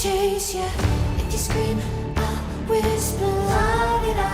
chase you. If you scream, I'll whisper loud it out.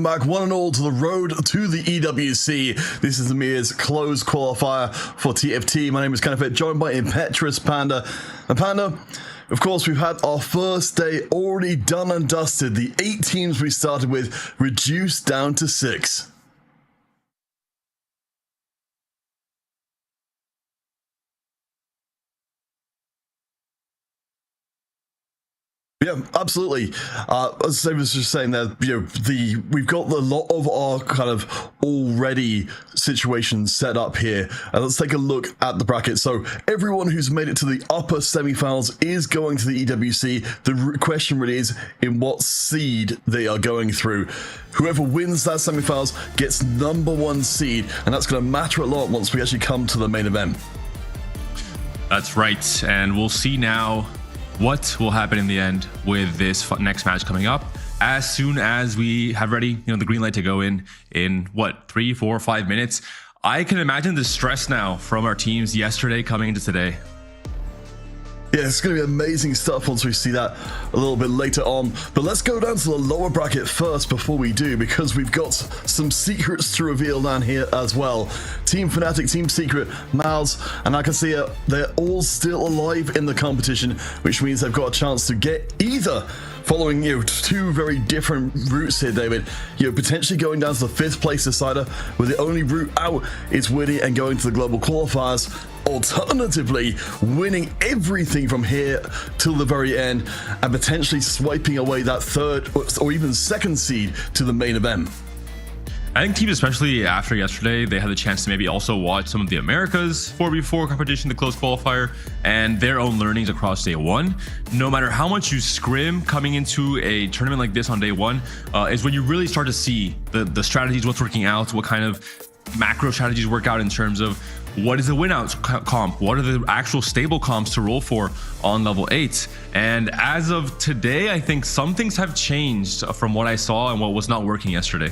back one and all to the road to the EWC. This is EMEA's closed qualifier for TFT. My name is Teamfight, joined by Impetuous Panda. And Panda, of course, we've had our first day already done and dusted. The 8 teams we started with reduced down to 6. Yeah, absolutely. As I was just saying that, we've got a lot of our kind of already situations set up here. And let's take a look at the bracket. So everyone who's made it to the upper semifinals is going to the EWC. The question really is in what seed they are going through. Whoever wins that semifinals gets #1 seed, and that's going to matter a lot once we actually come to the main event. That's right, and we'll see now what will happen in the end with this next match coming up as soon as we have ready, the green light to go in what, 3, 4, 5 minutes. I can imagine the stress now from our teams yesterday coming into today. Yeah, it's going to be amazing stuff once we see that a little bit later on. But let's go down to the lower bracket first before we do, because we've got some secrets to reveal down here as well. Team Fnatic, Team Secret, Miles, and I can see they're all still alive in the competition, which means they've got a chance to get either following 2 very different routes here, David. Potentially going down to the 5th place decider, where the only route out is winning and going to the global qualifiers. Alternatively, winning everything from here till the very end and potentially swiping away that 3rd or even 2nd seed to the main event. I think teams, especially after yesterday, they had the chance to maybe also watch some of the Americas 4v4 competition, the closed qualifier, and their own learnings across day 1. No matter how much you scrim coming into a tournament like this on day 1, is when you really start to see the strategies, what's working out, what kind of macro strategies work out in terms of what is the win out comp, what are the actual stable comps to roll for on level 8. And as of today, I think some things have changed from what I saw and what was not working yesterday.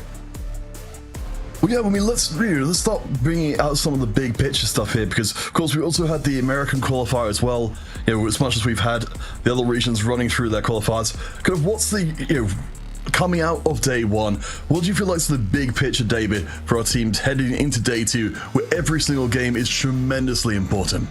Well, yeah, I mean, let's start bringing out some of the big picture stuff here, because of course we also had the American qualifier as well. As much as we've had the other regions running through their qualifiers, kind of what's the coming out of day 1, what do you feel like is the big picture, David, for our teams heading into day 2, where every single game is tremendously important?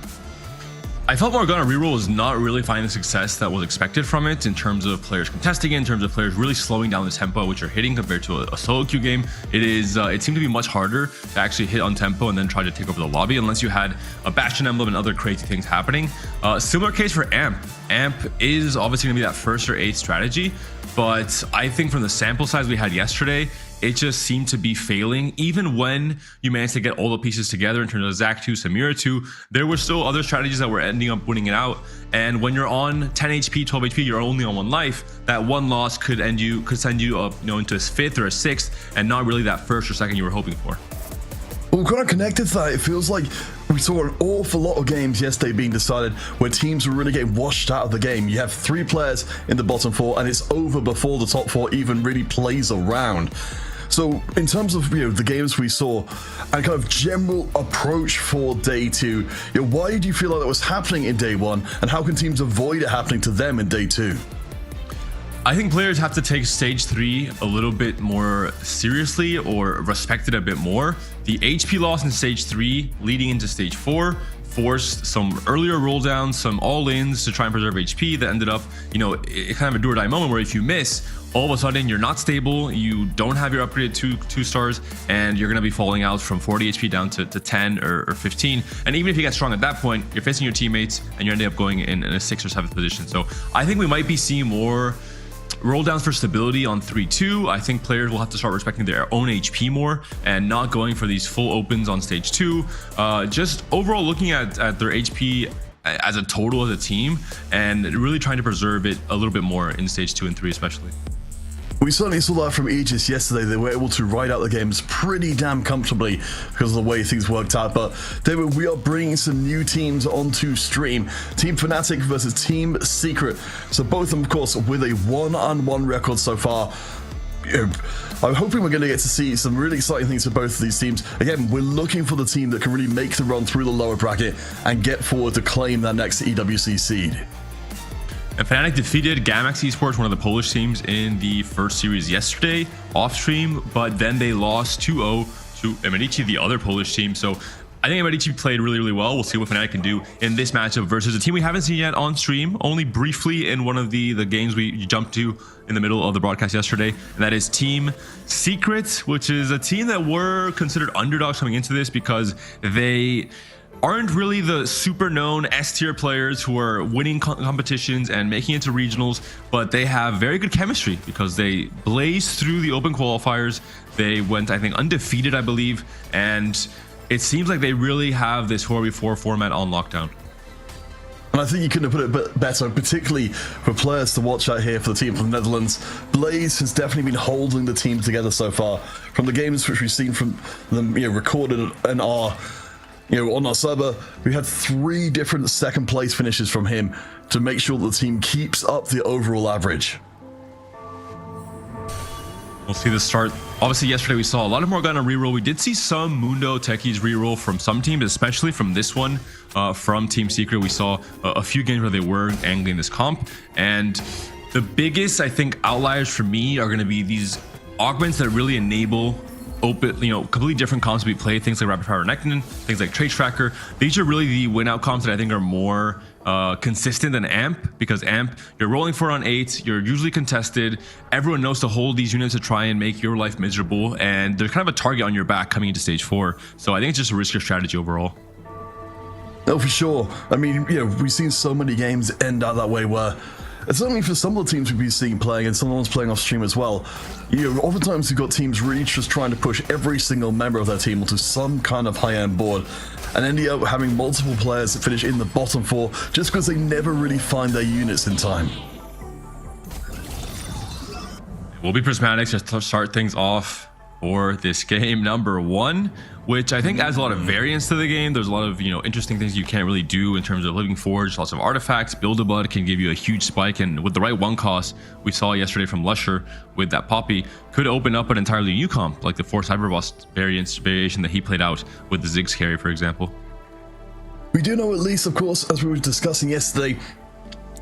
I felt Morgana reroll was not really finding the success that was expected from it in terms of players contesting it, in terms of players really slowing down the tempo which you're hitting compared to a solo queue game. It seemed to be much harder to actually hit on tempo and then try to take over the lobby unless you had a Bastion emblem and other crazy things happening. Similar case for AMP. AMP is obviously going to be that 1st or 8th strategy, but I think from the sample size we had yesterday, it just seemed to be failing. Even when you managed to get all the pieces together in terms of Zac 2, Samira 2, there were still other strategies that were ending up winning it out. And when you're on 10 HP, 12 HP, you're only on 1 life. That 1 loss could send you into a 5th or a 6th, and not really that 1st or 2nd you were hoping for. Well, kind of connected to that, it feels like we saw an awful lot of games yesterday being decided where teams were really getting washed out of the game. You have 3 players in the bottom 4, and it's over before the top 4 even really plays around. So in terms of the games we saw and kind of general approach for day 2, why did you feel like that was happening in day 1, and how can teams avoid it happening to them in day 2? I think players have to take stage 3 a little bit more seriously, or respect it a bit more. The HP loss in stage 3 leading into stage 4 forced some earlier roll downs, some all-ins to try and preserve HP that ended up, kind of a do or die moment where if you miss, all of a sudden you're not stable, you don't have your upgraded 2 stars, and you're going to be falling out from 40 HP down to 10 or 15. And even if you get strong at that point, you're facing your teammates and you're ending up going in a 6th or 7th position. So I think we might be seeing more roll downs for stability on 3-2. I think players will have to start respecting their own HP more and not going for these full opens on stage 2. Just overall looking at their HP as a total as a team and really trying to preserve it a little bit more in stage 2 and 3 especially. We certainly saw that from Aegis yesterday. They were able to ride out the games pretty damn comfortably because of the way things worked out. But David, we are bringing some new teams onto stream. Team Fnatic versus Team Secret. So both of them, of course, with a 1-on-1 record so far. I'm hoping we're going to get to see some really exciting things for both of these teams. Again, we're looking for the team that can really make the run through the lower bracket and get forward to claim that next EWC seed. And Fnatic defeated Gamax Esports, one of the Polish teams, in the first series yesterday off stream, but then they lost 2-0 to Emeriti, the other Polish team. So I think Emeriti played really, really well. We'll see what Fnatic can do in this matchup versus a team we haven't seen yet on stream, only briefly in one of the games we jumped to in the middle of the broadcast yesterday, and that is Team Secret, which is a team that were considered underdogs coming into this because they aren't really the super known S-tier players who are winning competitions and making it to regionals, but they have very good chemistry because they blazed through the open qualifiers. They went, I think, undefeated, I believe, and it seems like they really have this 4v4 format on lockdown. And I think you couldn't have put it a bit better, particularly for players to watch out here for the team from the Netherlands. Blaze has definitely been holding the team together so far. From the games which we've seen from them, recorded in our, on our server, we had 3 different second place finishes from him to make sure that the team keeps up the overall average. We'll see the start. Obviously, yesterday we saw a lot of Morgana reroll. We did see some Mundo Techies reroll from some teams, especially from this one, from Team Secret. We saw a few games where they were angling this comp. And the biggest, I think, outliers for me are going to be these augments that really enable open, completely different comps to be played. Things like Rapid Fire Nectin, things like Trade Tracker. These are really the win out comps that I think are more consistent than AMP, because AMP, you're rolling 4 on 8, you're usually contested, everyone knows to hold these units to try and make your life miserable, and there's kind of a target on your back coming into stage 4. So I think it's just a riskier strategy overall. No, for sure. I mean, we've seen so many games end out that way where it's only for some of the teams we've been seeing playing, and someone's playing off stream as well. Oftentimes you've got teams really just trying to push every single member of their team onto some kind of high-end board, and ending up having multiple players that finish in the bottom 4 just because they never really find their units in time. It will be Prismatics just to start things off for this game number 1, which I think adds a lot of variance to the game. There's a lot of interesting things you can't really do in terms of Living Forge, lots of artifacts. Build-A-Bud can give you a huge spike, and with the right 1 cost we saw yesterday from Lusher with that Poppy, could open up an entirely new comp, like the 4 Cyberboss variation that he played out with the Ziggs carry, for example. We do know, at least, of course, as we were discussing yesterday,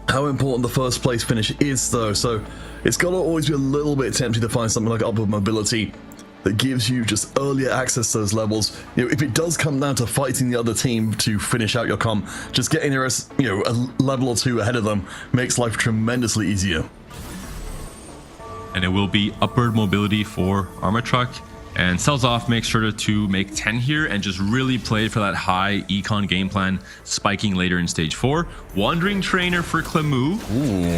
how important the first place finish is, though. So it's got to always be a little bit tempting to find something like Upward Mobility that gives you just earlier access to those levels. If it does come down to fighting the other team to finish out your comp, just getting there as a level or 2 ahead of them makes life tremendously easier. And it will be Upward Mobility for Armor Truck, and Sells-Off makes sure to make 10 here and just really play for that high econ game plan, spiking later in stage 4. Wandering Trainer for Clemu,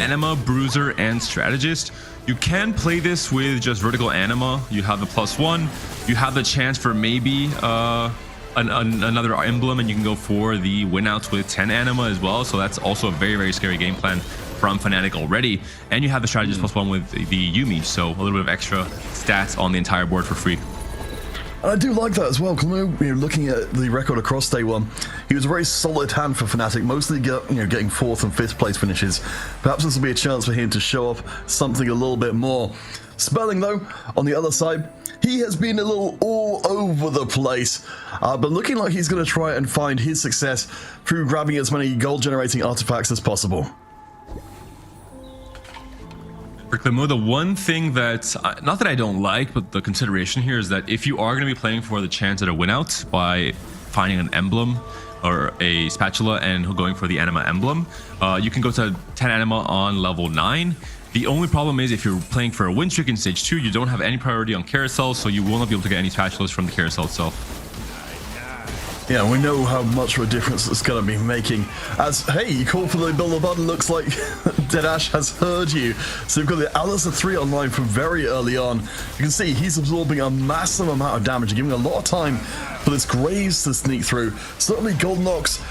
Anima, Bruiser, and Strategist. You can play this with just Vertical Anima. You have the +1. You have the chance for maybe another emblem, and you can go for the win outs with 10 Anima as well. So that's also a very, very scary game plan from Fnatic already. And you have the Strategist +1 with the Yuumi, so a little bit of extra stats on the entire board for free. And I do like that as well. Looking at the record across day 1, he was a very solid hand for Fnatic, mostly getting 4th and 5th place finishes. Perhaps this will be a chance for him to show off something a little bit more. Spelling, though, on the other side, he has been a little all over the place, but looking like he's going to try and find his success through grabbing as many gold-generating artifacts as possible. For Clemu, the one thing that, not that I don't like, but the consideration here is that if you are going to be playing for the chance at a win out by finding an emblem or a spatula and going for the Anima emblem, you can go to 10 Anima on level 9. The only problem is if you're playing for a win streak in stage 2, you don't have any priority on carousel, so you will not be able to get any spatulas from the carousel itself. Yeah, we know how much of a difference it's going to be making. As, hey, you called for the Boulevard, and looks like Deadash has heard you. So we've got the Alistair 3 online from very early on. You can see he's absorbing a massive amount of damage and giving a lot of time for this Graves to sneak through. Certainly Golden Ox,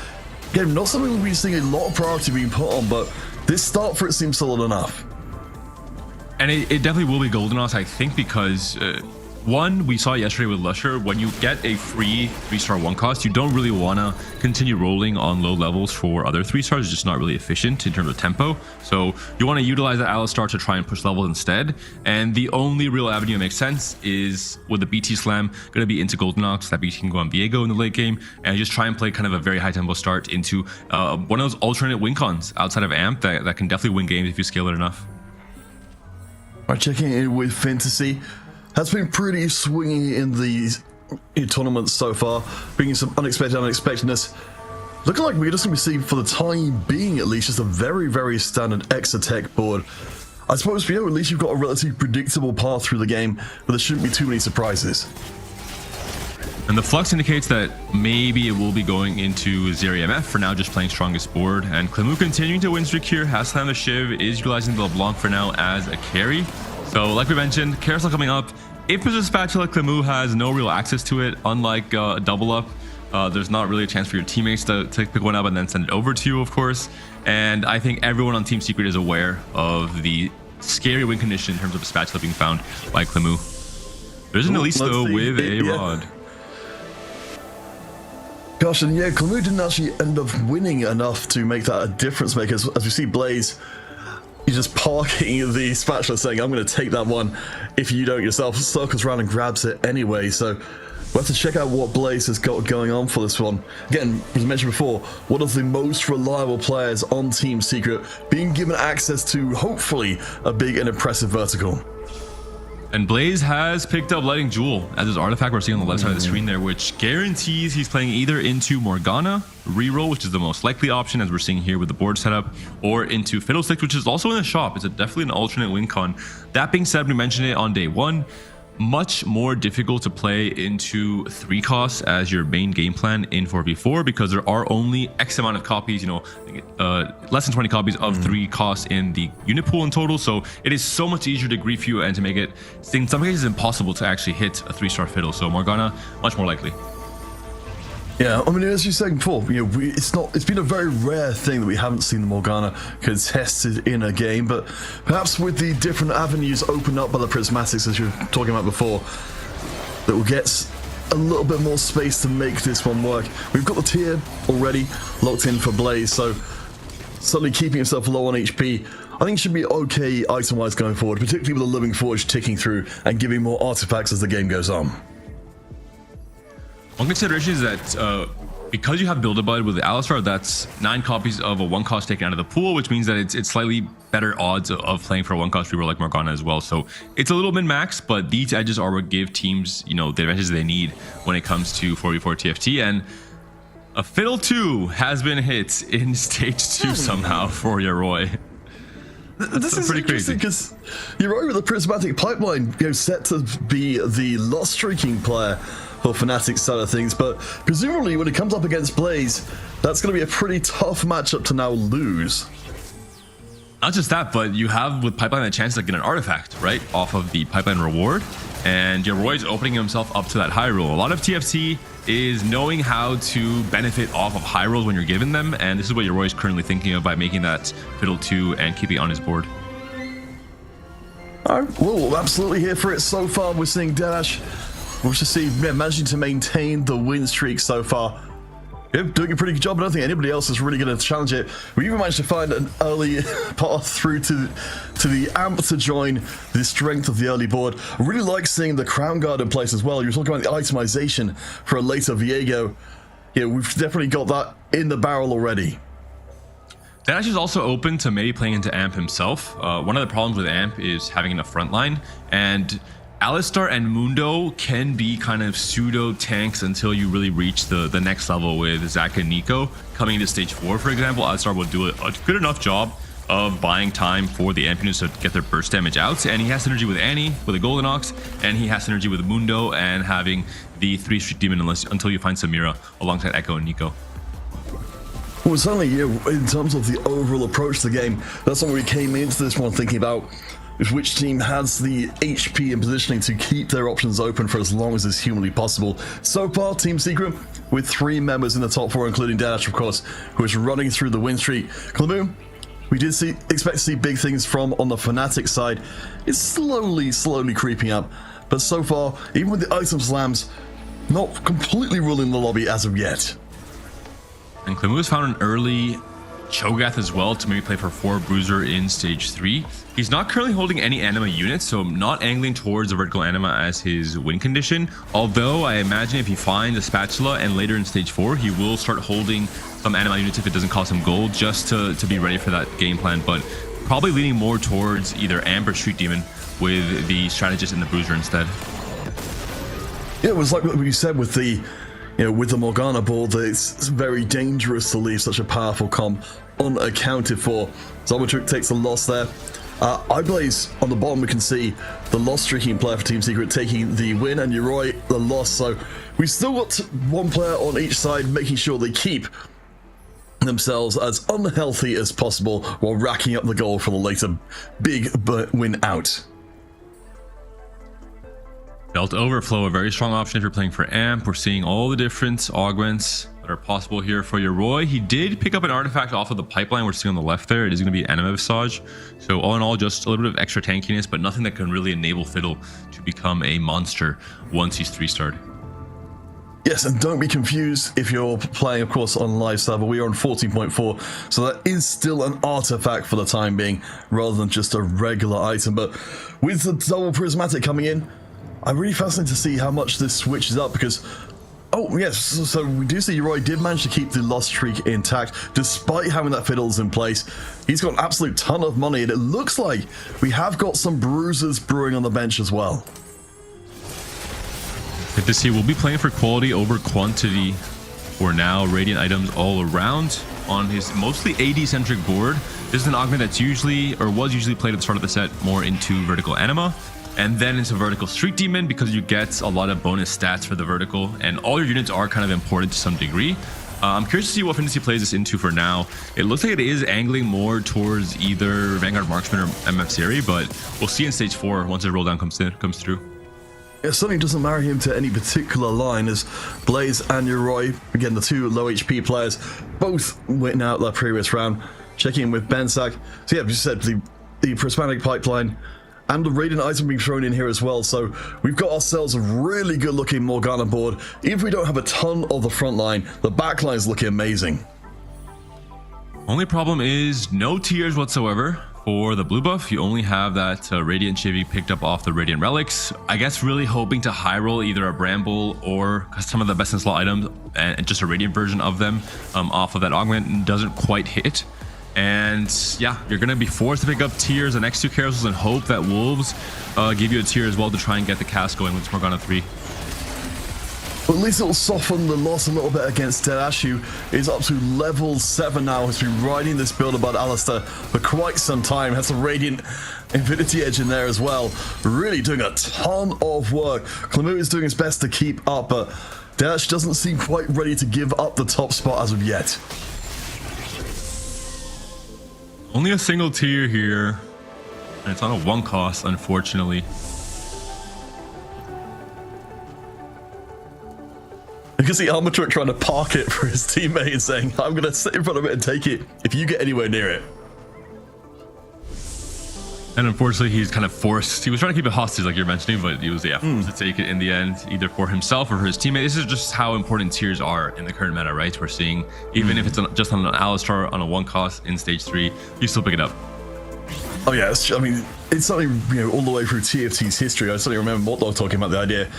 again, not something we've been seeing a lot of priority being put on, but this start for it seems solid enough. And it definitely will be Golden Ox, I think, because One, we saw yesterday with Lusher, when you get a free 3-star 1 cost, you don't really want to continue rolling on low levels for other 3-stars. It's just not really efficient in terms of tempo. So you want to utilize that Alistar to try and push levels instead. And the only real avenue that makes sense is with the BT Slam going to be into Golden Ox, that BT can go on Viego in the late game, and just try and play kind of a very high tempo start into one of those alternate win cons outside of AMP that can definitely win games if you scale it enough. All right, checking in with Fantasy. Has been pretty swingy in the tournaments so far, bringing some unexpectedness. Looking like we're just going to be seeing, for the time being at least, just a very, very standard Exotech board. I suppose, at least you've got a relatively predictable path through the game, but there shouldn't be too many surprises. And the flux indicates that maybe it will be going into Zeri MF for now, just playing strongest board. And Clemu continuing to win streak here, has slammed the Shiv, is utilizing the LeBlanc for now as a carry. So like we mentioned, Carousel coming up. If there's a spatula, Clemu has no real access to it. Unlike double up, there's not really a chance for your teammates to pick one up and then send it over to you, of course. And I think everyone on Team Secret is aware of the scary win condition in terms of a spatula being found by Clemu. There's an Elise though with a rod. Gosh, and yeah, Clemu didn't actually end up winning enough to make that a difference maker. As we see Blaze, he's just parking the spatula saying, I'm going to take that one if you don't yourself. Circles around and grabs it anyway. So we'll have to check out what Blaze has got going on for this one. Again, as mentioned before, one of the most reliable players on Team Secret, being given access to, hopefully, a big and impressive vertical. And Blaze has picked up Lighting Jewel as his artifact. We're seeing on the left side of the screen there, which guarantees he's playing either into Morgana, reroll, which is the most likely option as we're seeing here with the board setup, or into Fiddlesticks, which is also in the shop. It's definitely an alternate win con. That being said, we mentioned it on day one. Much more difficult to play into 3 costs as your main game plan in 4v4 because there are only X amount of copies, less than 20 copies of 3 costs in the unit pool in total. So it is so much easier to grief you and to make it, in some cases, impossible to actually hit a 3-star Fiddle. So Morgana, much more likely. Yeah, I mean, as you were saying before, it's been a very rare thing that we haven't seen the Morgana contested in a game, but perhaps with the different avenues opened up by the Prismatics, as you were talking about before, that will get a little bit more space to make this one work. We've got the tier already locked in for Blaze, so suddenly keeping himself low on HP, I think should be okay item-wise going forward, particularly with the Living Forge ticking through and giving more artifacts as the game goes on. One consideration is that because you have Build-A-Bud with the Alistar, that's 9 copies of a 1 cost taken out of the pool, which means that it's slightly better odds of playing for a 1 cost reroll like Morgana as well. So it's a little bit max, but these edges are what give teams, the advantages they need when it comes to 4v4 TFT. And a Fiddle 2 has been hit in stage 2 somehow for Yoroi. This is pretty crazy because Yoroi with the Prismatic Pipeline, set to be the lost streaking player for Fnatic's side of things, but presumably when it comes up against Blaze, that's going to be a pretty tough matchup to now lose. Not just that, but you have with Pipeline a chance to get an artifact, right, off of the Pipeline reward, and Yoroi's opening himself up to that high roll. A lot of TFT is knowing how to benefit off of high rolls when you're given them, and this is what Yoroi is currently thinking of by making that Fiddle 2 and keeping it on his board. All right, well, we're absolutely here for it so far. We're seeing Dash. We'll just see managing to maintain the win streak so far. Yep, doing a pretty good job. I don't think anybody else is really going to challenge it. We even managed to find an early path through to the AMP to join the strength of the early board. I really like seeing the Crown Guard in place as well. You were talking about the itemization for a later Viego. Yeah, we've definitely got that in the barrel already. Dash is also open to maybe playing into AMP himself. One of the problems with AMP is having enough frontline, and Alistar and Mundo can be kind of pseudo tanks until you really reach the next level with Zach and Nico. Coming into stage 4, for example, Alistar will do a good enough job of buying time for the AMP units to get their burst damage out, and he has synergy with Annie with a Golden Ox, and he has synergy with Mundo and having the 3-streak demon until you find Samira alongside Echo and Nico. Well, certainly, in terms of the overall approach to the game, that's what we came into this one thinking about, is which team has the HP and positioning to keep their options open for as long as is humanly possible. So far, Team Secret, with 3 members in the top 4, including Dash, of course, who is running through the win streak. Clemu, we did expect to see big things from on the Fnatic side. It's slowly creeping up. but so far, even with the item slams, not completely ruling the lobby as of yet. And Klimu's found an early Cho'Gath as well to maybe play for 4 Bruiser in stage 3. He's not currently holding any anima units, so not angling towards the vertical anima as his win condition. Although I imagine if he finds a spatula and later in stage 4, he will start holding some anima units if it doesn't cost him gold, just to be ready for that game plan. But probably leaning more towards either Amp or Street Demon with the strategist and the Bruiser instead. Yeah, it was like what you said with the, with the Morgana board, that it's very dangerous to leave such a powerful comp unaccounted for. Zomatrick takes a loss there. iBlaze on the bottom, we can see the loss streaking player for Team Secret taking the win, and Yoroi the loss. So we still got one player on each side making sure they keep themselves as unhealthy as possible while racking up the gold for the later big win out. Belt Overflow, a very strong option if you're playing for Amp. We're seeing all the different augments that are possible here for Yoroi. He did pick up an artifact off of the pipeline we're seeing on the left there. It is going to be Anima Visage. So all in all, just a little bit of extra tankiness, but nothing that can really enable Fiddle to become a monster once he's 3-starred. Yes, and don't be confused if you're playing, of course, on live server. We are on 14.4, so that is still an artifact for the time being, rather than just a regular item. But with the double prismatic coming in, I'm really fascinated to see how much this switches up, because, oh yes, so we do see Yoroi did manage to keep the loss streak intact, despite having that Fiddles in place. He's got an absolute ton of money, and it looks like we have got some bruisers brewing on the bench as well. Good to see. We'll be playing for quality over quantity for now. Radiant items all around on his mostly AD-centric board. This is an augment that's usually, or was usually played at the start of the set, more into vertical anima, and then into vertical Street Demon, because you get a lot of bonus stats for the vertical, and all your units are kind of important to some degree. I'm curious to see what Fantasy plays this into for now. It looks like it is angling more towards either Vanguard Marksman or MF Seri, but we'll see in stage 4 once the roll down comes through. It certainly doesn't marry him to any particular line, as Blaze and Yoroi, again the 2 low HP players, both went out their previous round. Checking in with Bensak. So yeah, as you said, the prismatic pipeline and the Radiant item being thrown in here as well. So we've got ourselves a really good looking Morgana board. Even if we don't have a ton of the front line, the back line is looking amazing. Only problem is no tiers whatsoever. For the blue buff, you only have that Radiant Chivy picked up off the Radiant Relics. I guess really hoping to high roll either a Bramble or some of the best in slot items and just a Radiant version of them off of that augment doesn't quite hit. And yeah, you're going to be forced to pick up tiers the next 2 carousels and hope that Wolves give you a tier as well to try and get the cast going with Morgana 3. But at least it'll soften the loss a little bit against Deadash, who is up to level 7 now, has been riding this build about Alistair for quite some time, has a Radiant Infinity Edge in there as well, really doing a ton of work. Klimu is doing his best to keep up, but Deadash doesn't seem quite ready to give up the top spot as of yet. Only a single tier here, and it's on a 1 cost, unfortunately. You can see Armatrick trying to park it for his teammate and saying, I'm going to sit in front of it and take it if you get anywhere near it. And unfortunately, he's kind of forced. He was trying to keep it hostage, like you're mentioning, but he was forced to take it in the end, either for himself or for his teammate. This is just how important tiers are in the current meta, right? We're seeing, even if it's just on an Alistar on a 1 cost in stage 3, you still pick it up. Oh yeah, I mean, it's something, all the way through TFT's history. I certainly remember Mortlock talking about the idea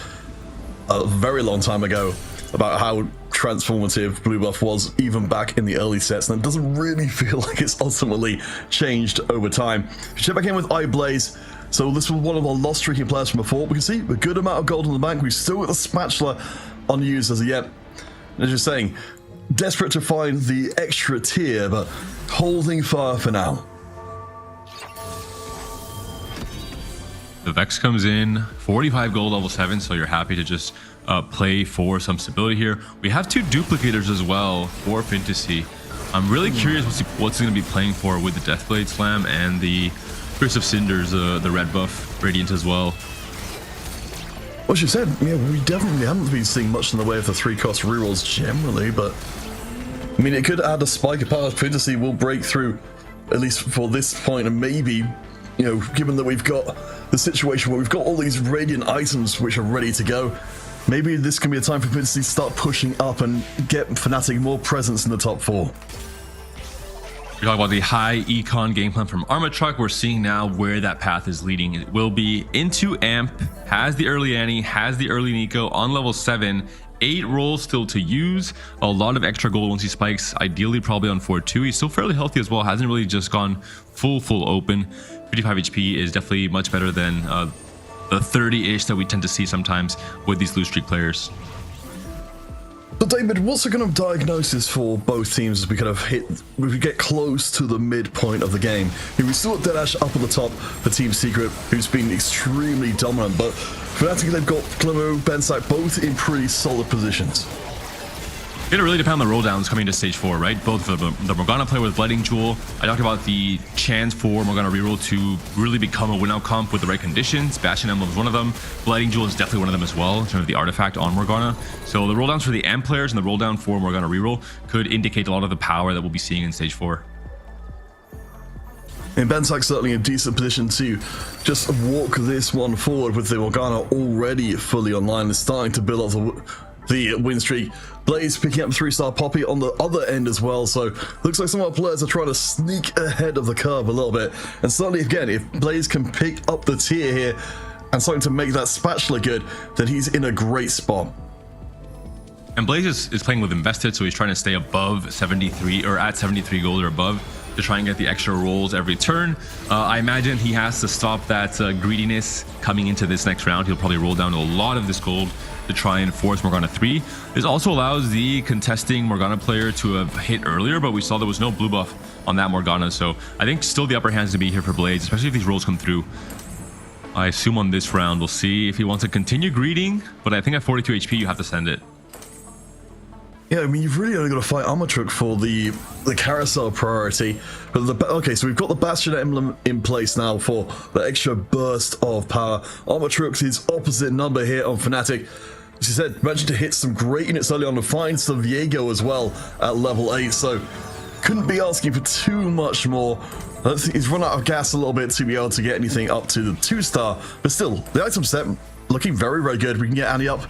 a very long time ago about how transformative blue buff was even back in the early sets, and it doesn't really feel like it's ultimately changed over time. Check back in with iBlaze. So this was one of our lost streaking players from before. We can see a good amount of gold in the bank. We've still got the spatula unused as of yet. As you're saying, desperate to find the extra tier, but holding fire for now. The Vex comes in, 45 gold, level 7, so you're happy to just play for some stability here. We have 2 duplicators as well for Fantasy. I'm really curious what's going to be playing for with the Deathblade Slam and the Curse of Cinders, the red buff, Radiant as well. Well, she said, yeah, we definitely haven't been seeing much in the way of the 3-cost rerolls generally, but I mean, it could add a spike of power. Fantasy will break through, at least for this point, and maybe you know, given that we've got the situation where we've got all these Radiant items which are ready to go, maybe this can be a time for Vinci to start pushing up and get Fnatic more presence in the top 4. We talk about the high econ game plan from Arma Truck. We're seeing now where that path is leading. It will be into Amp, has the early Annie, has the early Nico on level 7, 8 rolls still to use, a lot of extra gold once he spikes, ideally probably on 4-2. He's still fairly healthy as well, hasn't really just gone full open. 55 HP is definitely much better than the 30-ish that we tend to see sometimes with these blue streak players. So David, what's the kind of diagnosis for both teams as we kind of we get close to the midpoint of the game? We still got Deadash up on the top for Team Secret, who's been extremely dominant, but Fnatic, they've got Clemo, Bensack, both in pretty solid positions. It's gonna really depend on the roll downs coming to stage 4, right? Both of the Morgana play with Blighting Jewel. I talked about the chance for Morgana reroll to really become a win-out comp with the right conditions. Bastion Emblem is one of them. Blighting Jewel is definitely one of them as well in terms of the artifact on Morgana. So the roll downs for the AMP players and the roll down for Morgana reroll could indicate a lot of the power that we'll be seeing in stage 4. And Bensack's certainly in a decent position to just walk this one forward with the Morgana already fully online and starting to build up the win streak. Blaze picking up 3-star Poppy on the other end as well, so looks like some of our players are trying to sneak ahead of the curve a little bit. And certainly again, if Blaze can pick up the tier here and starting to make that spatula good, then he's in a great spot. And Blaze is playing with Invested, so he's trying to stay above 73 or at 73 gold or above to try and get the extra rolls every turn. I imagine he has to stop that greediness coming into this next round. He'll probably roll down a lot of this gold to try and force Morgana 3. This also allows the contesting Morgana player to have hit earlier, but we saw there was no blue buff on that Morgana, so I think still the upper hand's to be here for Blaze, especially if these rolls come through. I assume on this round we'll see if he wants to continue greeding, but I think at 42 HP you have to send it. Yeah, I mean, you've really only got to fight Arma Truck for the carousel priority. But okay, so we've got the Bastion Emblem in place now for the extra burst of power. Arma Truck's his opposite number here on Fnatic. As you said, managed to hit some great units early on and find some Viego as well at level 8. So couldn't be asking for too much more. He's run out of gas a little bit to be able to get anything up to the 2-star. But still, the item set looking very good. We can get Annie up.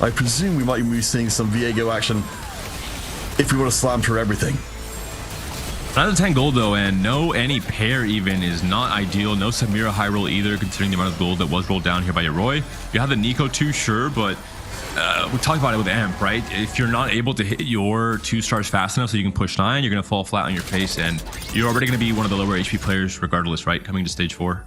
I presume we might be seeing some Viego action if we want to slam through everything. Another 10 gold though, and no Annie pair even is not ideal. No Samira high roll either, considering the amount of gold that was rolled down here by Yoroi. You have the Nico too, sure, but we talked about it with Amp, right? If you're not able to hit your 2 stars fast enough so you can push 9, you're going to fall flat on your face, and you're already going to be one of the lower HP players regardless, right? Coming to stage 4.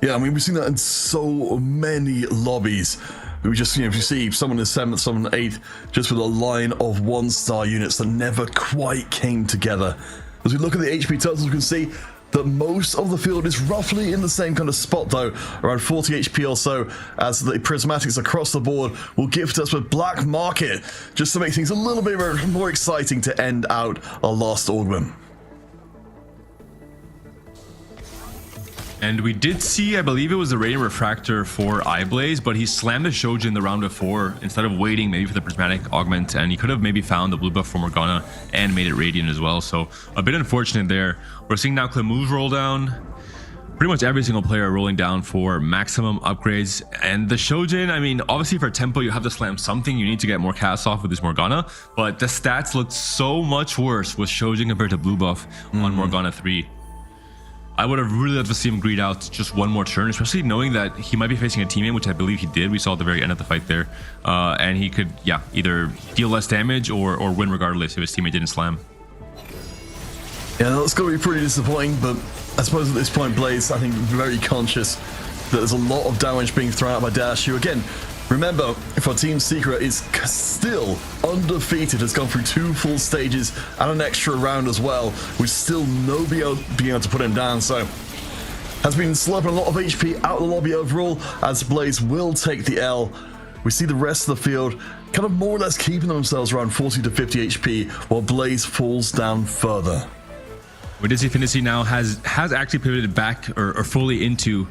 Yeah, I mean, we've seen that in so many lobbies. We just, you know, if you see someone in 7th, someone in 8th, just with a line of 1-star units that never quite came together. As we look at the HP totals, we can see that most of the field is roughly in the same kind of spot though, around 40 HP or so, as the prismatics across the board will gift us with Black Market, just to make things a little bit more exciting to end out our last augment. And we did see, I believe it was the Radiant Refractor for iBlaze, but he slammed the Shojin in the round of 4 instead of waiting maybe for the Prismatic Augment, and he could have maybe found the blue buff for Morgana and made it Radiant as well. So a bit unfortunate there. We're seeing now Clemu's roll down. Pretty much every single player rolling down for maximum upgrades. And the Shojin, I mean, obviously for tempo, you have to slam something. You need to get more casts off with this Morgana, but the stats look so much worse with Shojin compared to blue buff on Morgana 3. I would have really loved to see him greed out just one more turn, especially knowing that he might be facing a teammate, which I believe he did. We saw at the very end of the fight there. And he could, yeah, either deal less damage or win regardless if his teammate didn't slam. Yeah, that's going to be pretty disappointing, but I suppose at this point, Blaze, I think, very conscious that there's a lot of damage being thrown out by Dash, who, again, remember, if our Team Secret is still undefeated, has gone through 2 full stages and an extra round as well, we still no being able to put him down, so has been slurping a lot of HP out of the lobby overall, as Blaze will take the L. We see the rest of the field kind of more or less keeping themselves around 40 to 50 HP, while Blaze falls down further. We did see Finicity now has actually pivoted back or fully into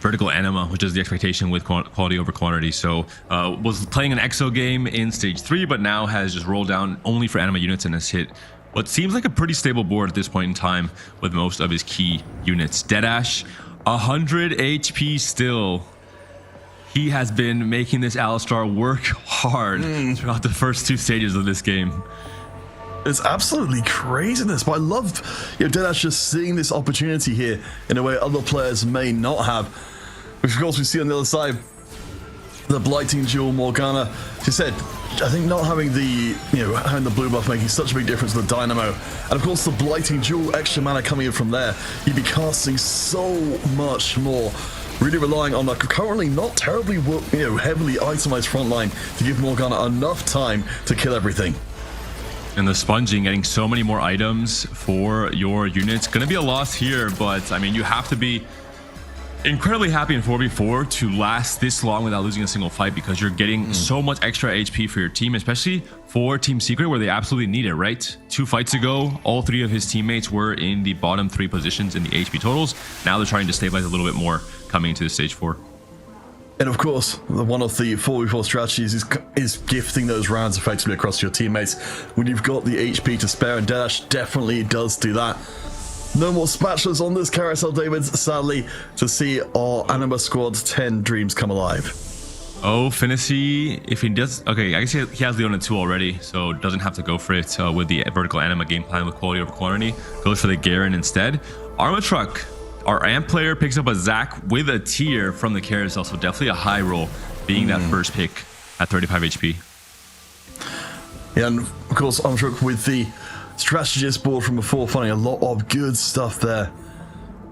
vertical anima, which is the expectation with quality over quantity. So was playing an exo game in stage 3, but now has just rolled down only for anima units and has hit what seems like a pretty stable board at this point in time with most of his key units. Deadash, 100 HP still. He has been making this Alistar work hard throughout the first 2 stages of this game. It's absolutely craziness, but I love, Deadash just seeing this opportunity here in a way other players may not have. Which, of course, we see on the other side, the Blighting Jewel Morgana. She said, I think not having the, having the blue buff making such a big difference to the Dynamo. And of course, the Blighting Jewel, extra mana coming in from there. You'd be casting so much more. Really relying on a currently not terribly, heavily itemized front line to give Morgana enough time to kill everything. And the sponging, getting so many more items for your units, gonna be a loss here, but I mean, you have to be incredibly happy in 4v4 to last this long without losing a single fight, because you're getting so much extra HP for your team, especially for Team Secret where they absolutely need it, right? 2 fights ago, all 3 of his teammates were in the bottom 3 positions in the HP totals. Now they're trying to stabilize a little bit more coming into the stage 4. And of course, one of the 4v4 strategies is gifting those rounds effectively across your teammates when you've got the HP to spare, and Deadash definitely does do that. No more spatulas on this carousel, David, sadly, to see our Anima Squad's 10 dreams come alive. Oh, Finnessy, if he does, okay, I guess he has Leona 2 already, so doesn't have to go for it with the vertical Anima game plan with quality over quantity. Goes for the Garen instead. Arma Truck, our AMP player, picks up a Zac with a tier from the carousel, so definitely a high roll, being that first pick at 35 HP. Yeah, and of course, Arma Truck with the strategist board from before, finding a lot of good stuff there.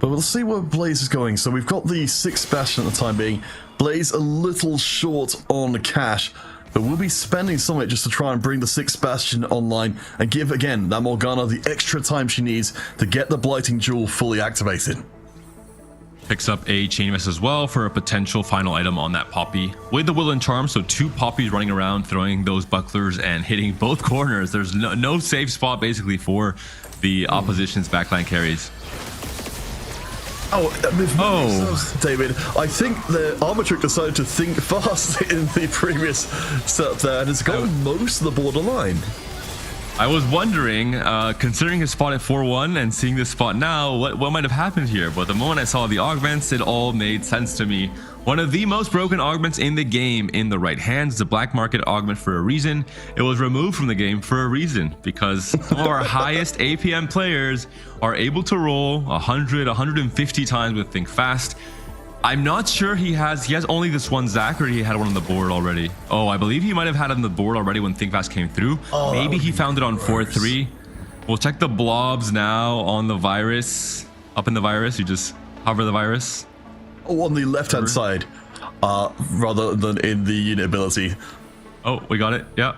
But we'll see where Blaze is going. So we've got the 6th Bastion at the time being. Blaze a little short on cash, but we'll be spending some of it just to try and bring the 6th Bastion online and give, again, that Morgana the extra time she needs to get the Blighting Jewel fully activated. Picks up a Chain Vest as well for a potential final item on that Poppy with the Will and Charm. So 2 Poppies running around, throwing those bucklers and hitting both corners. There's no safe spot basically for the opposition's backline carries. Oh, David, I think the Arma Truck decided to think fast in the previous setup there, and it's got most of the borderline. I was wondering, considering his spot at 4-1 and seeing this spot now, what might have happened here? But the moment I saw the augments, it all made sense to me. One of the most broken augments in the game in the right hands, the black market augment for a reason. It was removed from the game for a reason, because some of our highest APM players are able to roll 100, 150 times with Think Fast. I'm not sure he has only this one Zac, or he had one on the board already. Oh, I believe he might have had it on the board already when Think Fast came through. Oh, maybe he found it on 4-3. We'll check the blobs now on the virus. Up in the virus, you just hover the virus. Oh, on the left-hand side, rather than in the unit ability. Oh, we got it. Yeah.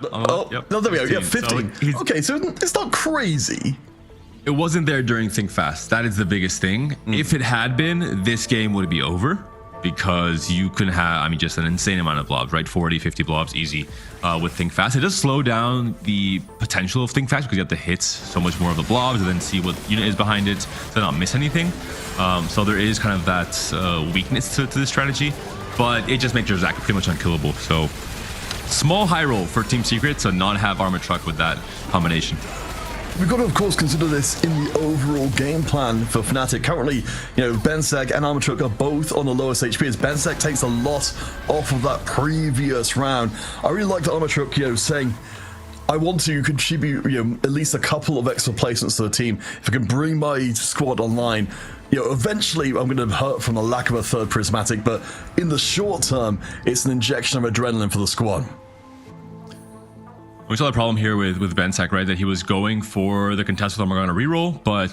Yep. No, there we go. Yeah, 15. So okay, so it's not crazy. It wasn't there during Think Fast. That is the biggest thing. If it had been, this game would be over, because you can have, I mean, just an insane amount of blobs, right? 40, 50 blobs, easy with Think Fast. It does slow down the potential of Think Fast, because you have to hit so much more of the blobs and then see what unit is behind it to not miss anything. So there is kind of that weakness to this strategy, but it just makes your Zac pretty much unkillable. So small high roll for Team Secret to not have Arma Truck with that combination. We've got to, of course, consider this in the overall game plan for Fnatic. Currently, Bensec and Arma Truck are both on the lowest HP, as Bensec takes a lot off of that previous round. I really like the Arma Truck, saying, I want to contribute, at least a couple of extra placements to the team. If I can bring my squad online, eventually I'm going to hurt from the lack of a 3rd prismatic, but in the short term, it's an injection of adrenaline for the squad. We saw the problem here with Bensec, right? That he was going for the contest with Morgana reroll, but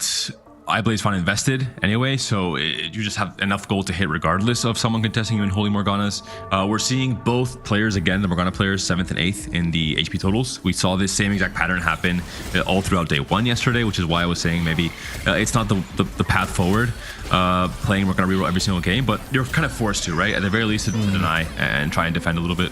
iBlaze found invested anyway, so you just have enough gold to hit regardless of someone contesting you in Holy Morganas. We're seeing both players, again, the Morgana players, 7th and 8th in the HP totals. We saw this same exact pattern happen all throughout day 1 yesterday, which is why I was saying maybe it's not the path forward, playing Morgana reroll every single game, but you're kind of forced to, right? At the very least, to deny and try and defend a little bit.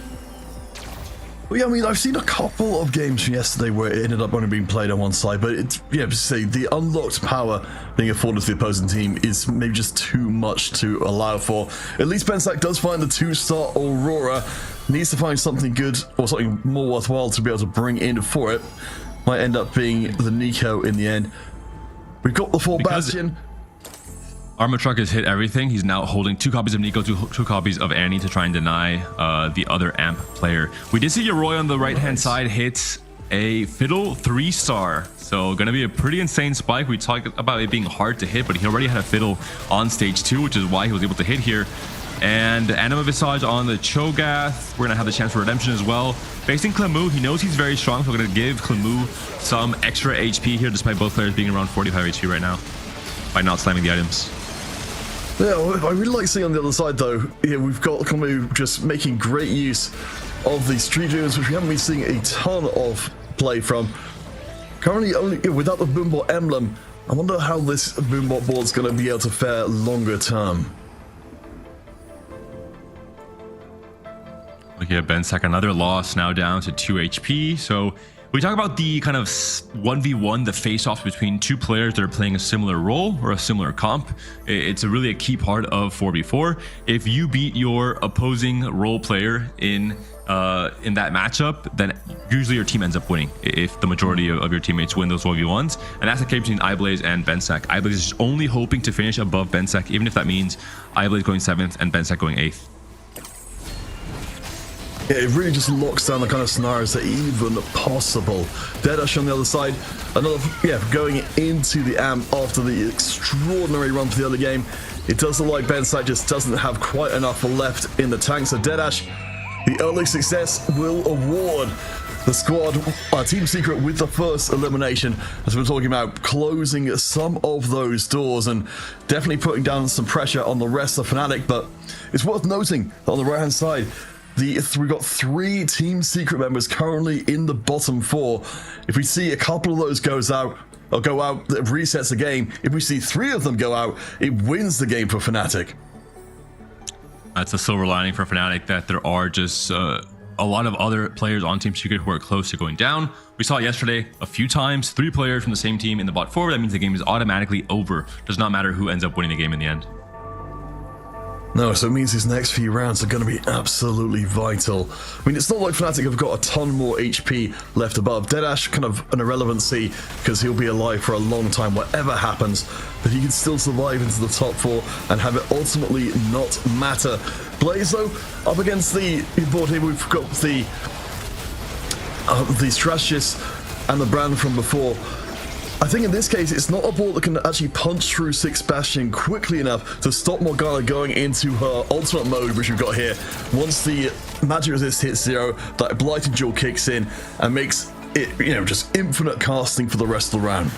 Well, yeah, I mean, I've seen a couple of games from yesterday where it ended up only being played on one side, but it's, say the unlocked power being afforded to the opposing team is maybe just too much to allow for. At least Bensec does find the 2-star Aurora, needs to find something good or something more worthwhile to be able to bring in for it. might end up being the Nico in the end. We've got the full Bastion. Armor Truck has hit everything. He's now holding 2 copies of Nico, two copies of Annie to try and deny the other AMP player. We did see Yoroi on the right-hand side hit a Fiddle 3-star. So going to be a pretty insane spike. We talked about it being hard to hit, but he already had a Fiddle on stage 2, which is why he was able to hit here. And Anima Visage on the Cho'Gath. We're going to have the chance for redemption as well. Facing Clemu, he knows he's very strong, so we're going to give Clemu some extra HP here, despite both players being around 45 HP right now, by not slamming the items. Yeah, I really like seeing on the other side though, we've got Clemu just making great use of the street dreams, which we haven't been seeing a ton of play from. Currently only without the Boombot emblem. I wonder how this Boombot board's going to be able to fare longer term. Okay, Bensak, another loss, now down to 2 HP. So we talk about the kind of 1v1, the face-offs between 2 players that are playing a similar role or a similar comp. It's really a key part of 4v4. If you beat your opposing role player in that matchup, then usually your team ends up winning if the majority of your teammates win those 1v1s. And that's the case between iBlaze and Bensak. iBlaze is only hoping to finish above Bensak, even if that means iBlaze going 7th and Bensak going 8th. Yeah, it really just locks down the kind of scenarios that are even possible. Deadash on the other side, another, going into the AMP after the extraordinary run for the other game. It does look like Bensak just doesn't have quite enough left in the tank, so Deadash, the early success will award the squad, Team Secret, with the first elimination, as we're talking about closing some of those doors and definitely putting down some pressure on the rest of Fnatic. But it's worth noting that on the right-hand side, we've got 3 Team Secret members currently in the bottom 4. If we see a couple of those go out, it resets the game. If we see 3 of them go out, it wins the game for Fnatic. That's a silver lining for Fnatic, that there are just a lot of other players on Team Secret who are close to going down. We saw it yesterday a few times, 3 players from the same team in the bot 4. That means the game is automatically over. Does not matter who ends up winning the game in the end. No, so it means these next few rounds are going to be absolutely vital. I mean, it's not like Fnatic have got a ton more HP left above. Deadash, kind of an irrelevancy, because he'll be alive for a long time, whatever happens. But he can still survive into the top 4 and have it ultimately not matter. Blaze, though, up against the board here, we've got the Strategist and the Brand from before. I think in this case, it's not a ball that can actually punch through 6 Bastion quickly enough to stop Morgana going into her ultimate mode, which we've got here. Once the magic resist hits 0, that Blighted Jewel kicks in and makes it, just infinite casting for the rest of the round.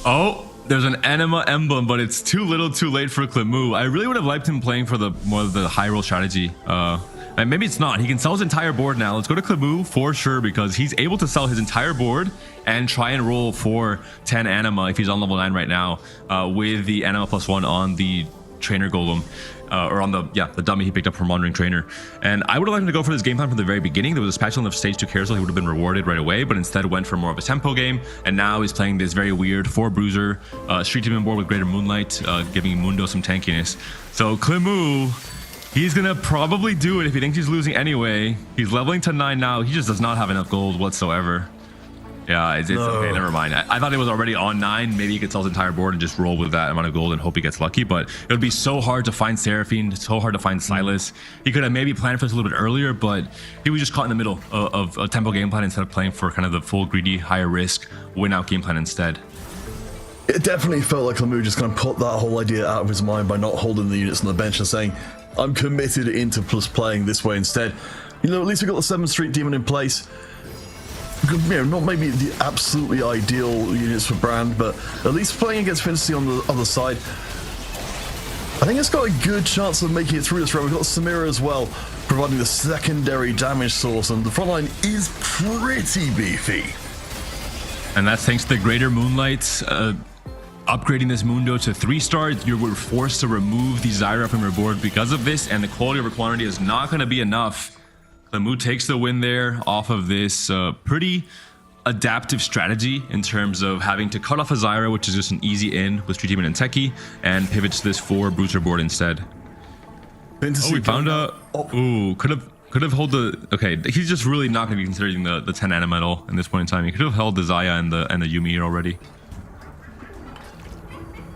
Oh, there's an Anima emblem, but it's too little too late for Clemu. I really would have liked him playing for the more of the high roll strategy. And maybe it's not. He can sell his entire board now. Let's go to Clemu for sure, because he's able to sell his entire board and try and roll for 10 Anima if he's on level 9 right now, with the Anima +1 on the Trainer Golem, or on the dummy he picked up from Wandering Trainer. And I would have liked him to go for this game plan from the very beginning. There was a special of stage 2 carousel. He would have been rewarded right away, but instead went for more of a tempo game. And now he's playing this very weird 4 bruiser street team board with Greater Moonlight, giving Mundo some tankiness. So Clemu, he's gonna probably do it if he thinks he's losing anyway. He's leveling to 9 now. He just does not have enough gold whatsoever. Yeah, it's okay, never mind. I thought it was already on 9. Maybe he could sell his entire board and just roll with that amount of gold and hope he gets lucky. But it would be so hard to find Seraphine, so hard to find Silas. He could have maybe planned for this a little bit earlier, but he was just caught in the middle of a tempo game plan instead of playing for kind of the full greedy, higher risk, win out game plan instead. It definitely felt like Clemu just kind of put that whole idea out of his mind by not holding the units on the bench and saying, I'm committed into playing this way instead. At least we got the 7th Street Demon in place. Not maybe the absolutely ideal units for Brand, but at least playing against Fincy on the other side, I think it's got a good chance of making it through this round. We've got Samira as well, providing the secondary damage source, and the front line is pretty beefy. And that's thanks to the Greater Moonlight. Upgrading this Mundo to 3-star, you were forced to remove the Zyra from your board because of this, and the quality over quantity is not going to be enough. Clemu takes the win there off of this pretty adaptive strategy in terms of having to cut off a Zyra, which is just an easy in with Street Demon and Techie, and pivots to this 4 bruiser board instead. Oh, we found a... Ooh, could have Could have held the... Okay, he's just really not going to be considering the 10 Ana medal in this point in time. He could have held the Zaya and the Yumi here already.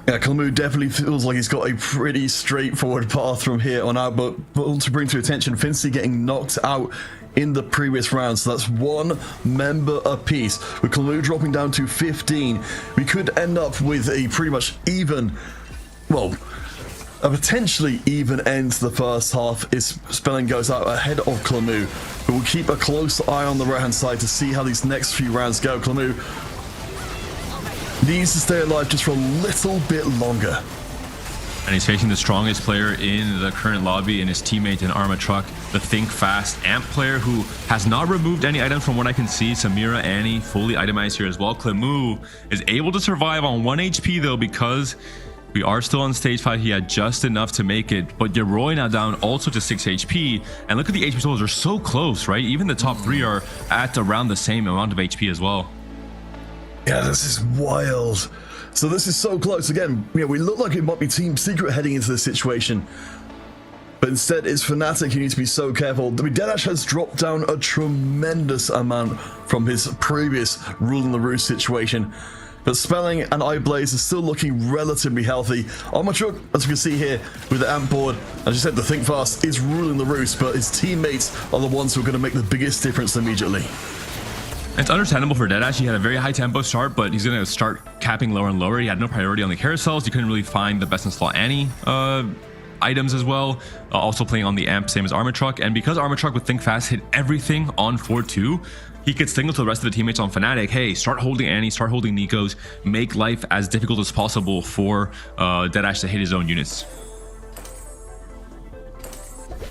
Yeah, Klamu definitely feels like he's got a pretty straightforward path from here on out, but to bring to attention, Fincy getting knocked out in the previous round, so that's 1 member apiece. With Klamu dropping down to 15, we could end up with a pretty much even, well, a potentially even end to the first half. Is Spelling goes out ahead of Klamu, but we'll keep a close eye on the right hand side to see how these next few rounds go. Klamu needs to stay alive just for a little bit longer. And he's facing the strongest player in the current lobby in his teammate in Arma Truck, the Think Fast Amp player, who has not removed any items from what I can see. Samira, Annie, fully itemized here as well. Klamu is able to survive on 1 HP though, because we are still on stage 5. He had just enough to make it, but Yoroi now down also to 6 HP. And look at the HP totals, they're so close, right? Even the top 3 are at around the same amount of HP as well. Yeah, this is wild. So this is so close. Again, you know, we look like it might be Team Secret heading into this situation, but instead it's Fnatic who needs to be so careful. I mean, Deadash has dropped down a tremendous amount from his previous ruling the roost situation, but Spelling and iBlaze are still looking relatively healthy. Armature, as you can see here with the amp board, as you said, the Think Fast is ruling the roost, but his teammates are the ones who are going to make the biggest difference immediately. It's understandable for Deadash. He had a very high tempo start, but he's going to start capping lower and lower. He had no priority on the carousels. He couldn't really find the best in slot Annie items as well. Also playing on the amp, same as Armor Truck. And because Armor Truck with Think Fast hit everything on 4-2, he could signal to the rest of the teammates on Fnatic, hey, start holding Annie, start holding Nikos, make life as difficult as possible for Deadash to hit his own units.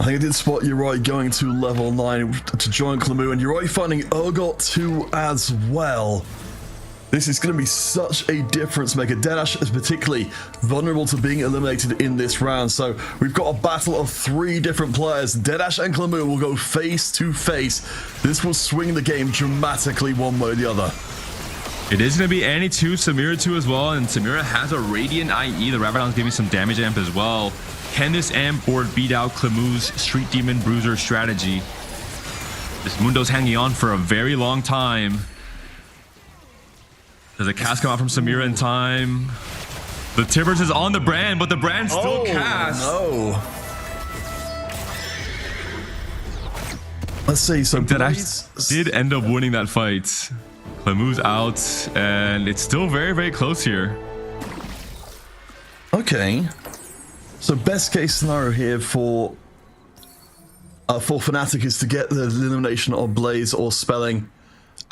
I think I did spot Yoroi going to level 9 to join Klamu, and Yoroi finding Urgot 2 as well. This is going to be such a difference maker. Deadash is particularly vulnerable to being eliminated in this round, so we've got a battle of 3 different players. Deadash and Klamu will go face to face. This will swing the game dramatically one way or the other. It is going to be Annie 2, Samira 2 as well, and Samira has a Radiant IE. The Ravadon's giving some damage amp as well. Can this amp board beat out Klamu's Street Demon Bruiser strategy? This Mundo's hanging on for a very long time. Does a cast come out from Samira in time? The Tibbers is on the brand, but the brand still casts. No. Let's see. So Deadash did end up winning that fight. Klamu's out, and it's still very, very close here. Okay. So best case scenario here for Fnatic is to get the elimination of Blaze or Spelling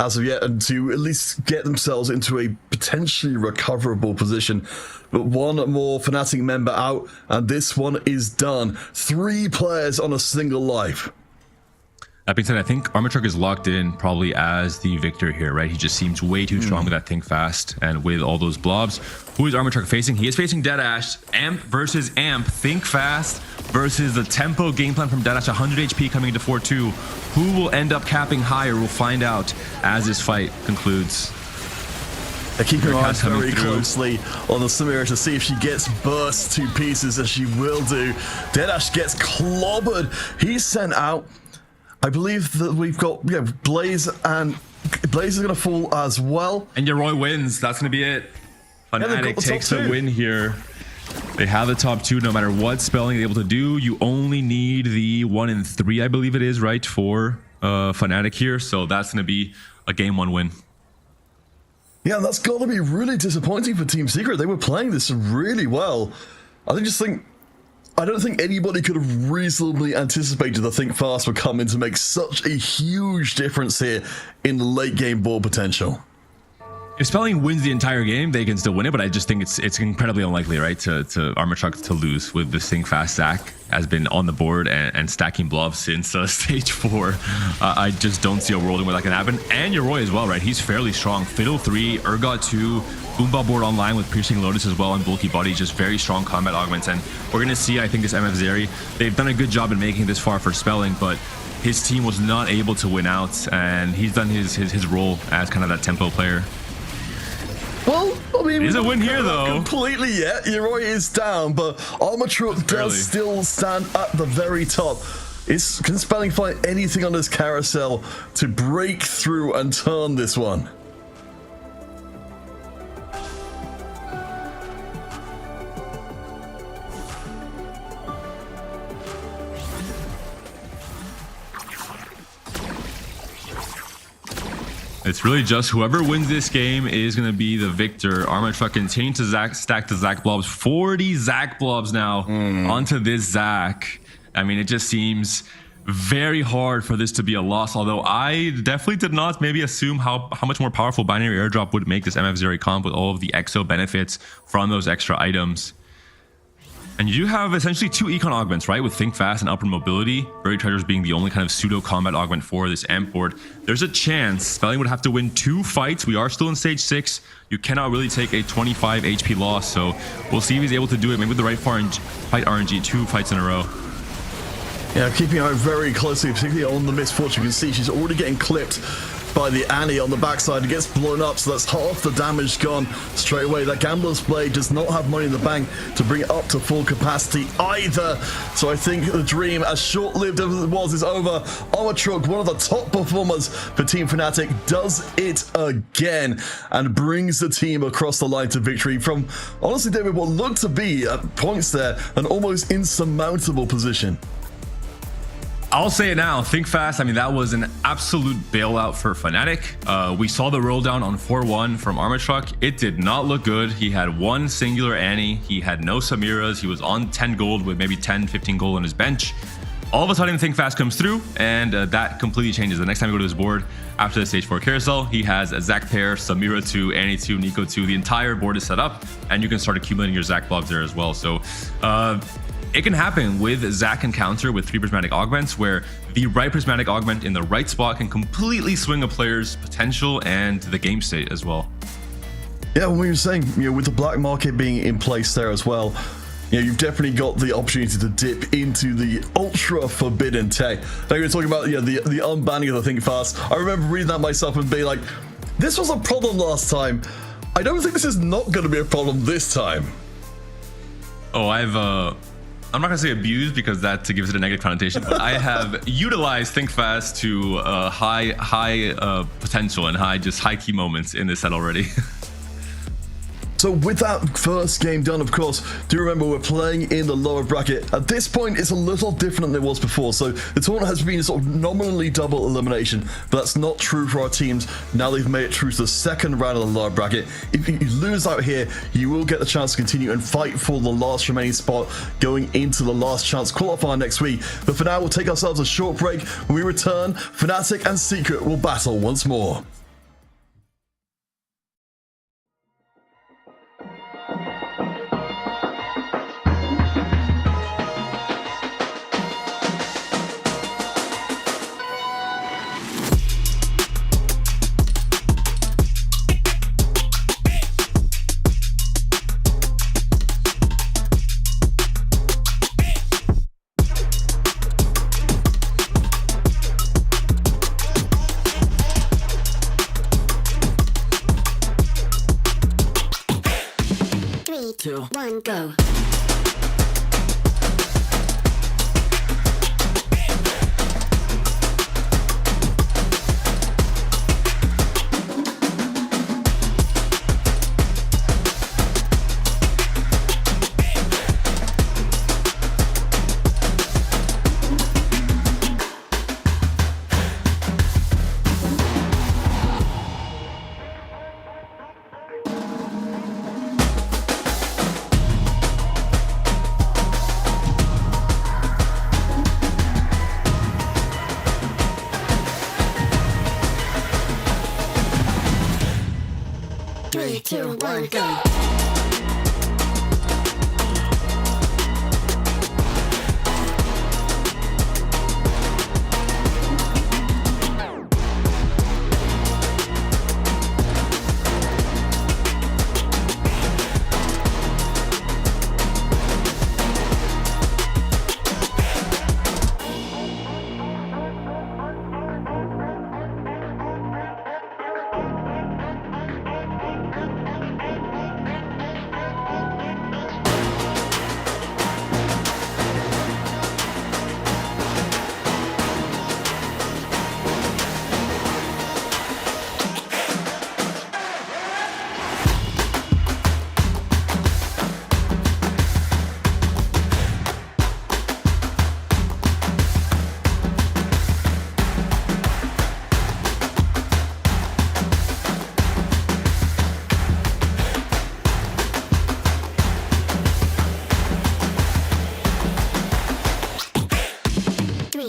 as of yet, and to at least get themselves into a potentially recoverable position. But one more Fnatic member out, and this one is done. 3 players on a single life. That being said, I think Armor Truck is locked in probably as the victor here, right? He just seems way too strong with that Think Fast and with all those blobs. Who is Armor Truck facing? He is facing Deadash. Amp versus Amp. Think Fast versus the tempo game plan from Deadash. 100 HP coming into 4-2. Who will end up capping higher? We'll find out as this fight concludes. Keeping our eyes very closely on the Samira to see if she gets burst to pieces, as she will do. Deadash gets clobbered. He's sent out. I believe that we've got Blaze, and Blaze is going to fall as well. And Yoroi wins. That's going to be it. Fnatic takes the win here. They have the top 2 no matter what Spelling is able to do. You only need the 1 in 3, I believe it is, right, for Fnatic here. So that's going to be a game 1 win. Yeah, that's got to be really disappointing for Team Secret. They were playing this really well. I don't think anybody could have reasonably anticipated the Think Fast would come in to make such a huge difference here in the late game ball potential. If Spelling wins the entire game, they can still win it, but I just think it's incredibly unlikely, right, to Armor Truck to lose with this Think Fast stack has been on the board and stacking blobs since stage 4. I just don't see a world in where that can happen. And Yoroi as well, right? He's fairly strong. Fiddle 3, Urgot 2, Boomba board online with Piercing Lotus as well, and Bulky Body, just very strong combat augments. And we're going to see, I think, this MF Zeri, they've done a good job in making this far for Spelling, but his team was not able to win out, and he's done his role as kind of that tempo player. Well, I mean, he's a win here though. Completely yet. Yoroi is down, but Armature does still stand at the very top. Can Spelling find anything on this carousel to break through and turn this one? It's really just whoever wins this game is going to be the victor. Armored Truck continuing to stack the Zac Blobs. 40 Zac Blobs now onto this Zac. I mean, it just seems very hard for this to be a loss, although I definitely did not maybe assume how much more powerful Binary Airdrop would make this MF0 comp with all of the exo benefits from those extra items. And you do have essentially 2 econ augments, right? With Think Fast and Upward Mobility. Buried Treasures being the only kind of pseudo combat augment for this amp board. There's a chance Spelling would have to win 2 fights. We are still in stage 6. You cannot really take a 25 HP loss. So we'll see if he's able to do it. Maybe with the right fight RNG, 2 fights in a row. Yeah, keeping an eye very closely, particularly on the Misfortune. You can see she's already getting clipped by the Annie on the backside. It gets blown up, so that's half the damage gone straight away. That Gambler's Blade does not have money in the bank to bring it up to full capacity either. So I think the dream, as short-lived as it was, is over. Armored Truck, one of the top performers for Team Fnatic, does it again and brings the team across the line to victory from, honestly, David, what looked to be, at points there, an almost insurmountable position. I'll say it now, Think Fast. I mean, that was an absolute bailout for Fnatic. We saw the roll down on 4-1 from Armored Truck. It did not look good. He had 1 singular Annie. He had no Samiras. He was on 10 gold with maybe 10, 15 gold on his bench. All of a sudden, Think Fast comes through, and that completely changes. The next time you go to his board, after the stage 4 carousel, he has a Zac pair, Samira 2, Annie 2, Nico 2. The entire board is set up, and you can start accumulating your Zac blobs there as well. So, it can happen with Zac Encounter with 3 prismatic augments, where the right prismatic augment in the right spot can completely swing a player's potential and the game state as well. Yeah, when we were saying, with the black market being in place there as well, you've definitely got the opportunity to dip into the ultra forbidden tech. Now you were talking about the unbanning of the Think Fast. I remember reading that myself and being like, this was a problem last time. I don't think this is not going to be a problem this time. Oh, I'm not gonna say abused because that gives it a negative connotation, but I have utilized Think Fast to high potential and high key moments in this set already. So with that first game done, of course, do remember we're playing in the lower bracket. At this point, it's a little different than it was before. So the tournament has been sort of nominally double elimination, but that's not true for our teams. Now they've made it through to the second round of the lower bracket. If you lose out here, you will get the chance to continue and fight for the last remaining spot going into the last chance qualifier next week. But for now, we'll take ourselves a short break. When we return, Fnatic and Secret will battle once more. Two, one, go. Three, two, one, go.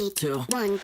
3, 2, 1, go.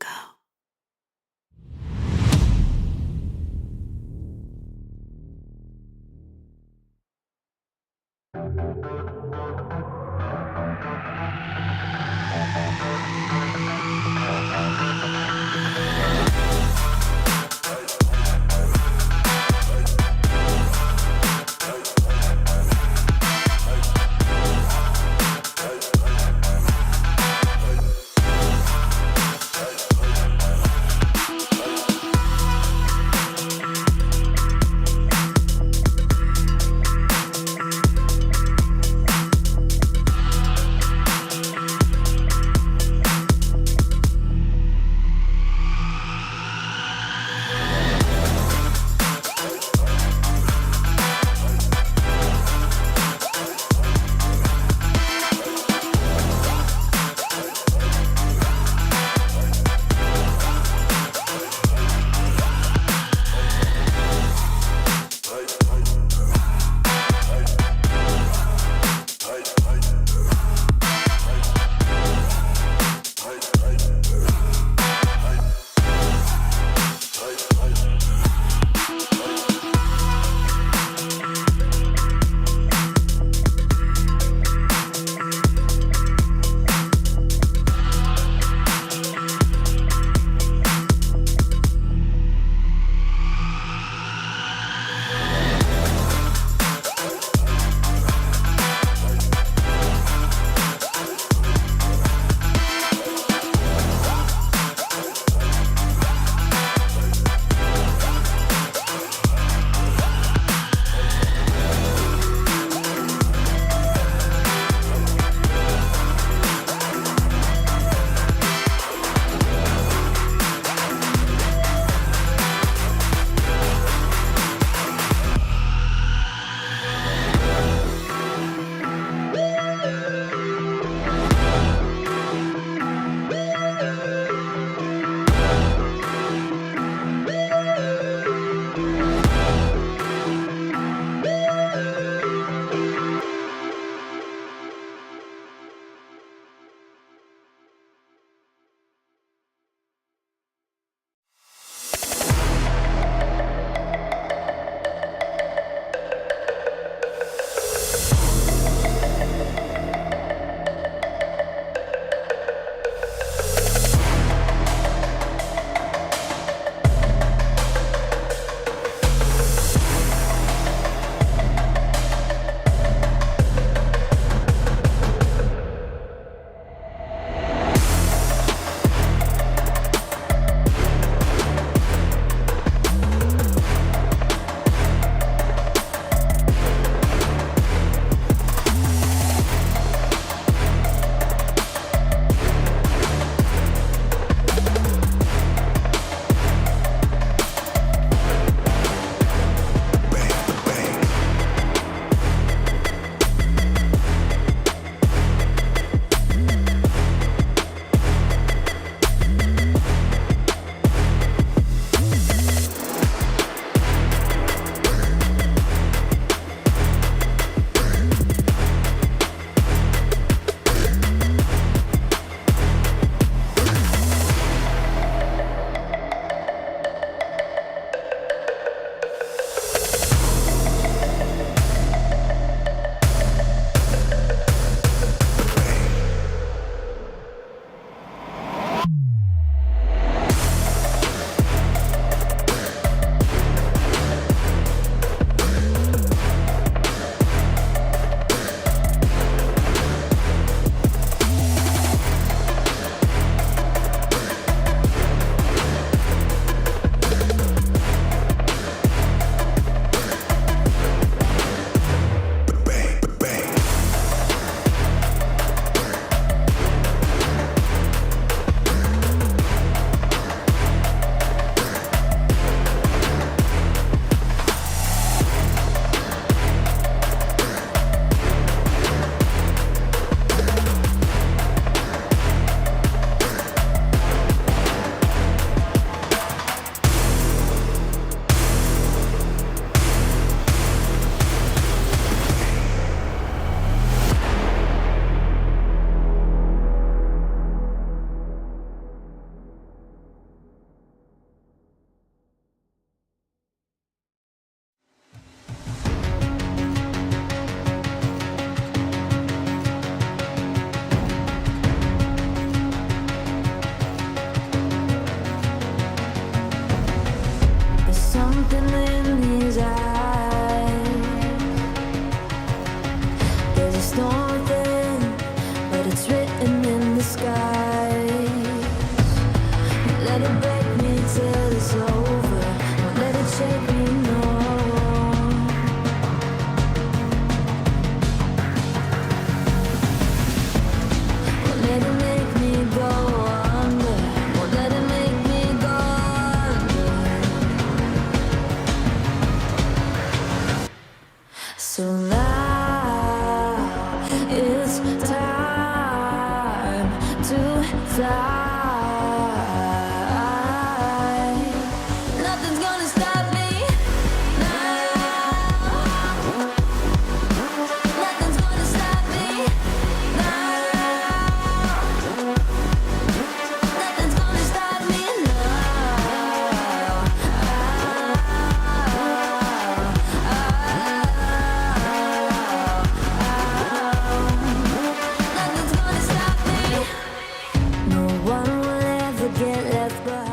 There's nothing, but it's written in the sky. Let it break me till it's over. Don't let it shake me, no. Won't let it make me go under. Won't let it make me go under. So now it's time to fly. Nothing's gonna stop me now. Nothing's gonna stop me now. Nothing's gonna stop me now. Nothing's gonna stop me. No one will ever get left behind.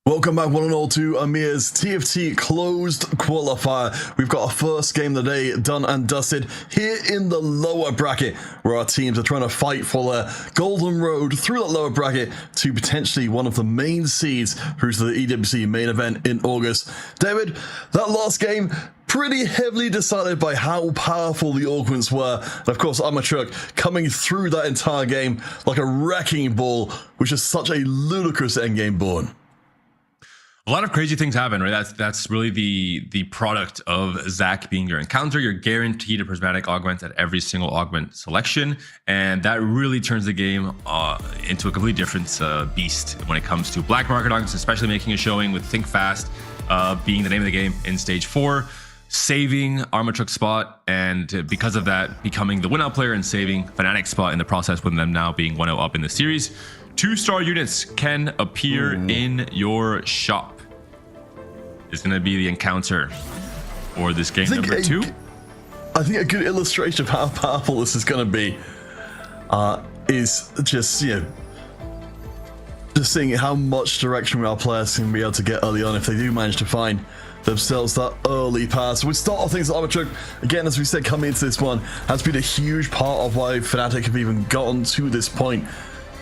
Welcome back one and all to EMEA's TFT closed qualifier. We've got our first game of the day done and dusted here in the lower bracket, where our teams are trying to fight for their golden road through that lower bracket to potentially one of the main seeds through to the EWC main event in August. David, that last game pretty heavily decided by how powerful the Augments were. And of course, Amatruk coming through that entire game like a wrecking ball, which is such a ludicrous endgame board. A lot of crazy things happen, right? That's really the product of Zach being your encounter. You're guaranteed a prismatic augment at every single augment selection, and that really turns the game into a completely different beast when it comes to black market augments, especially making a showing with Think Fast being the name of the game in stage 4, saving Armatruk's spot, and because of that, becoming the win-out player and saving Fnatic's spot in the process, with them now being 1-0 up in the series. 2-star units can appear in your shop. It's going to be the encounter for this game number 2. I think a good illustration of how powerful this is going to be is just, just seeing how much direction our players can be able to get early on if they do manage to find themselves that early pass. We start off things at Armatruk. Again, as we said, coming into this one has been a huge part of why Fnatic have even gotten to this point.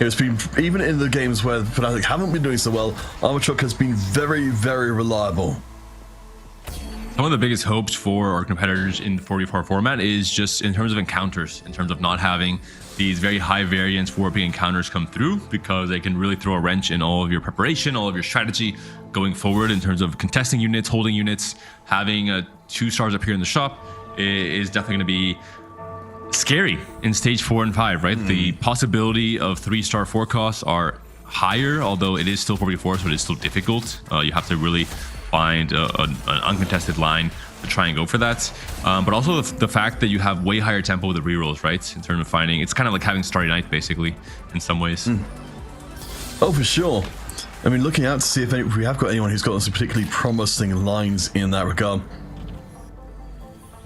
It's been, even in the games where Fnatic haven't been doing so well, Armatruk has been very, very reliable. Some of the biggest hopes for our competitors in the 44 format is just in terms of encounters, in terms of not having these very high variance warping encounters come through, because they can really throw a wrench in all of your preparation, all of your strategy going forward in terms of contesting units, holding units. Having 2 stars appear in the shop is definitely going to be scary in stage 4 and 5, right? The possibility of 3-star forecasts are higher, although it is still 44, so it is still difficult. You have to really find an uncontested line to try and go for that. But also the fact that you have way higher tempo with the rerolls, right? In terms of finding, it's kind of like having Starry Night basically in some ways. Oh, for sure. I mean, looking out to see if we have got anyone who's got some particularly promising lines in that regard.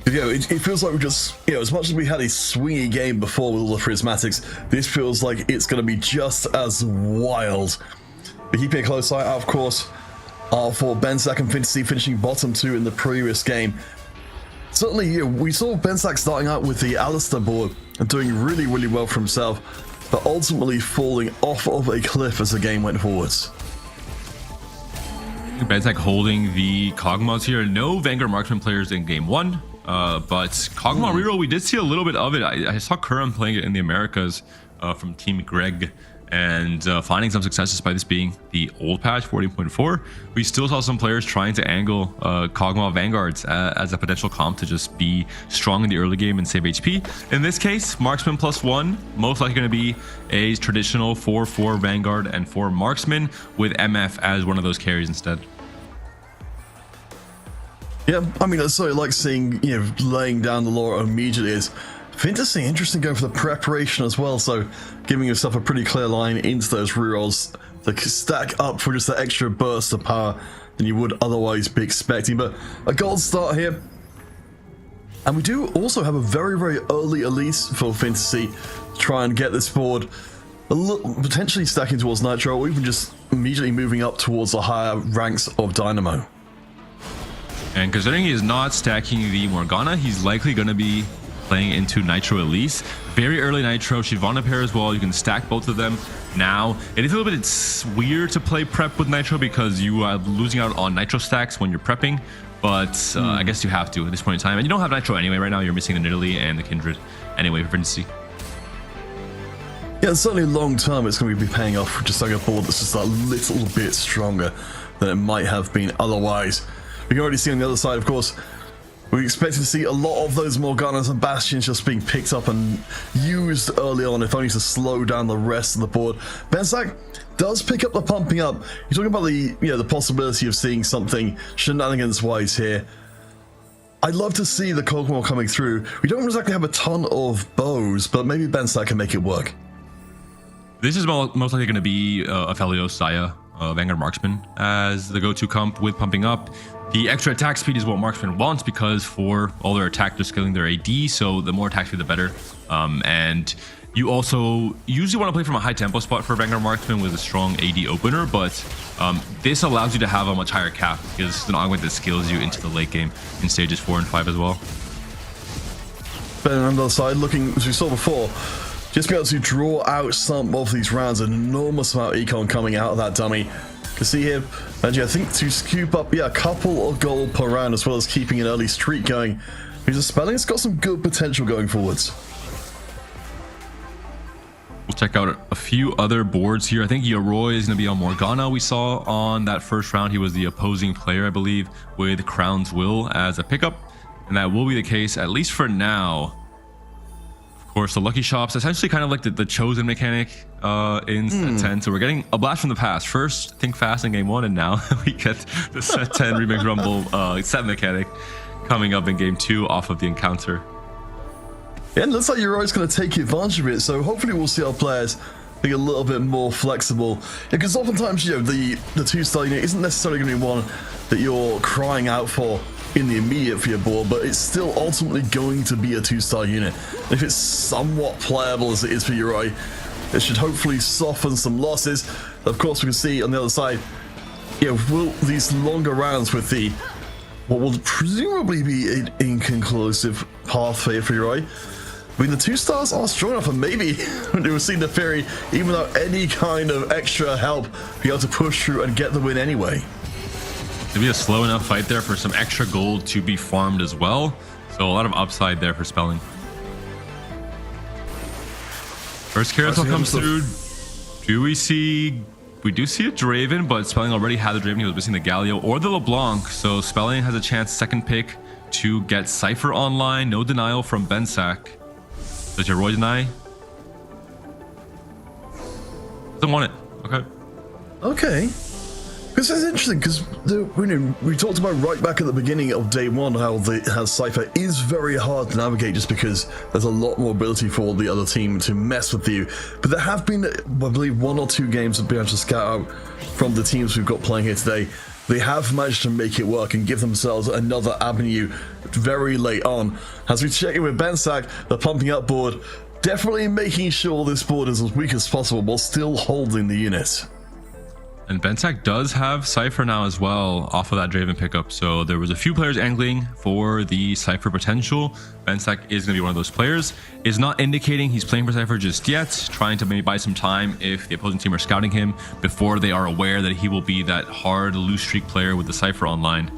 It feels like we just, as much as we had a swingy game before with all the prismatics, this feels like it's going to be just as wild. But keeping a close eye out, of course, for Bensack and Fantasy finishing bottom 2 in the previous game. Certainly, we saw Bensack starting out with the Alistair board and doing really, really well for himself, but ultimately falling off of a cliff as the game went forwards. Bensack holding the Kog'Maws here. No Vanguard Marksman players in game 1. But Kog'Maw reroll, we did see a little bit of it. I saw Curran playing it in the Americas from Team Greg, and finding some success despite this being the old patch 14.4. We still saw some players trying to angle Kog'Maw Vanguards as a potential comp to just be strong in the early game and save HP. In this case, Marksman +1, most likely going to be a traditional 4-4 Vanguard and 4 Marksman with MF as one of those carries instead. Yeah, I mean, that's sort of like seeing, laying down the law immediately is fantasy. Interesting going for the preparation as well. So giving yourself a pretty clear line into those rerolls to stack up for just that extra burst of power than you would otherwise be expecting. But a gold start here. And we do also have a very, very early Elise for Fantasy to try and get this board a little, potentially stacking towards Nitro, or even just immediately moving up towards the higher ranks of Dynamo. And considering he is not stacking the Morgana, he's likely going to be playing into Nitro Elise. Very early Nitro, Shyvana pair as well. You can stack both of them now. It is a little bit weird to play prep with Nitro because you are losing out on Nitro stacks when you're prepping. But I guess you have to at this point in time. And you don't have Nitro anyway right now. You're missing the Nidalee and the Kindred anyway for Fantasy. Yeah, certainly long term it's going to be paying off for just like a board that's just a little bit stronger than it might have been otherwise. We can already see on the other side, of course, we expected to see a lot of those Morganas and Bastions just being picked up and used early on, if only to slow down the rest of the board. Bensack does pick up the pumping up. You're talking about the, you know, the possibility of seeing something shenanigans-wise here. I'd love to see the Kokomo coming through. We don't exactly have a ton of bows, but maybe Bensack can make it work. This is most likely going to be Aphelios, Saya, Vanguard Marksman as the go-to comp with pumping up. The extra attack speed is what Marksman wants because for all their attack, they're scaling their AD, so the more attack speed, the better. And you also usually want to play from a high tempo spot for Vanguard Marksman with a strong AD opener, but this allows you to have a much higher cap because it's an augment that scales you into the late game in stages 4 and 5 as well. Ben on the other side, looking as we saw before, just be able to draw out some of these rounds, an enormous amount of econ coming out of that dummy. You can see here, Benji, I think to scoop up, yeah, a couple of gold per round as well as keeping an early streak going. Because the Spelling's got some good potential going forwards. We'll check out a few other boards here. I think Yoroi is going to be on Morgana. We saw on that first round, he was the opposing player, I believe, with Crown's Will as a pickup. And that will be the case, at least for now. Of course, the Lucky Shops, essentially kind of like the chosen mechanic in set 10. So we're getting a blast from the past. First, Think Fast in game 1, and now we get the set 10 Remix Rumble set mechanic coming up in game 2 off of the encounter. Yeah, it looks like Euro's going to take advantage of it, so hopefully we'll see our players be a little bit more flexible. Because oftentimes, you know, the 2-star unit isn't necessarily going to be one that you're crying out for in the immediate for your board, but it's still ultimately going to be a 2-star unit. And if it's somewhat playable as it is for Yoroi, it should hopefully soften some losses. Of course, we can see on the other side, you know, will these longer rounds with the what will presumably be an inconclusive path for Yoroi. I mean, the 2 stars are strong enough, and maybe we'll see the Fury, even without any kind of extra help, be able to push through and get the win anyway. It'll be a slow enough fight there for some extra gold to be farmed as well. So a lot of upside there for Spelling. First carousel comes through. We do see a Draven, but Spelling already had the Draven. He was missing the Galio or the LeBlanc. So Spelling has a chance, second pick, to get Cypher online. No denial from Bensack. Does your Roy deny? Doesn't want it. Okay. Okay. This is interesting because we talked about right back at the beginning of day 1 how Cypher is very hard to navigate just because there's a lot more ability for the other team to mess with you. But there have been, I believe, 1 or 2 games that have been able to scout out from the teams we've got playing here today. They have managed to make it work and give themselves another avenue very late on. As we check in with Bensack, the pumping up board, definitely making sure this board is as weak as possible while still holding the unit. And Bensack does have Cypher now as well off of that Draven pickup. So there was a few players angling for the Cypher potential. Bensack is going to be one of those players. Is not indicating he's playing for Cypher just yet. Trying to maybe buy some time if the opposing team are scouting him before they are aware that he will be that hard loose streak player with the Cypher online.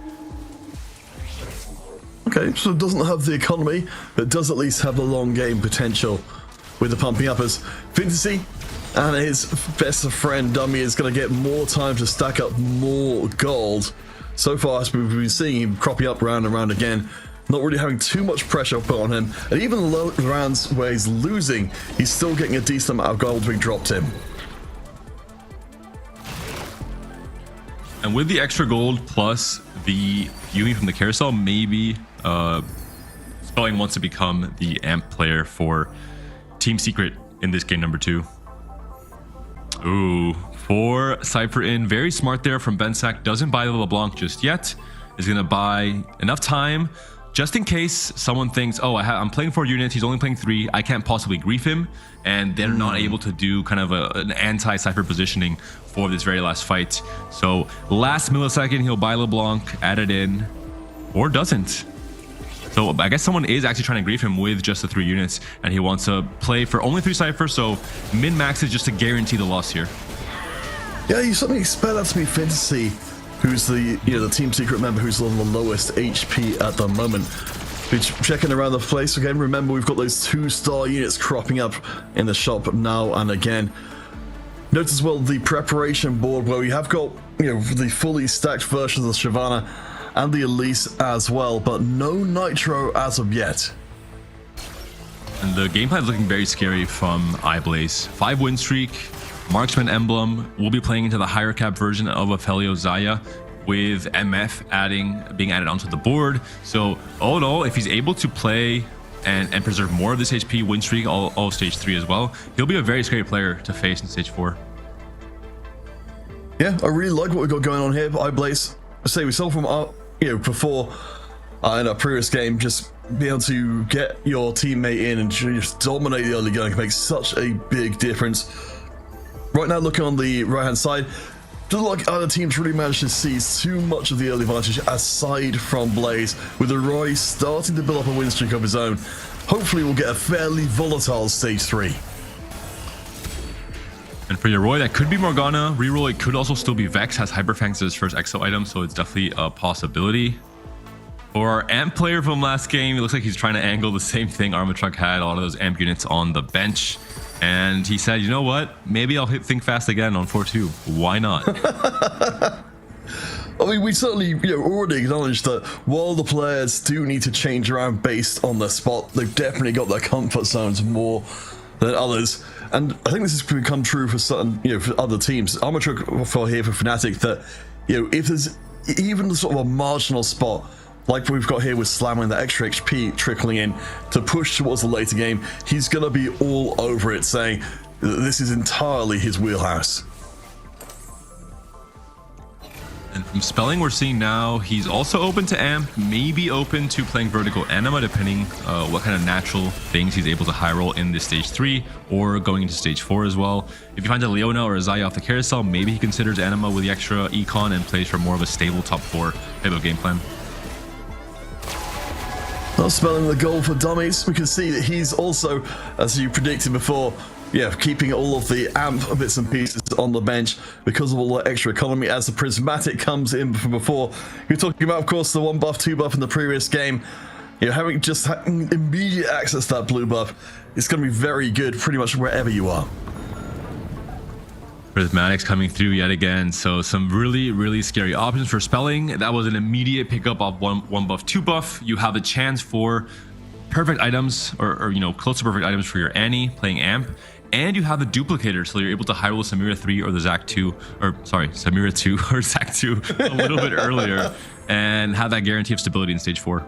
Okay, so it doesn't have the economy, but does at least have the long game potential with the pumping uppers. Fantasy and his best friend Dummy is going to get more time to stack up more gold. So far, as we've been seeing him cropping up round and round again, not really having too much pressure put on him. And even the rounds where he's losing, he's still getting a decent amount of gold being dropped in. And with the extra gold plus the Yumi from the carousel, maybe Spelling wants to become the AMP player for Team Secret in this game number 2. Ooh, For Cypher in, very smart there from Bensack. Doesn't buy the LeBlanc just yet. Is going to buy enough time just in case someone thinks, oh, I'm playing 4 units, he's only playing 3, I can't possibly grief him, and they're not able to do kind of an anti-Cypher positioning for this very last fight. So last millisecond, he'll buy LeBlanc, add it in, or doesn't. So I guess someone is actually trying to grief him with just the 3 units, and he wants to play for only 3 Cypher, so min-max is just to guarantee the loss here. Yeah, you certainly expect that to be Fantasy, who's the the team secret member who's on the lowest HP at the moment. We're checking around the place again. Remember, we've got those 2-star units cropping up in the shop now and again. Note as well the preparation board where we have got the fully stacked versions of the Shyvana and the Elise as well, but no Nitro as of yet. And the gameplay is looking very scary from iBlaze. 5 win streak. Marksman emblem will be playing into the higher cap version of Ophelio Zaya with MF being added onto the board. So all in all, if he's able to play and preserve more of this HP win streak, all stage 3 as well, he'll be a very scary player to face in stage 4. Yeah, I really like what we've got going on here. iBlaze, I say we saw from our, before in our previous game, just be able to get your teammate in and just dominate the early going can make such a big difference. Right now, looking on the right-hand side, doesn't look like other teams really managed to seize too much of the early advantage aside from Blaze, with Roy starting to build up a win streak of his own. Hopefully, we'll get a fairly volatile stage 3. And for your Roy, that could be Morgana. Reroll, it could also still be Vex, has Hyperfangs as his first exo item, so it's definitely a possibility. For our AMP player from last game, it looks like he's trying to angle the same thing Armatruck had, a lot of those AMP units on the bench. And he said, you know what? Maybe I'll hit Think Fast again on 4-2. Why not? I mean, we certainly already acknowledged that while the players do need to change around based on their spot, they've definitely got their comfort zones more than others. And I think this has become true for certain, for other teams. Armatruck for here for Fnatic that, if there's even sort of a marginal spot, like we've got here with slamming the extra HP trickling in to push towards the later game, he's going to be all over it, saying that this is entirely his wheelhouse. And from Spelling, we're seeing now he's also open to AMP, maybe open to playing Vertical Anima, depending what kind of natural things he's able to high roll in this stage 3 or going into stage 4 as well. If he finds a Leona or a Zaya off the carousel, maybe he considers Anima with the extra econ and plays for more of a stable top 4 type of game plan. Not Spelling the goal for dummies. We can see that he's also, as you predicted before, keeping all of the AMP bits and pieces on the bench because of all the extra economy as the Prismatic comes in from before. You're talking about, of course, the 1 buff, 2 buff in the previous game. Having immediate access to that blue buff is going to be very good pretty much wherever you are. Prismatics coming through yet again, so some really scary options for Spelling. That was an immediate pickup of 1 buff, 2 buff. You have a chance for perfect items or close to perfect items for your Annie playing AMP, and you have the duplicator, so you're able to high roll Samira 3 or the Zac 2, or sorry, Samira 2 or Zac 2 a little bit earlier, and have that guarantee of stability in stage 4.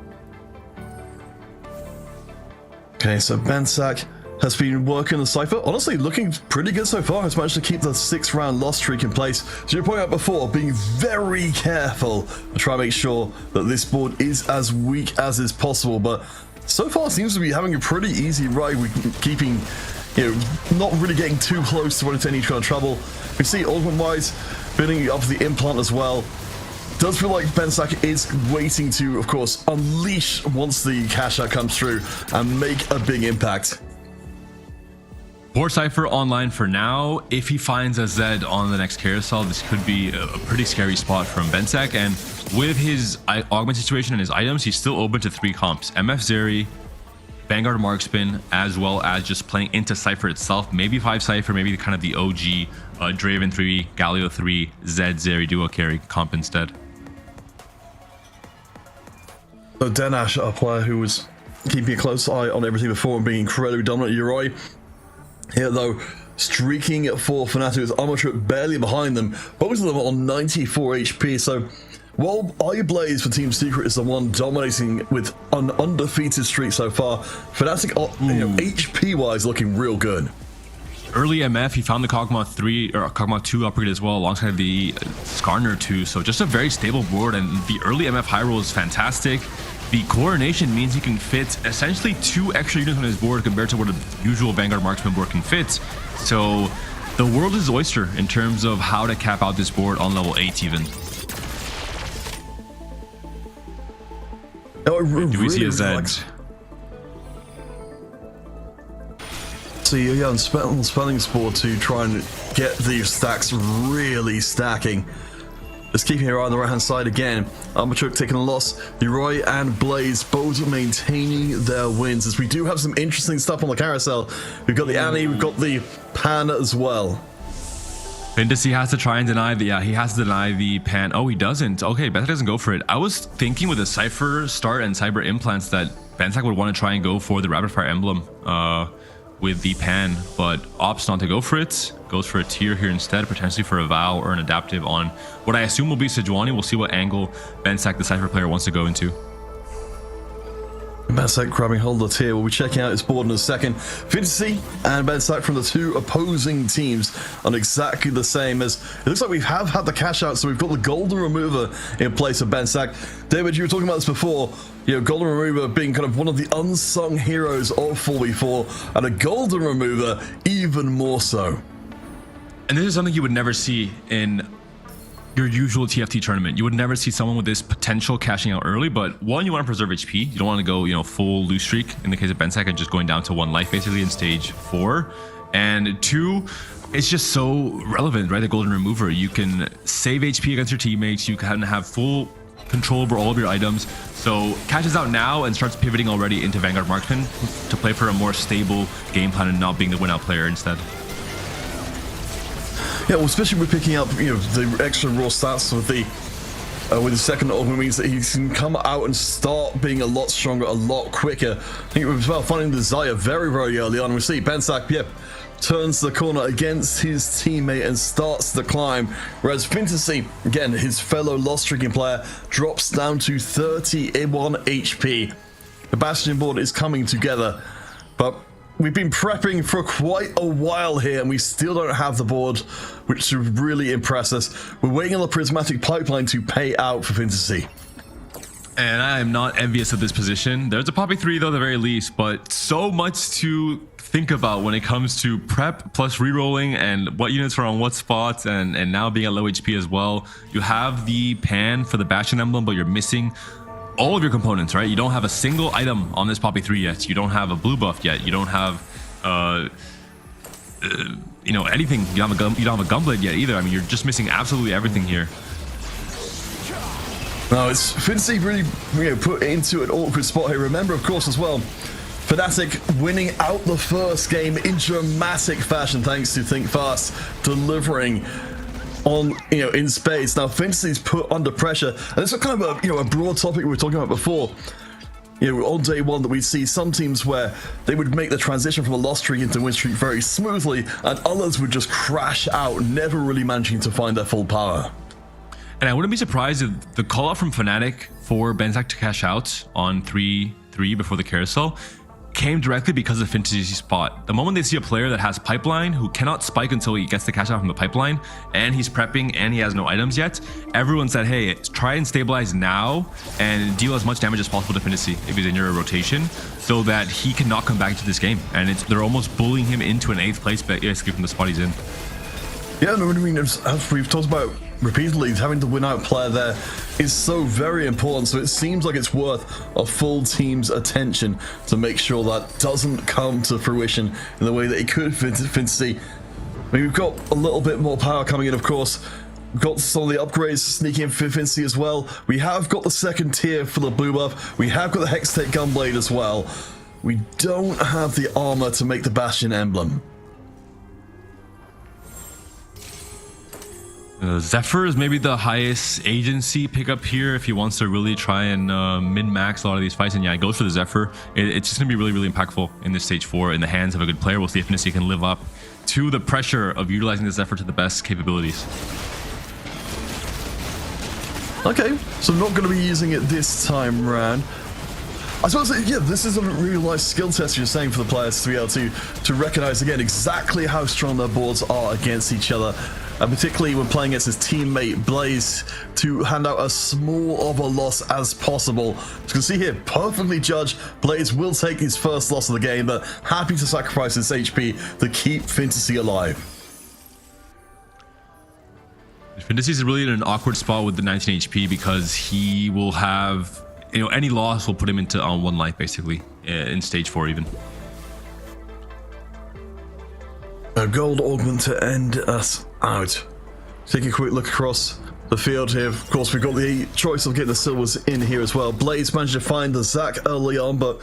Okay, so Bensack has been working the Cypher. Honestly, looking pretty good so far. Has managed to keep the 6-round loss streak in place. As you pointed out before, being very careful to try and make sure that this board is as weak as is possible. But so far, seems to be having a pretty easy ride with keeping, not really getting too close to running into any kind of trouble. We see Ultimate-wise building up the implant as well. Does feel like Bensack is waiting to, of course, unleash once the cash out comes through and make a big impact. For Cypher online for now. If he finds a Zed on the next carousel, this could be a pretty scary spot from Bensack. And with his augment situation and his items, he's still open to 3 comps. MF Zeri, Vanguard Marksman, as well as just playing into Cypher itself. Maybe 5 Cypher, maybe kind of the OG Draven 3, Galio 3, Zed Zeri duo carry comp instead. So Denash, a player who was keeping a close eye on everything before and being incredibly dominant. Uroi here though, streaking for Fnatic with Armatruck barely behind them, both of them on 94 HP. So while iBlaze for Team Secret is the one dominating with an undefeated streak so far, Fnatic, HP wise, looking real good. early MF, he found the Kog'Maw 3 or Kog'Maw 2 upgrade as well, alongside the Skarner 2. So just a very stable board, and the early MF high roll is fantastic. The coordination means he can fit essentially 2 extra units on his board compared to what a usual Vanguard Marksman board can fit. So the world is oyster in terms of how to cap out this board on level 8 even. Do we see a Zed? So yeah, on Spelling's board to try and get these stacks really stacking. Just keeping your eye on the right hand side again. Armature taking a loss. Leroy and Blaze both maintaining their wins, as we do have some interesting stuff on the carousel. We've got the Annie, we've got the Pan as well. Fantasy has to try and deny the, he has to deny the Pan. Oh, he doesn't. Okay, Bensack doesn't go for it. I was thinking with the Cypher start and Cyber implants that Bensack would want to try and go for the Rapid Fire emblem with the Pan, but opts not to go for it. Goes for a tier here instead, potentially for a Vow or an adaptive on what I assume will be Sejuani. We'll see what angle Bensack, the Cypher player, wants to go into. Bensack grabbing hold of the tier. We'll be checking out his board in a second. Fantasy and Bensack from the 2 opposing teams on exactly the same, as it looks like we have had the cash out, so we've got the Golden Remover in place of Bensack. David, you were talking about this before, you know, Golden Remover being kind of one of the unsung heroes of 4v4, and a Golden Remover even more so. And this is something you would never see in your usual TFT tournament. You would never see someone with this potential cashing out early, but one, you want to preserve HP. You don't want to go, you know, full lose streak in the case of Bensack and just going down to 1 life basically in stage 4. And 2, it's just so relevant, right? The Golden Remover. You can save HP against your teammates. You can have full control over all of your items. So cashes out now and starts pivoting already into Vanguard Marksman to play for a more stable game plan and not being the win-out player instead. Yeah, well, especially with picking up, you know, the extra raw stats with the second ultimate means that he can come out and start being a lot stronger, a lot quicker. I think it was about finding the Zaya very, very early on. We see Bensack, yep, turns the corner against his teammate and starts the climb, whereas Fantasy, again, his fellow lost streaking player, drops down to 31 HP. The Bastion board is coming together, but we've been prepping for quite a while here, and we still don't have the board, which should really impress us. We're waiting on the Prismatic Pipeline to pay out for Fantasy. And I am not envious of this position. There's a Poppy 3 though, at the very least, but so much to think about when it comes to prep plus rerolling and what units are on what spots, and now being at low HP as well. You have the Pan for the Bastion emblem, but you're missing all of your components, right? You don't have a single item on this Poppy 3 yet. You don't have a blue buff yet. You don't have, you know, anything. You don't have a Gunblade yet either. I mean, you're just missing absolutely everything here. No, it's Fantasy really, you know, put into an awkward spot here. Remember, of course, as well, Fnatic winning out the first game in dramatic fashion thanks to Think Fast delivering on, you know, in spades. Now Fantasy's put under pressure, and it's a kind of a, you know, a broad topic we were talking about before. You know, on day one, that we'd see some teams where they would make the transition from a loss streak into win streak very smoothly, and others would just crash out, never really managing to find their full power. And I wouldn't be surprised if the call out from Fnatic for Bensack to cash out on 3-3 before the carousel came directly because of Fantasy's spot. The moment they see a player that has pipeline who cannot spike until he gets the cash out from the pipeline, and he's prepping and he has no items yet, everyone said, hey, try and stabilize now and deal as much damage as possible to Fantasy if he's in your rotation, so that he cannot come back to this game. And they're almost bullying him into an 8th place basically from the spot he's in. Yeah, no, I mean, as we've talked about repeatedly, having the win-out player there is so very important, so it seems like it's worth a full team's attention to make sure that doesn't come to fruition in the way that it could for Fantasy. I mean, we've got a little bit more power coming in, of course. We've got some of the upgrades sneaking in for Fantasy as well. We have got the second tier for the blue buff. We have got the Hextech Gunblade as well. We don't have the armor to make the Bastion emblem. Zephyr is maybe the highest agency pickup here if he wants to really try and min-max a lot of these fights. And yeah, he goes for the Zephyr. It's just going to be really, really impactful in this stage 4 in the hands of a good player. We'll see if Fantasy can live up to the pressure of utilizing the Zephyr to the best capabilities. Okay, so I'm not going to be using it this time round. I suppose, yeah, this is a really nice skill test you're saying for the players to be able to recognize again exactly how strong their boards are against each other, and particularly when playing against his teammate Blaze, to hand out as small of a loss as possible. As you can see here, perfectly judged. Blaze will take his first loss of the game, but happy to sacrifice his HP to keep Fantasy alive. Fantasy is really in an awkward spot with the 19 HP because he will have, you know, any loss will put him into on 1 life basically in stage 4 even. A gold augment to end us out. Take a quick look across the field here. Of course, we've got the choice of getting the silvers in here as well. Blaze managed to find the Zach early on, but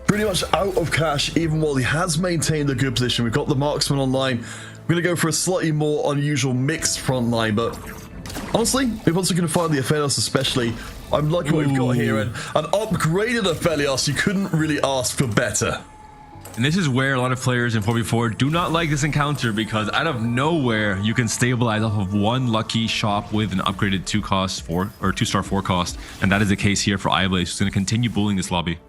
pretty much out of cash even while he has maintained a good position. We've got the marksman online. We're going to go for a slightly more unusual mixed front line, but honestly, if once we can find the Aphelios especially, I'm liking what we've got here. And an upgraded Aphelios, you couldn't really ask for better. And this is where a lot of players in 4v4 do not like this encounter, because out of nowhere you can stabilize off of 1 lucky shop with an upgraded 2-star 4 cost, and that is the case here for iBlaze, who's going to continue bullying this lobby.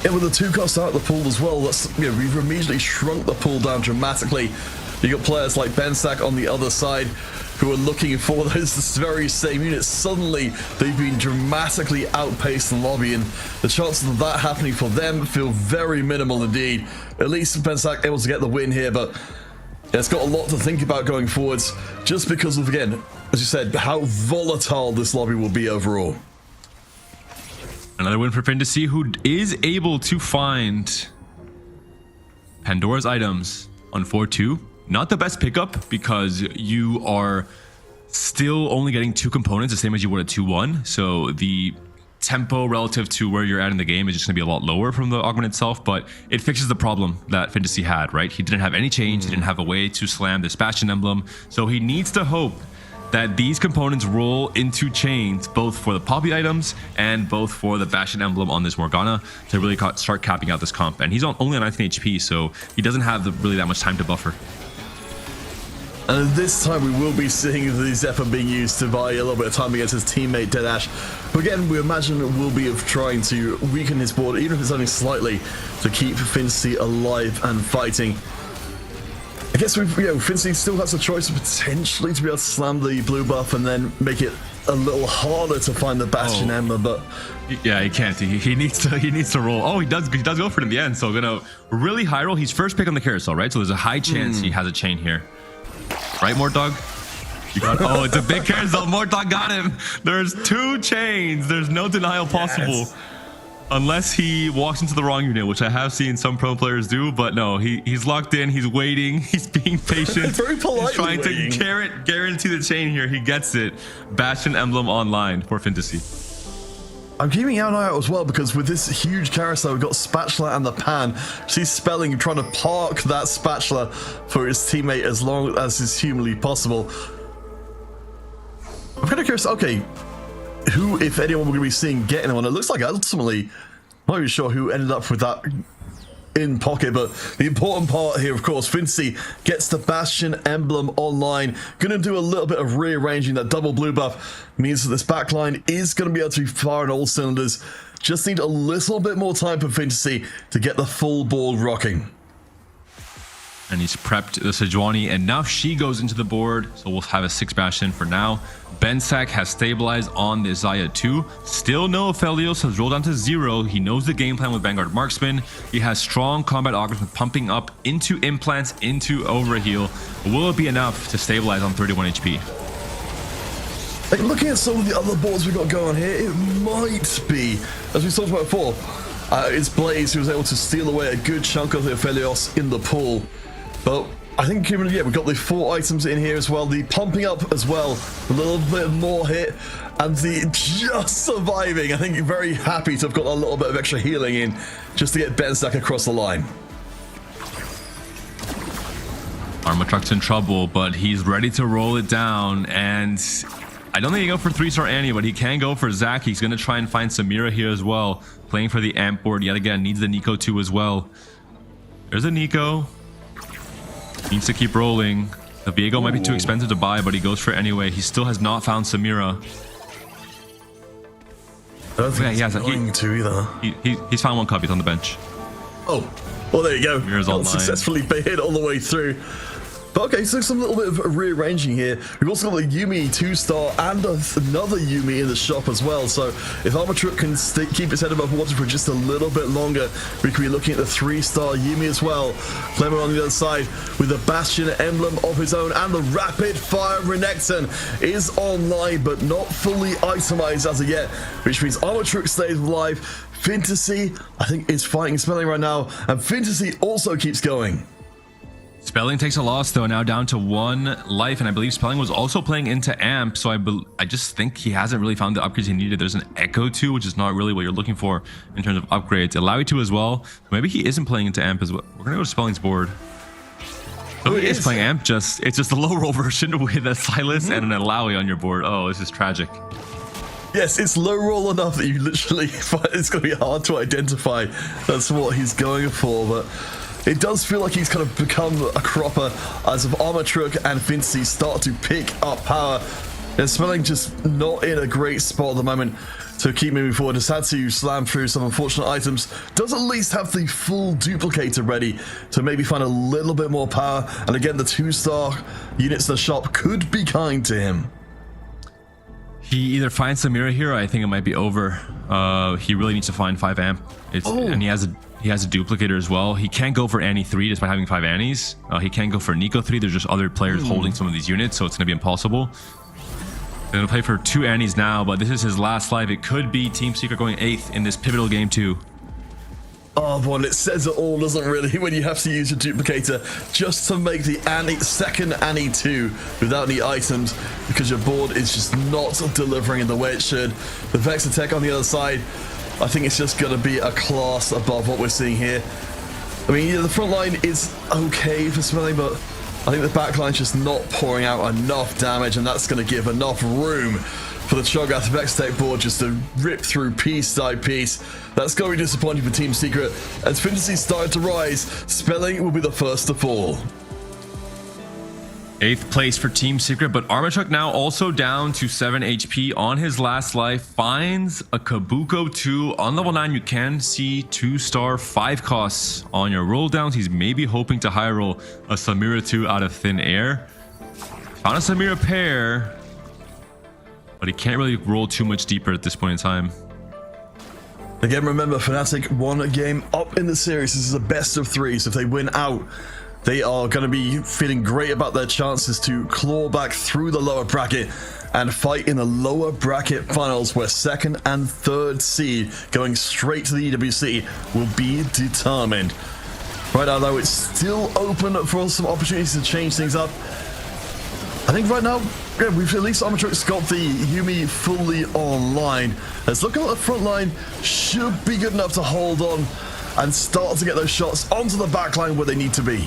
Yeah, with the 2 costs out of the pool as well, that's, you know, we've immediately shrunk the pool down dramatically. You got players like Bensack on the other side who are looking for those very same units. Suddenly, they've been dramatically outpaced in the lobby, and the chances of that happening for them feel very minimal indeed. At least Bensack able to get the win here, but yeah, it's got a lot to think about going forwards, just because of, again, as you said, how volatile this lobby will be overall. Another win for Fantasy, who is able to find Pandora's items on 4-2. Not the best pickup, because you are still only getting 2 components, the same as you would at 2-1. So the tempo relative to where you're at in the game is just going to be a lot lower from the augment itself, but it fixes the problem that Fantasy had, right? He didn't have any change. He didn't have a way to slam this Bastion emblem. So he needs to hope that these components roll into chains, both for the Poppy items and both for the Bastion emblem on this Morgana, to really start capping out this comp. And he's only on 19 HP, so he doesn't have really that much time to buffer. And this time we will be seeing the Zephyr being used to buy a little bit of time against his teammate Deadash. But again, we imagine it will be of trying to weaken his board, even if it's only slightly, to keep Fincy alive and fighting. I guess we've, you know, Fincy still has a choice of potentially to be able to slam the blue buff and then make it a little harder to find the Bastion Ember, but yeah, he can't. He needs to roll. Oh, he does go for it in the end. So gonna really high roll. He's first pick on the carousel, right? So there's a high chance he has a chain here. Right, Mortdog? You got, oh, it's a big carousel. Mortdog got him. There's 2 chains. There's no denial possible. Yes. Unless he walks into the wrong unit, which I have seen some pro players do, but no, he's locked in. He's waiting. He's being patient. Very politely. He's trying to guarantee the chain here. He gets it. Bastion emblem online for Fantasy. I'm keeping an eye out as well, because with this huge carousel, we've got Spatula and the Pan. She's spelling, trying to park that Spatula for his teammate as long as is humanly possible. I'm kind of curious, okay, who, if anyone, we're going to be seeing getting one? It looks like ultimately, I'm not even sure who ended up with that in pocket, but the important part here, of course, Fincy gets the Bastion emblem online. Gonna do a little bit of rearranging. That double blue buff means that this backline is gonna be able to be firing all cylinders. Just need a little bit more time for Fincy to get the full board rocking. And he's prepped the Sejuani, and now she goes into the board, so we'll have a 6 Bastion for now. Bensack has stabilized on the Xayah 2. Still no Aphelios, has rolled down to 0. He knows the game plan with Vanguard Marksman. He has strong combat augments with pumping up into implants, into overheal. Will it be enough to stabilize on 31 HP? Like, looking at some of the other boards we've got going here, it might be, as we talked about before, it's Blaze who was able to steal away a good chunk of the Aphelios in the pool. But I think, yeah, we've got the 4 items in here as well. The pumping up as well, a little bit more hit, and the just surviving. I think very happy to have got a little bit of extra healing in just to get Bensack across the line. Armor Truck's in trouble, but he's ready to roll it down. And I don't think he can go for 3-star Annie, but he can go for Zach. He's going to try and find Samira here as well. Playing for the Amp board yet again. Needs the Nico too as well. There's a Nico. Needs to keep rolling. The Viego might be too expensive to buy, but he goes for it anyway. He still has not found Samira. I don't think Yeah, he he's has a- going to either. He's found one cup. He's on the bench. Oh, well, there you go. Mirror's Got online. successfully hit all the way through. But okay, so some little bit of rearranging here. We've also got the Yumi 2-star and another Yumi in the shop as well. So if Armatrook can keep its head above water for just a little bit longer, we could be looking at the 3-star Yumi as well. Clemmer on the other side with the Bastion emblem of his own, and the rapid fire Renekton is online but not fully itemized as of yet, which means Armatrook stays alive. Fantasy, I think, is fighting Spelling right now, and Fantasy also keeps going. Spelling takes a loss though, now down to 1 life, and I believe Spelling was also playing into Amp, so I just think he hasn't really found the upgrades he needed. There's an Echo 2, which is not really what you're looking for in terms of upgrades. Alawi 2 as well. Maybe he isn't playing into Amp as well. We're gonna go to Spelling's board. Oh, he is playing Amp, it's just a low roll version with a Silas and an Alawi on your board. Oh, this is tragic. Yes, it's low roll enough that you literally it's going to be hard to identify that's what he's going for, but it does feel like he's kind of become a cropper as of Armatrook and Fantasy start to pick up power. And Spelling just not in a great spot at the moment to keep moving forward. Has had to slam through some unfortunate items. Does at least have the full duplicator ready to maybe find a little bit more power. And again, the 2-star units in the shop could be kind to him. He either finds Samira here, or I think it might be over. He really needs to find 5 Amp. And he has a duplicator as well. He can't go for Annie 3 despite having 5 Annies. He can't go for Nico 3. There's just other players holding some of these units, so it's going to be impossible. They're going to play for 2 Annies now, but this is his last life. It could be Team Secret going 8th in this pivotal game too. Oh, boy, it says it all, doesn't it, really, when you have to use your duplicator just to make the second Annie 2 without any items, because your board is just not delivering in the way it should. The Vexor Tech on the other side, I think it's just going to be a class above what we're seeing here. I mean, yeah, the front line is okay for Smelling, but I think the back line's just not pouring out enough damage, and that's going to give enough room for the Cho'Gath Vexor Tech board just to rip through piece by piece. That's going to be disappointing for Team Secret. As Fantasy started to rise, Spelling will be the first to fall. 8th place for Team Secret, but Armatrook now also down to 7 HP on his last life. Finds a Kabuko 2 on level 9. You can see 2-star 5 costs on your roll downs. He's maybe hoping to high roll a Samira 2 out of thin air. Found a Samira pair, but he can't really roll too much deeper at this point in time. Again, remember, Fnatic won a game up in the series. This is a best of 3, so if they win out, they are going to be feeling great about their chances to claw back through the lower bracket and fight in the lower bracket finals, where 2nd and 3rd seed going straight to the EWC will be determined. Right now, though, it's still open for some opportunities to change things up. I think right now, yeah, we've at least Armatrook's got the Yumi fully online. Let's look at the front line. Should be good enough to hold on and start to get those shots onto the back line where they need to be.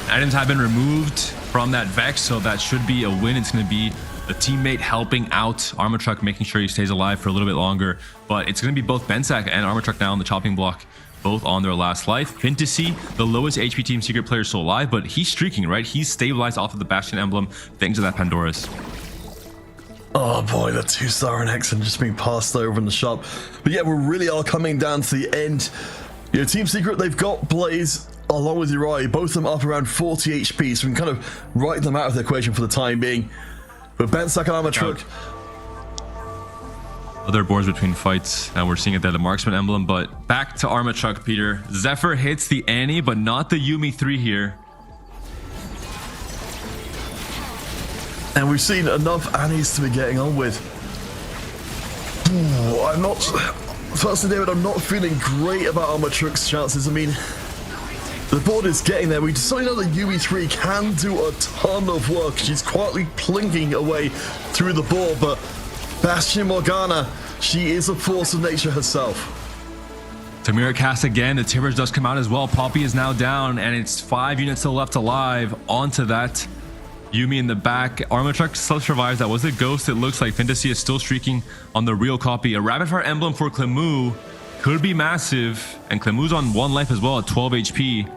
Items have been removed from that Vex, so that should be a win. It's going to be a teammate helping out Armatrook, making sure he stays alive for a little bit longer. But it's going to be both Bensak and Armatrook now on the chopping block, both on their last life. Fantasy, the lowest HP Team Secret player still alive, but he's streaking, right? He's stabilized off of the Bastion emblem thanks to that Pandora's. Oh boy, the 2-star and Hexen just being passed over in the shop. But yeah, we really are coming down to the end. You know, Team Secret, they've got Blaze along with Uri, both of them up around 40 HP, so we can kind of write them out of the equation for the time being. But Bensak and Armatrook, Other boards between fights, and we're seeing it there, the Marksman emblem. But back to Armatrook, Peter. Zephyr hits the Annie, but not the Yumi 3 here. and we've seen enough Annies to be getting on with. Ooh, I'm not... Firstly, David, I'm not feeling great about Armatrook's chances. I mean, the board is getting there. We certainly know that UE3 can do a ton of work. She's quietly plinking away through the board, but Bastion Morgana, she is a force of nature herself. Tamira cast again. The Timbers does come out as well. Poppy is now down, and it's 5 units still left alive. Onto that. Yumi in the back. Armatrook still survives. That was a ghost. It looks like Fantasy is still streaking on the real copy. A rapid fire emblem for Clemu could be massive, and Clemu's on 1 life as well at 12 HP.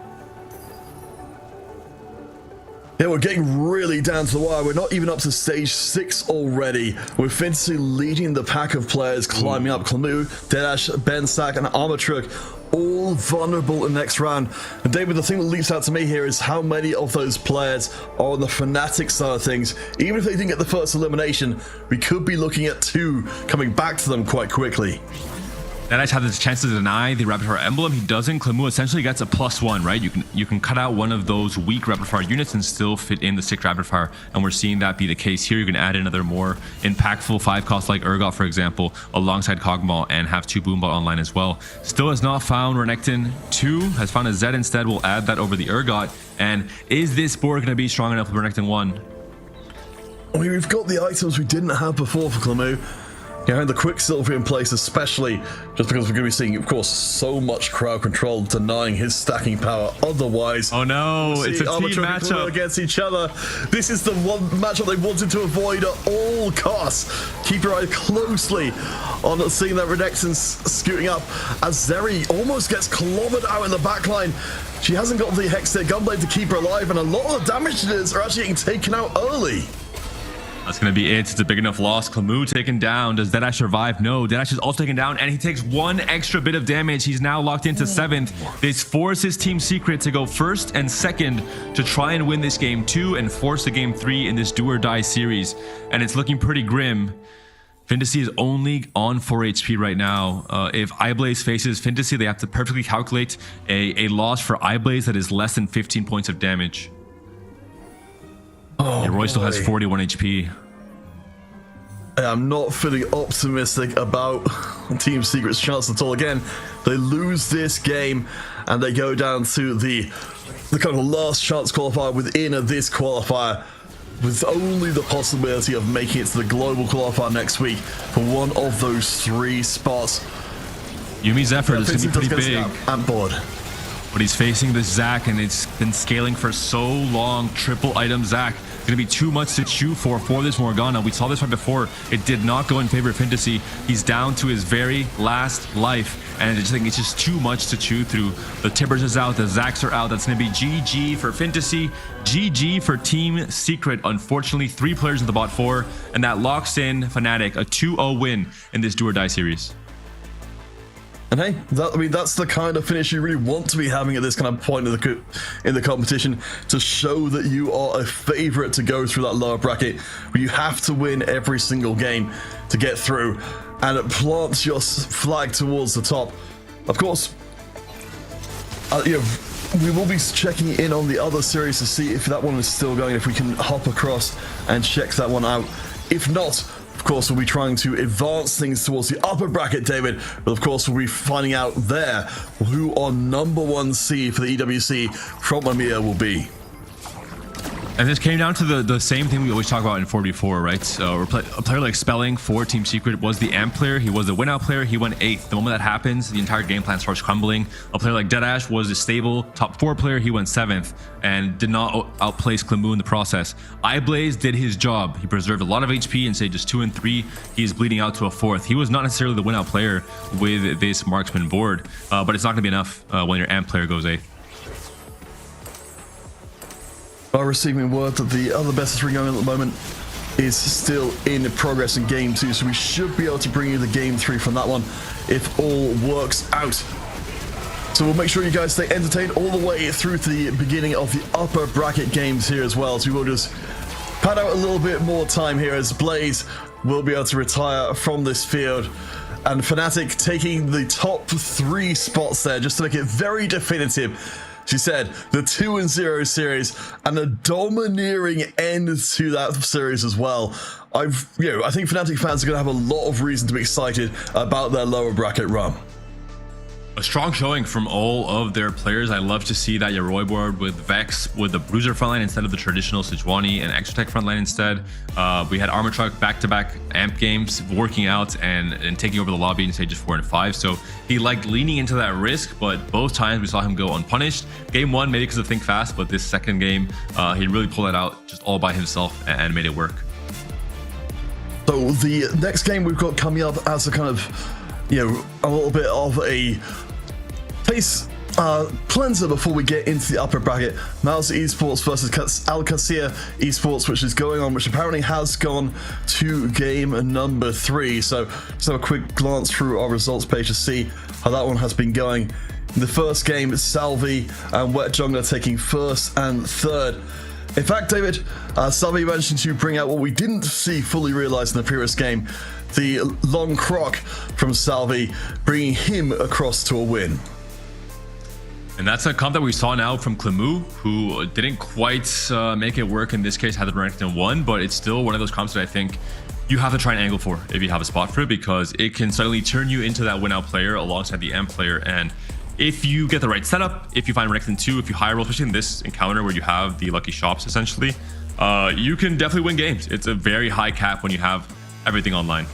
Yeah, we're getting really down to the wire. We're not even up to stage 6 already. With Fantasy leading the pack of players climbing up. Clamu, Deadash, Bensak, and Armatruck all vulnerable in the next round. And David, the thing that leaps out to me here is how many of those players are on the Fnatic side of things. Even if they didn't get the first elimination, we could be looking at 2 coming back to them quite quickly. Deadash has the chance to deny the rapid fire emblem. He doesn't. Clamu essentially gets a +1, right? You can cut out one of those weak rapid fire units and still fit in the 6 rapid fire. And we're seeing that be the case here. You can add another more impactful 5 cost like Urgot, for example, alongside Kog'Maw, and have 2 Boombot online as well. Still has not found Renekton 2, has found a Zed instead. We'll add that over the Urgot. And is this board going to be strong enough for Renekton 1? I mean, we've got the items we didn't have before for Clamu. You know, the Quicksilver in place, especially just because we're going to be seeing, of course, so much crowd control denying his stacking power. Otherwise, oh no, it's a team matchup against each other. This is the one matchup they wanted to avoid at all costs. Keep your eye closely on seeing that Renekton scooting up as Zeri almost gets clobbered out in the backline. She hasn't got the Hextech Gunblade to keep her alive, and a lot of the damage dealers are actually getting taken out early. That's going to be it. It's a big enough loss. Clamu taken down. Does Deadash survive? No. Deadash is also taken down, and he takes 1 extra bit of damage. He's now locked into 7th. This forces Team Secret to go 1st and 2nd to try and win this game 2 and force the game 3 in this do or die series. And it's looking pretty grim. Fantasy is only on 4 HP right now. If iBlaze faces Fantasy, they have to perfectly calculate a loss for iBlaze that is less than 15 points of damage. Oh, Roy still has 41 HP. I'm not feeling optimistic about Team Secret's chance at all. Again, they lose this game and they go down to the kind of last chance qualifier within this qualifier, with only the possibility of making it to the global qualifier next week for one of those 3 spots. Yumi's effort is going to be pretty big. I'm bored. But he's facing this Zac, and it's been scaling for so long. Triple item Zac. It's going to be too much to chew for this Morgana. We saw this right before. It did not go in favor of Fantasy. He's down to his very last life, and I just think it's just too much to chew through. The Tibbers is out, the Zacs are out. That's going to be GG for Fantasy, GG for Team Secret. Unfortunately, 3 players in the bot 4, and that locks in Fnatic a 2-0 win in this do or die series. And hey, that's the kind of finish you really want to be having at this kind of point in the competition, to show that you are a favorite to go through that lower bracket, where you have to win every single game to get through, and it plants your flag towards the top. Of course, you know, we will be checking in on the other series to see if that one is still going, if we can hop across and check that one out. If not, of course, we'll be trying to advance things towards the upper bracket, David. But of course, we'll be finding out there who our #1 seed for the EWC from EMEA will be. And this came down to the same thing we always talk about in 4v4, right? So a player like Spelling for Team Secret was the AMP player. He was the win-out player. He went 8th. The moment that happens, the entire game plan starts crumbling. A player like Deadash was a stable top 4 player. He went 7th and did not outplace Clamu in the process. iBlaze did his job. He preserved a lot of HP in stages 2 and 3. He's bleeding out to a 4th. He was not necessarily the win-out player with this marksman board, but it's not going to be enough when your AMP player goes 8th. Are receiving word that the other best ring going on at the moment is still in progress in game 2, so we should be able to bring you the game 3 from that one if all works out. So we'll make sure you guys stay entertained all the way through to the beginning of the upper bracket games here as well. So we will just pad out a little bit more time here as Blaze will be able to retire from this field, and Fnatic taking the top 3 spots there just to make it very definitive. She said the 2-0 series and a domineering end to that series as well. I think Fnatic fans are going to have a lot of reason to be excited about their lower bracket run. A strong showing from all of their players. I love to see that Yoroi board with Vex with the Bruiser frontline instead of the traditional Sejuani and Extra Tech frontline instead. We had Armatruck back-to-back AMP games working out and taking over the lobby in stages 4 and 5. So he liked leaning into that risk, but both times we saw him go unpunished. Game 1 maybe because of Think Fast, but this second game he really pulled it out just all by himself and made it work. So the next game we've got coming up as a kind of, a little bit of a taste Cleanser before we get into the upper bracket. Mouse Esports versus Al Qasir Esports, which is going on, which apparently has gone to game number 3. So just have a quick glance through our results page to see how that one has been going. In the first game, Salvi and Wet Jungler taking first and third. In fact, David, Salvi managed to bring out what we didn't see fully realized in the previous game, the long croc from Salvi, bringing him across to a win. And that's a comp that we saw now from Clemu, who didn't quite make it work in this case, had the ranked in 1, but it's still one of those comps that I think you have to try and angle for if you have a spot for it, because it can suddenly turn you into that win out player alongside the M player. And if you get the right setup, if you find ranked in 2, if you high roll, especially in this encounter where you have the lucky shops essentially, you can definitely win games. It's a very high cap when you have everything online.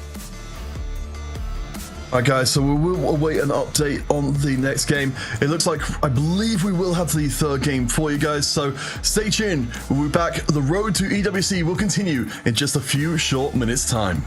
Alright guys, so we will await an update on the next game. It looks like, I believe we will have the third game for you guys, so stay tuned. We'll be back. The road to EWC will continue in just a few short minutes time.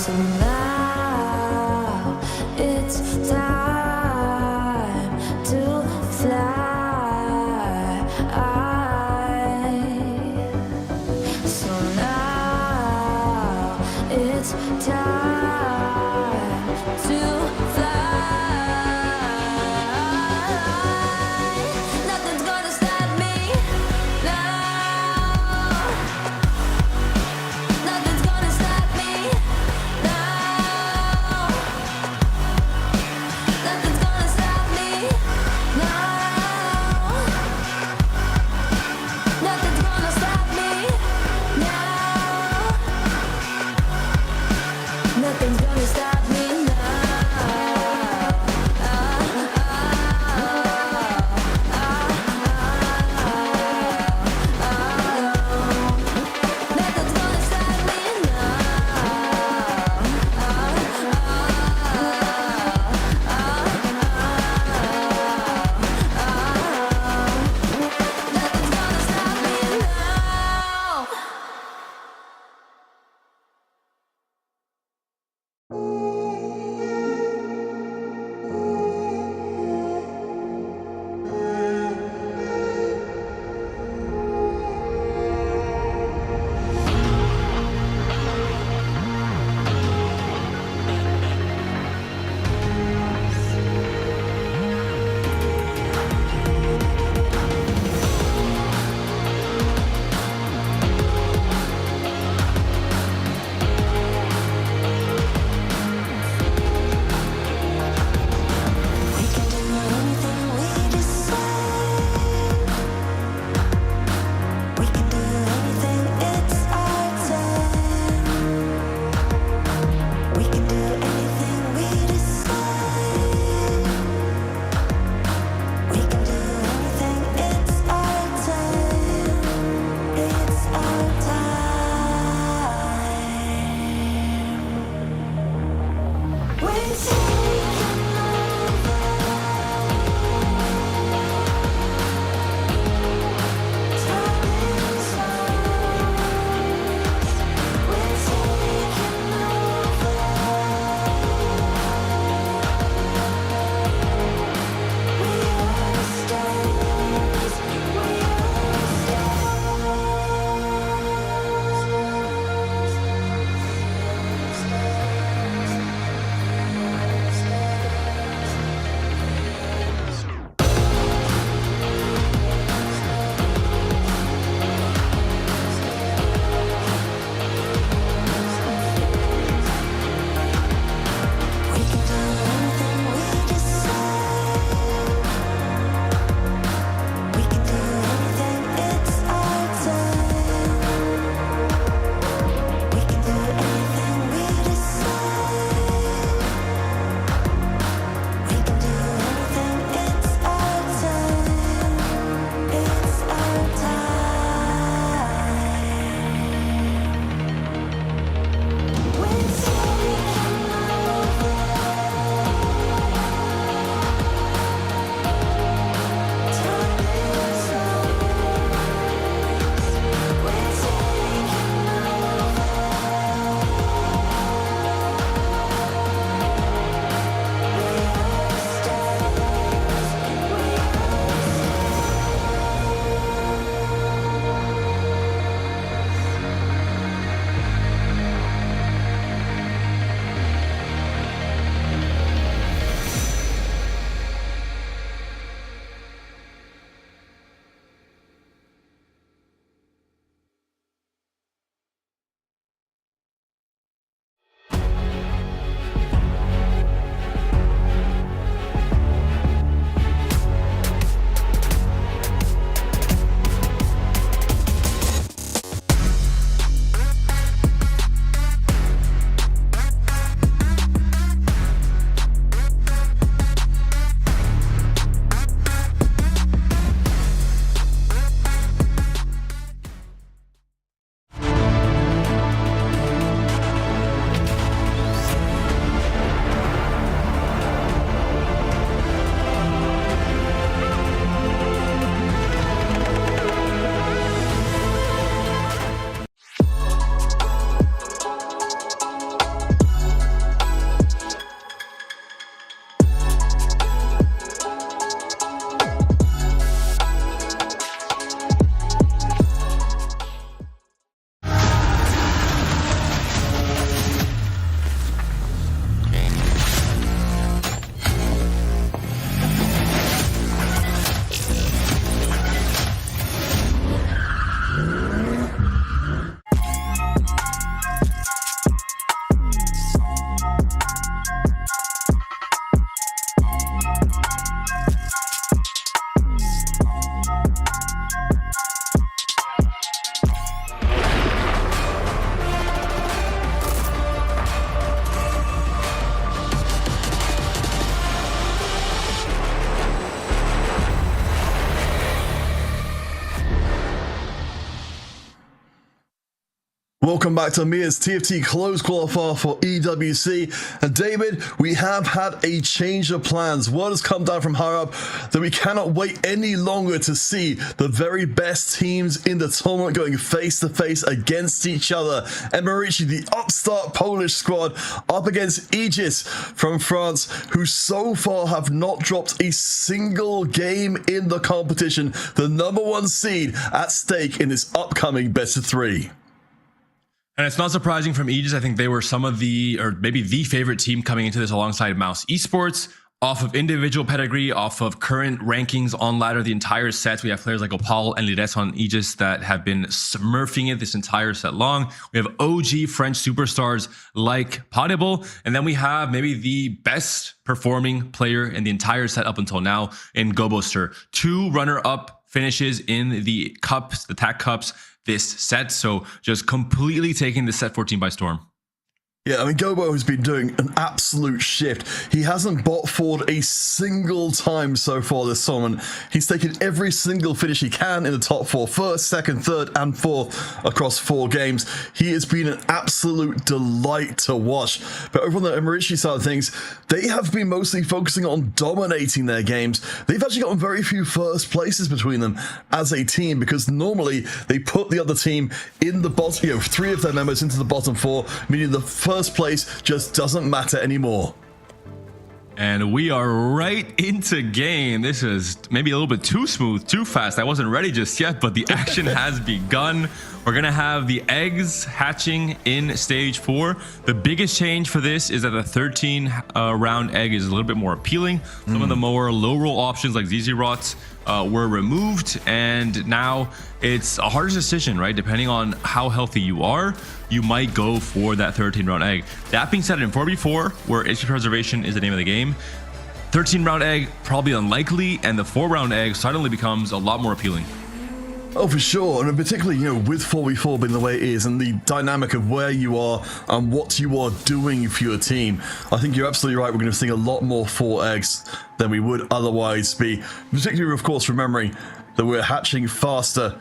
So now it's time to fly. So now it's time to fly. Nothing's gonna stop me now. Nothing's gonna stop me now. Nothing's gonna stop me now. Nothing's gonna stop me now. Nothing's gonna stop me Welcome back to EMEA's TFT closed qualifier for EWC. And David, we have had a change of plans. Word has come down from higher up that we cannot wait any longer to see the very best teams in the tournament going face to face against each other. Emerici, the upstart Polish squad, up against Aegis from France, who so far have not dropped a single game in the competition. The #1 seed at stake in this upcoming best of 3. And it's not surprising from Aegis. I think they were some of the, or maybe the favorite team coming into this alongside Mouse Esports. Off of individual pedigree, off of current rankings on ladder, the entire set. We have players like Opal and Lires on Aegis that have been smurfing it this entire set long. We have OG French superstars like Potable. And then we have maybe the best performing player in the entire set up until now in Goboster. 2 runner-up finishes in the cups, the TAC cups this set. So just completely taking the set 14 by storm. Yeah, I mean, Gobo has been doing an absolute shift. He hasn't bot forward a single time so far this tournament. He's taken every single finish he can in the top 4, first, second, third, and fourth across 4 games. He has been an absolute delight to watch. But over on the Emerici side of things, they have been mostly focusing on dominating their games. They've actually gotten very few first places between them as a team, because normally they put the other team in the bottom, 3 of their members into the bottom 4, meaning the first place just doesn't matter anymore. And we are right into game. This is maybe a little bit too smooth, too fast. I wasn't ready just yet, but the action has begun. We're going to have the eggs hatching in stage 4. The biggest change for this is that the 13 round egg is a little bit more appealing. Some of the more low roll options like ZZ Rots were removed, and now it's a harder decision, right? Depending on how healthy you are, you might go for that 13 round egg. That being said, in 4v4, where HP preservation is the name of the game, 13 round egg probably unlikely, and the 4 round egg suddenly becomes a lot more appealing. Oh, for sure, and particularly, with 4v4 being the way it is, and the dynamic of where you are and what you are doing for your team, I think you're absolutely right. We're going to see a lot more 4 eggs than we would otherwise be, particularly, of course, remembering that we're hatching faster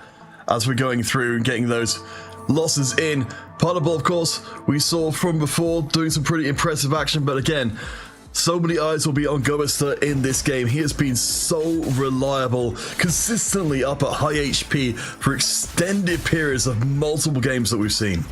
as we're going through and getting those losses in. Potable, of course, we saw from before doing some pretty impressive action, but again, so many eyes will be on Goboster in this game. He has been so reliable, consistently up at high HP for extended periods of multiple games that we've seen.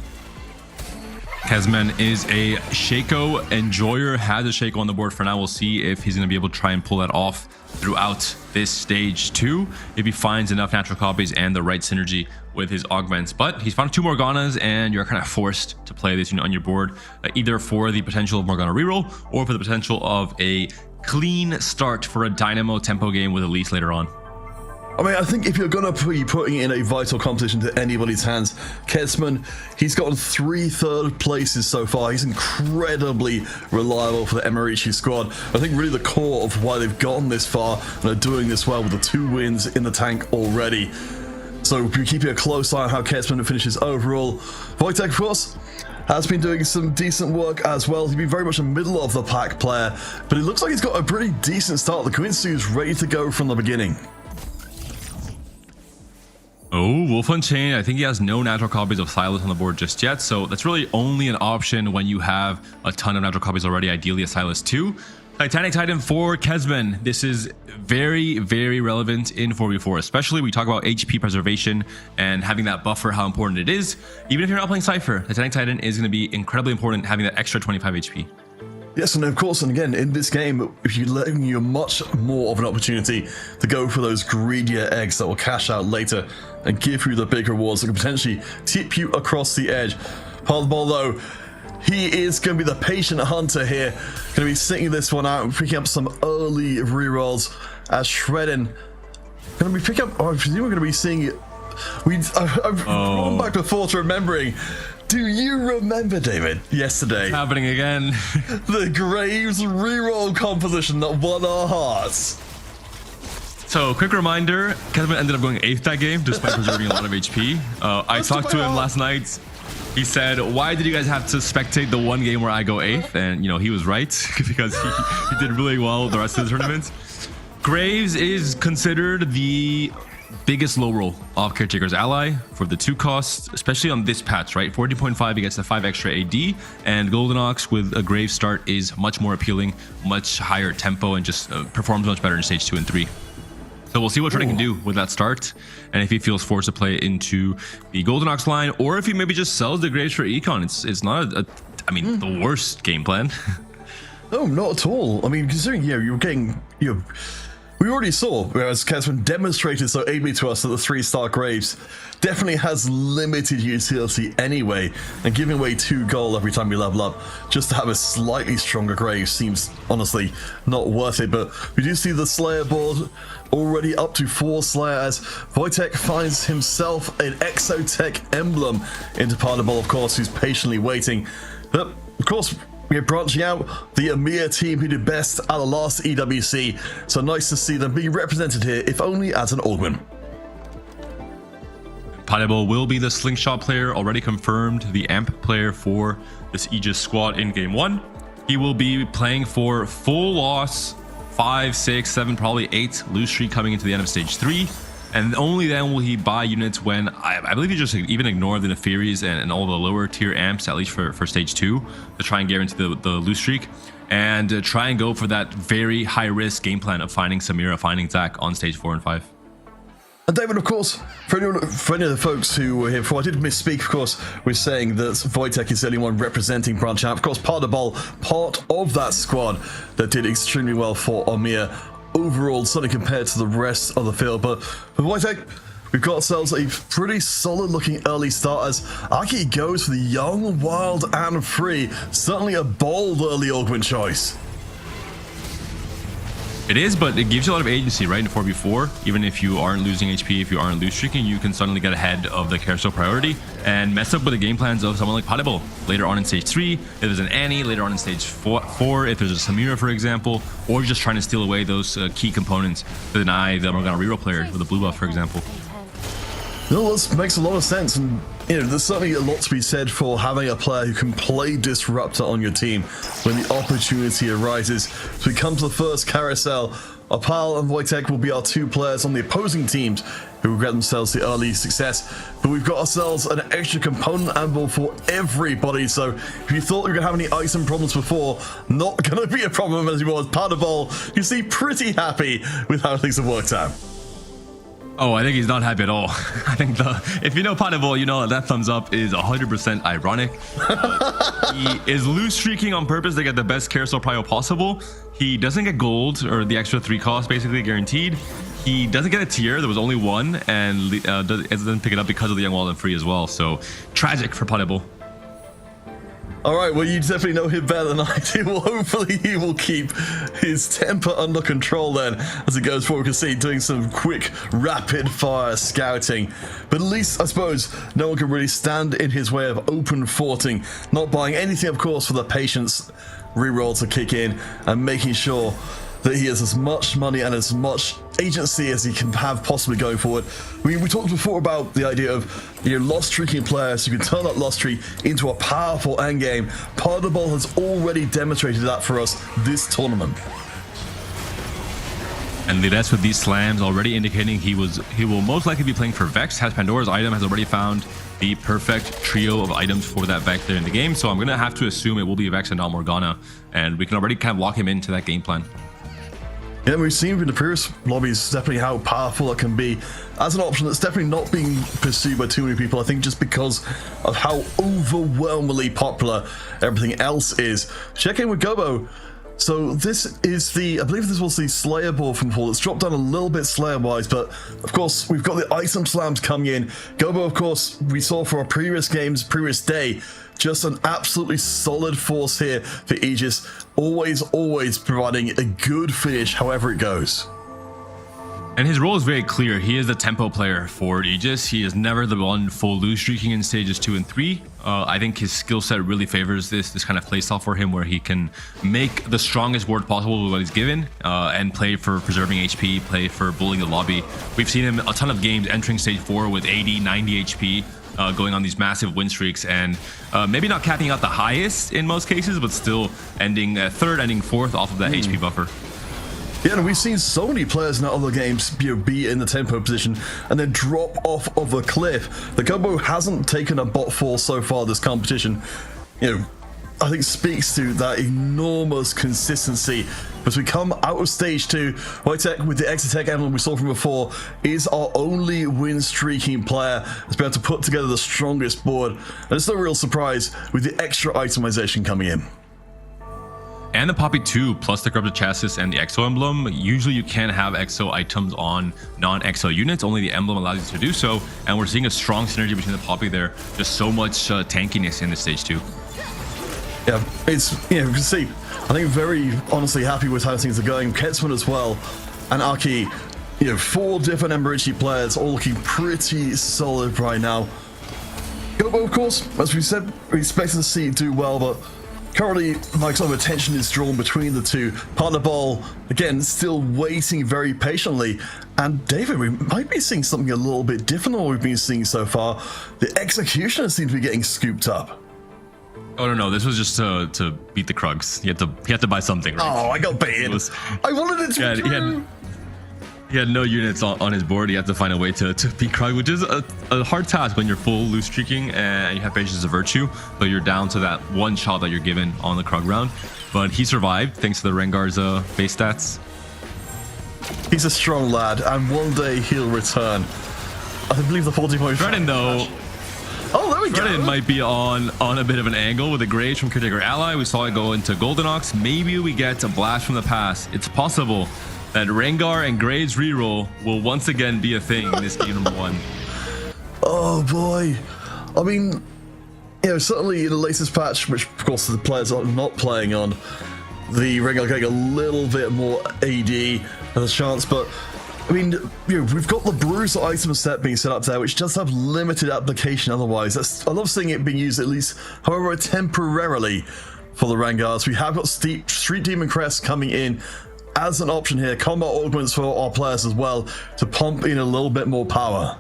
Kezman is a Shaco enjoyer, has a Shaco on the board for now. We'll see if he's going to be able to try and pull that off throughout this stage 2, if he finds enough natural copies and the right synergy with his augments. But he's found 2 Morganas, and you're kind of forced to play this unit on your board, either for the potential of Morgana reroll or for the potential of a clean start for a Dynamo tempo game with Elise later on. I mean, I think if you're going to be putting in a vital competition to anybody's hands, Kezman, he's gotten 3 third places so far. He's incredibly reliable for the Emerici squad. I think really the core of why they've gotten this far and are doing this well with the 2 wins in the tank already. So we're keeping a close eye on how Kezman finishes overall. Wojtek, of course, has been doing some decent work as well. He's been very much a middle of the pack player, but it looks like he's got a pretty decent start. The Quincy is ready to go from the beginning. Oh, Wolf Unchained. I think he has no natural copies of Silas on the board just yet, so that's really only an option when you have a ton of natural copies already, ideally a Silas 2. Titanic Titan for Kezman. This is very, very relevant in 4v4, especially we talk about HP preservation and having that buffer, how important it is. Even if you're not playing Cypher, Titanic Titan is going to be incredibly important, having that extra 25 HP. Yes, and of course, and again, in this game, if you're letting you much more of an opportunity to go for those greedier eggs that will cash out later and give you the big rewards that can potentially tip you across the edge. Potable, though, he is going to be the patient hunter here, going to be sitting this one out and picking up some early rerolls as Shredden going to be picking up, I presume we're going to be seeing it. I've gone back before to remembering. Do you remember, David, yesterday? It's happening again. The Graves reroll composition that won our hearts. So, quick reminder, Kezman ended up going 8th that game, despite preserving a lot of HP. I talked to him last night. He said, why did you guys have to spectate the one game where I go 8th? And, he was right, because he did really well the rest of the tournament. Graves is considered the biggest low roll of Caretaker's Ally for the 2 costs, especially on this patch, right? 40.5, he gets the 5 extra AD, and Golden Ox with a Grave start is much more appealing, much higher tempo, and just performs much better in stage 2 and 3. So we'll see what Trey can do with that start, and if he feels forced to play into the Golden Ox line, or if he maybe just sells the Graves for Econ. It's not I mean, the worst game plan. No, not at all. I mean, considering, you're getting, we already saw, whereas Kesman demonstrated so ably to us that the 3-star Graves definitely has limited utility anyway, and giving away 2 gold every time we level up just to have a slightly stronger Graves seems honestly not worth it. But we do see the Slayer board already up to 4 Slayer as Wojtek finds himself an Exotech emblem into Partible, of course, who's patiently waiting. But of course, we're branching out the EMEA team who did best at the last EWC, so nice to see them being represented here, if only as an Augment. Partible will be the Slingshot player, already confirmed, the AMP player for this Aegis squad in Game 1. He will be playing for full loss, 5, 6, 7, probably 8 lose streak coming into the end of Stage 3. And only then will he buy units when, I believe he just even ignore the Neferis and all the lower tier amps, at least for stage 2, to try and guarantee the lose streak. And try and go for that very high risk game plan of finding Samira, finding Zach on stage 4 and 5. And David, of course, for any of the folks who were here before, I did misspeak, of course, with saying that Wojtek is the only one representing Branch Out. Of course, Partible, part of that squad that did extremely well for EMEA overall, certainly compared to the rest of the field. But for Wojtek, we've got ourselves a pretty solid looking early start as Aki goes for the young, wild, and free. Certainly a bold early augment choice. It is, but it gives you a lot of agency, right? In 4v4, even if you aren't losing HP, if you aren't lose streaking, you can suddenly get ahead of the carousel priority and mess up with the game plans of someone like Partible later on in stage 3. If there's an Annie later on in stage 4, if there's a Samira, for example, or just trying to steal away those key components to deny the Morgana reroll player with a blue buff, for example. No, this makes a lot of sense, and there's certainly a lot to be said for having a player who can play Disruptor on your team when the opportunity arises. So we come to the first carousel. Opal and Wojtek will be our 2 players on the opposing teams who will get themselves the early success. But we've got ourselves an extra component anvil for everybody. So if you thought you were going to have any item problems before, not going to be a problem anymore. As Partible, you see, pretty happy with how things have worked out. Oh, I think he's not happy at all. I think if you know Partible, you know that thumbs up is 100% ironic. He is loose streaking on purpose to get the best carousel prio possible. He doesn't get gold, or the extra 3 cost basically guaranteed. He doesn't get a tier. There was only 1, and doesn't pick it up because of the young, wild, and free as well. So tragic for Partible. All right, well, you definitely know him better than I do. Well, hopefully he will keep his temper under control then as it goes forward. We can see doing some quick, rapid-fire scouting. But at least, I suppose, no one can really stand in his way of open forting, not buying anything, of course, for the patience reroll to kick in and making sure that he has as much money and as much agency as he can have possibly going forward. We talked before about the idea of lost streaking players who can turn that lost streak into a powerful endgame. Partible has already demonstrated that for us this tournament. And Lires with these slams already indicating he will most likely be playing for Vex. Has Pandora's item, has already found the perfect trio of items for that Vex there in the game. So I'm gonna have to assume it will be Vex and not Morgana, and we can already kind of lock him into that game plan. Yeah, we've seen in the previous lobbies definitely how powerful it can be as an option that's definitely not being pursued by too many people, I think, just because of how overwhelmingly popular everything else is. Check in with Gobo. So this is I believe this was the Slayer board from before. It's dropped down a little bit Slayer-wise, but of course we've got the item slams coming in. Gobo, of course, we saw for our previous games, previous day, just an absolutely solid force here for Aegis. Always providing a good finish, however it goes. And his role is very clear. He is the tempo player for Aegis. He is never the one full lose streaking in stages 2 and 3. I think his skill set really favors this kind of playstyle for him, where he can make the strongest ward possible with what he's given, and play for preserving HP, play for bullying the lobby. We've seen him a ton of games entering stage 4 with 80, 90 HP, going on these massive win streaks, and maybe not capping out the highest in most cases, but still ending 3rd, ending 4th off of that HP buffer. Yeah, and we've seen so many players in other games be in the tempo position and then drop off of a cliff. The combo hasn't taken a bot fall so far this competition. I think speaks to that enormous consistency. As we come out of stage 2, Wojtek with the Exotech emblem we saw from before is our only win streaking player that's been able to put together the strongest board. And it's no real surprise with the extra itemization coming in. And the Poppy 2 plus the Corrupted Chassis and the Exo emblem. Usually you can't have Exo items on non-Exo units, only the emblem allows you to do so. And we're seeing a strong synergy between the Poppy there. Just so much tankiness in the stage 2. Yeah, it's, you can see, I think very honestly happy with how things are going. Ketsman as well, and Aki, 4 different Emberichi players all looking pretty solid right now. Gobo, of course, as we said, we expected to see it do well, but currently, like, some attention is drawn between the two. Partner Ball, again, still waiting very patiently. And David, we might be seeing something a little bit different than what we've been seeing so far. The Executioner seems to be getting scooped up. Oh no, this was just to beat the Krugs. He had to buy something, right? Oh, I got baited. I wanted it to be true. He had no units on his board. He had to find a way to beat Krug, which is a hard task when you're full loose streaking and you have Patience of Virtue, but you're down to that one shot that you're given on the Krug round. But he survived thanks to the Rengar's base stats. He's a strong lad, and one day he'll return. I believe the 40-point Shredden, though. Oh, there we go. Shredden might be on a bit of an angle with a Graves from Caretaker Ally. We saw it go into Golden Ox. Maybe we get a blast from the past. It's possible that Rengar and Graves reroll will once again be a thing in this game number 1. Oh boy. I mean, certainly in the latest patch, which of course the players are not playing on, the Rengar getting a little bit more AD as a chance, but I mean, we've got the Bruiser item set being set up there, which does have limited application otherwise. I love seeing it being used at least, however, temporarily for the Rengars. We have got Street Demon Crest coming in as an option here. Combat augments for our players as well to pump in a little bit more power.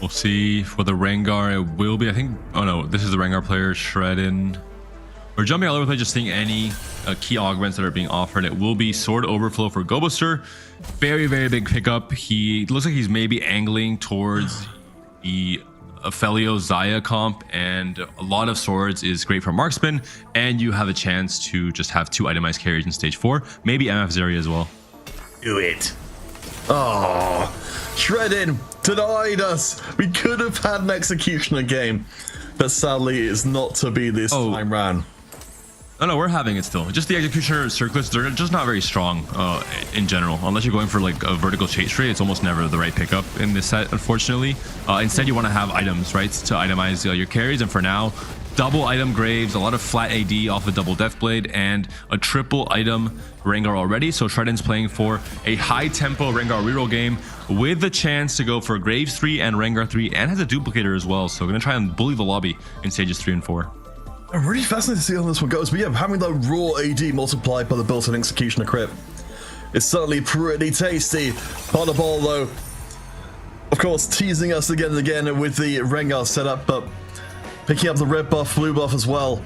We'll see for the Rengar. It will be, I think, oh no, this is the Rengar player, Shredden. We're jumping all over the place, just seeing any key augments that are being offered. It will be Sword Overflow for Gobuster. Very, very big pickup. He looks like he's maybe angling towards the Felio Zaya comp, and a lot of swords is great for marksman, and you have a chance to just have 2 itemized carries in stage 4. Maybe MF Zarya as well. Do it. Oh, Shredden denied us. We could have had an Executioner game, but sadly it's not to be this time round. No, we're having it still. Just the Executioner circlets, they're just not very strong in general. Unless you're going for like a vertical chase rate, it's almost never the right pickup in this set, unfortunately. Instead, you want to have items, right, to itemize your carries. And for now, double item Graves, a lot of flat AD off the double Deathblade, and a triple item Rengar already. So Shredden's playing for a high tempo Rengar reroll game with the chance to go for Graves 3 and Rengar 3, and has a duplicator as well. So we're going to try and bully the lobby in stages 3 and 4. I'm really fascinated to see how this one goes, but yeah, having the raw AD multiplied by the built-in Executioner crit is certainly pretty tasty. Partner Ball, though, of course, teasing us again and again with the Rengar setup, but picking up the red buff, blue buff as well.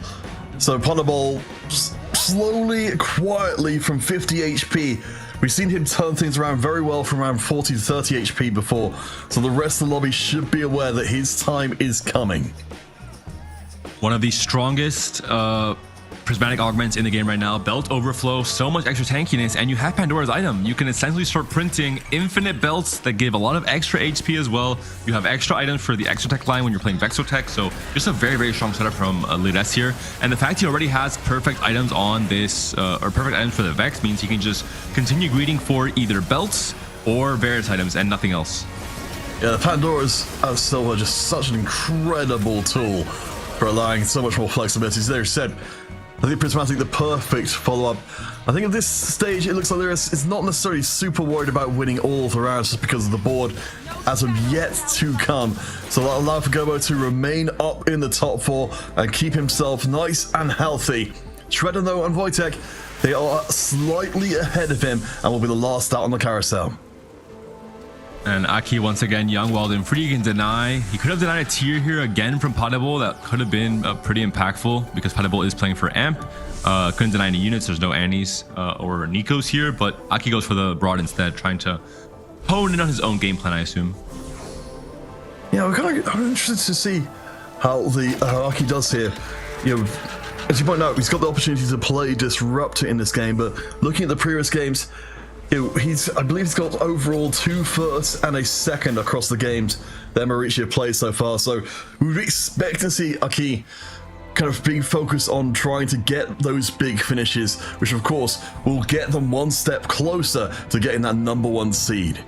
So Partner Ball slowly, quietly from 50 HP. We've seen him turn things around very well from around 40 to 30 HP before, so the rest of the lobby should be aware that his time is coming. One of the strongest prismatic augments in the game right now. Belt Overflow, so much extra tankiness, and you have Pandora's item. You can essentially start printing infinite belts that give a lot of extra HP as well. You have extra items for the Exotech line when you're playing Vexotech, so just a very, very strong setup from Lires here. And the fact he already has perfect items on this, or perfect items for the Vex, means he can just continue greeting for either belts or various items and nothing else. Yeah, the Pandora's still just such an incredible tool for allowing so much more flexibility. As they said, I think Prismatic, the perfect follow-up. I think at this stage, it looks like Lires is not necessarily super worried about winning all of the rounds just because of the board as of yet to come. So that'll allow for Gobo to remain up in the top 4 and keep himself nice and healthy. Shredder, though, and Wojtek, they are slightly ahead of him and will be the last out on the carousel. And Aki once again, young, wild, and free. He can deny. He could have denied a tier here again from Potable. That could have been pretty impactful because Potable is playing for Amp. Couldn't deny any units. There's no Annies or Nikos here, but Aki goes for the broad instead, trying to hone in on his own game plan, I assume. Yeah, I'm interested to see how Aki does here. You know, as you point out, he's got the opportunity to play Disruptor in this game, but looking at the previous games, you know, I believe he's got overall 2 firsts and a second across the games that Mauricio have played so far. So we would expect to see Aki kind of being focused on trying to get those big finishes, which of course will get them one step closer to getting that #1 seed.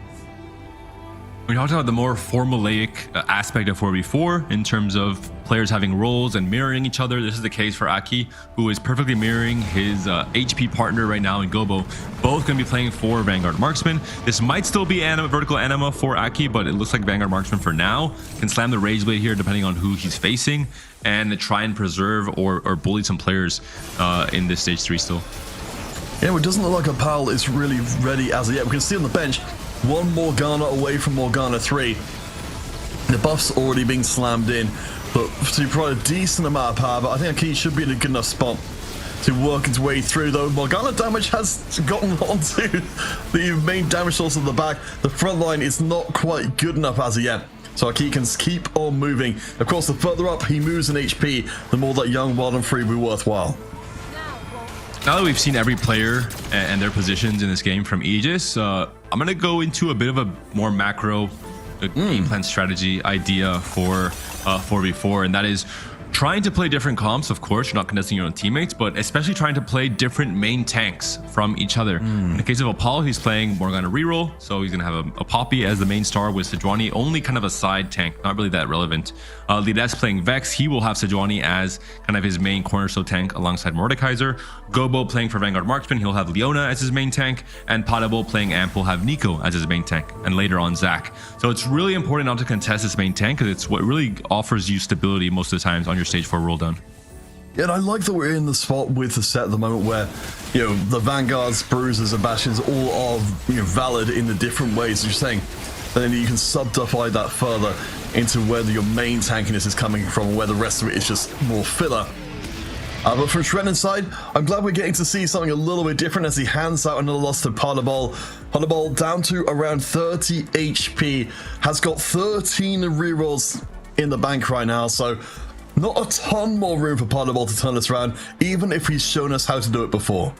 We talked about the more formulaic aspect of 4v4 in terms of players having roles and mirroring each other. This is the case for Aki, who is perfectly mirroring his HP partner right now in Gobo. Both going to be playing for Vanguard Marksman. This might still be vertical anima for Aki, but it looks like Vanguard Marksman for now can slam the Rage Blade here depending on who he's facing and try and preserve or bully some players in this stage 3 still. Yeah, it doesn't look like Opal is really ready as of yet. We can see on the bench, one Morgana away from Morgana 3. The buff's already being slammed in, but to provide a decent amount of power, but I think Aki should be in a good enough spot to work its way through, though Morgana damage has gotten onto the main damage source of the back. The front line is not quite good enough as of yet, so Aki can keep on moving. Of course, the further up he moves in HP, the more that young, wild, and free will be worthwhile. Now that we've seen every player and their positions in this game from Aegis, I'm going to go into a bit of a more macro game plan strategy idea for 4v4, and that is trying to play different comps. Of course, you're not contesting your own teammates, but especially trying to play different main tanks from each other. In the case of Apollo, he's playing Morgana reroll, so he's going to have a Poppy as the main star with Sejuani, only kind of a side tank, not really that relevant. Lides playing Vex, he will have Sejuani as kind of his main cornerstone tank alongside Mordekaiser. Gobo playing for Vanguard Marksman, he'll have Leona as his main tank, and Potable playing Amp will have Nico as his main tank, and later on Zac. So it's really important not to contest this main tank, because it's what really offers you stability most of the times on your stage 4 roll down. Yeah, and I like that we're in the spot with the set at the moment where, you know, the Vanguards, Bruisers, and Bastions all are, you know, valid in the different ways you're saying. And then you can subdivide that further into where your main tankiness is coming from and where the rest of it is just more filler. But from Shredden's side, I'm glad we're getting to see something a little bit different as he hands out another loss to Potterball. Potterball down to around 30 HP, has got 13 rerolls in the bank right now, so not a ton more room for Potterball to turn this around, even if he's shown us how to do it before.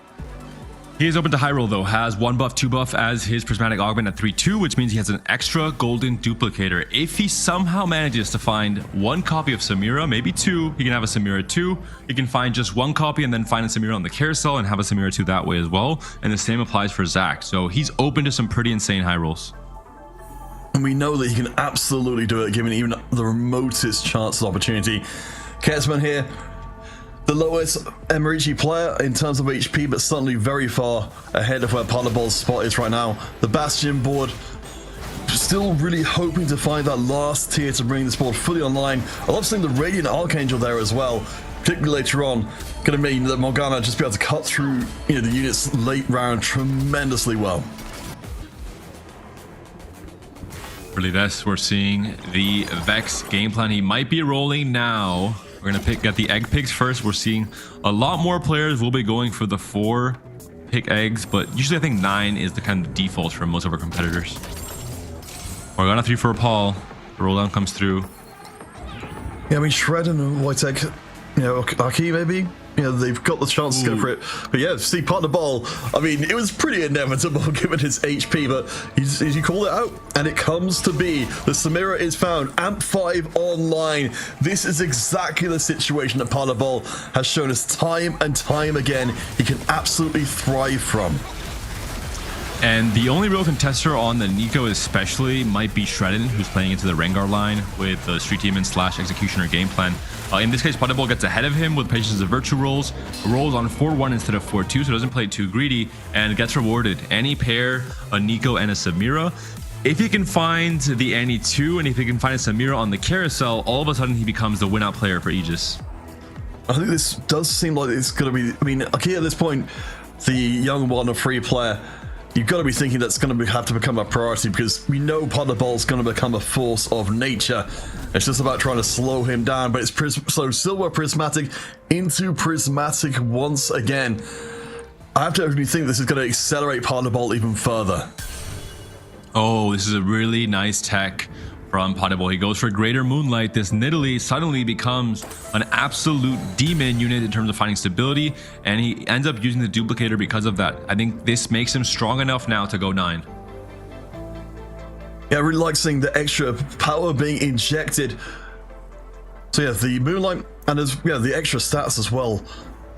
He is open to high roll though, has 1 buff, 2 buff as his prismatic augment at 3/2, which means he has an extra golden duplicator. If he somehow manages to find 1 copy of Samira, maybe 2, he can have a Samira 2. He can find just 1 copy and then find a Samira on the carousel and have a Samira 2 that way as well. And the same applies for Zac. So he's open to some pretty insane high rolls. And we know that he can absolutely do it, given even the remotest chance of opportunity. Kesman here, the lowest Emerici player in terms of HP, but certainly very far ahead of where Potterball's spot is right now. The Bastion board, still really hoping to find that last tier to bring this board fully online. I love seeing the Radiant Archangel there as well, particularly later on. Going to mean that Morgana just be able to cut through, you know, the units late round tremendously well. For Lides, we're seeing the Vex game plan. He might be rolling now. We're going to get the egg picks first. We're seeing a lot more players will be going for the 4 pick eggs, but usually I think 9 is the kind of default for most of our competitors. Morgana 3 for Paul. The roll down comes through. Yeah, I mean, Shred and Wojtek, you know, Aki maybe, you know, they've got the chance to go for it. But yeah, see, Potterball, I mean, it was pretty inevitable given his HP, but you call it out, and it comes to be. The Samira is found, Amp 5 online. This is exactly the situation that Potterball has shown us time and time again he can absolutely thrive from. And the only real contester on the Nico especially might be Shredden, who's playing into the Rengar line with the Street Demon / Executioner game plan. In this case, Potterball gets ahead of him with Patience of Virtue rolls on 4-1 instead of 4-2, so doesn't play too greedy, and gets rewarded. Any pair, a Nico and a Samira. If he can find the Annie 2, and if he can find a Samira on the carousel, all of a sudden he becomes the win-out player for Aegis. I think this does seem like it's going to be, I mean, Aki at this point, the young one, a free player, you've got to be thinking that's going to have to become a priority, because we know Potterball's going to become a force of nature. It's just about trying to slow him down. But it's so Silver Prismatic into Prismatic once again. I have to actually think this is going to accelerate Potterball even further. Oh, this is a really nice tech from Potterball. He goes for Greater Moonlight. This Nidalee suddenly becomes an absolute demon unit in terms of finding stability, and he ends up using the duplicator because of that. I think this makes him strong enough now to go 9. Yeah, I really like seeing the extra power being injected. So yeah, the Moonlight, and there's the extra stats as well.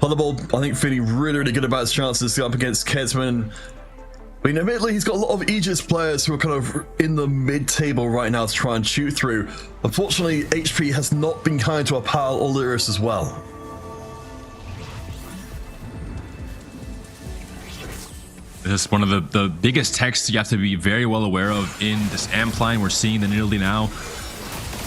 Potterball, I think, feeling really, really good about his chances to go up against Kesman. I mean, admittedly, he's got a lot of Aegis players who are kind of in the mid-table right now to try and shoot through. Unfortunately, HP has not been kind to Apal or Lyris as well. This is one of the biggest techs you have to be very well aware of in this AMP line. We're seeing the Nidalee now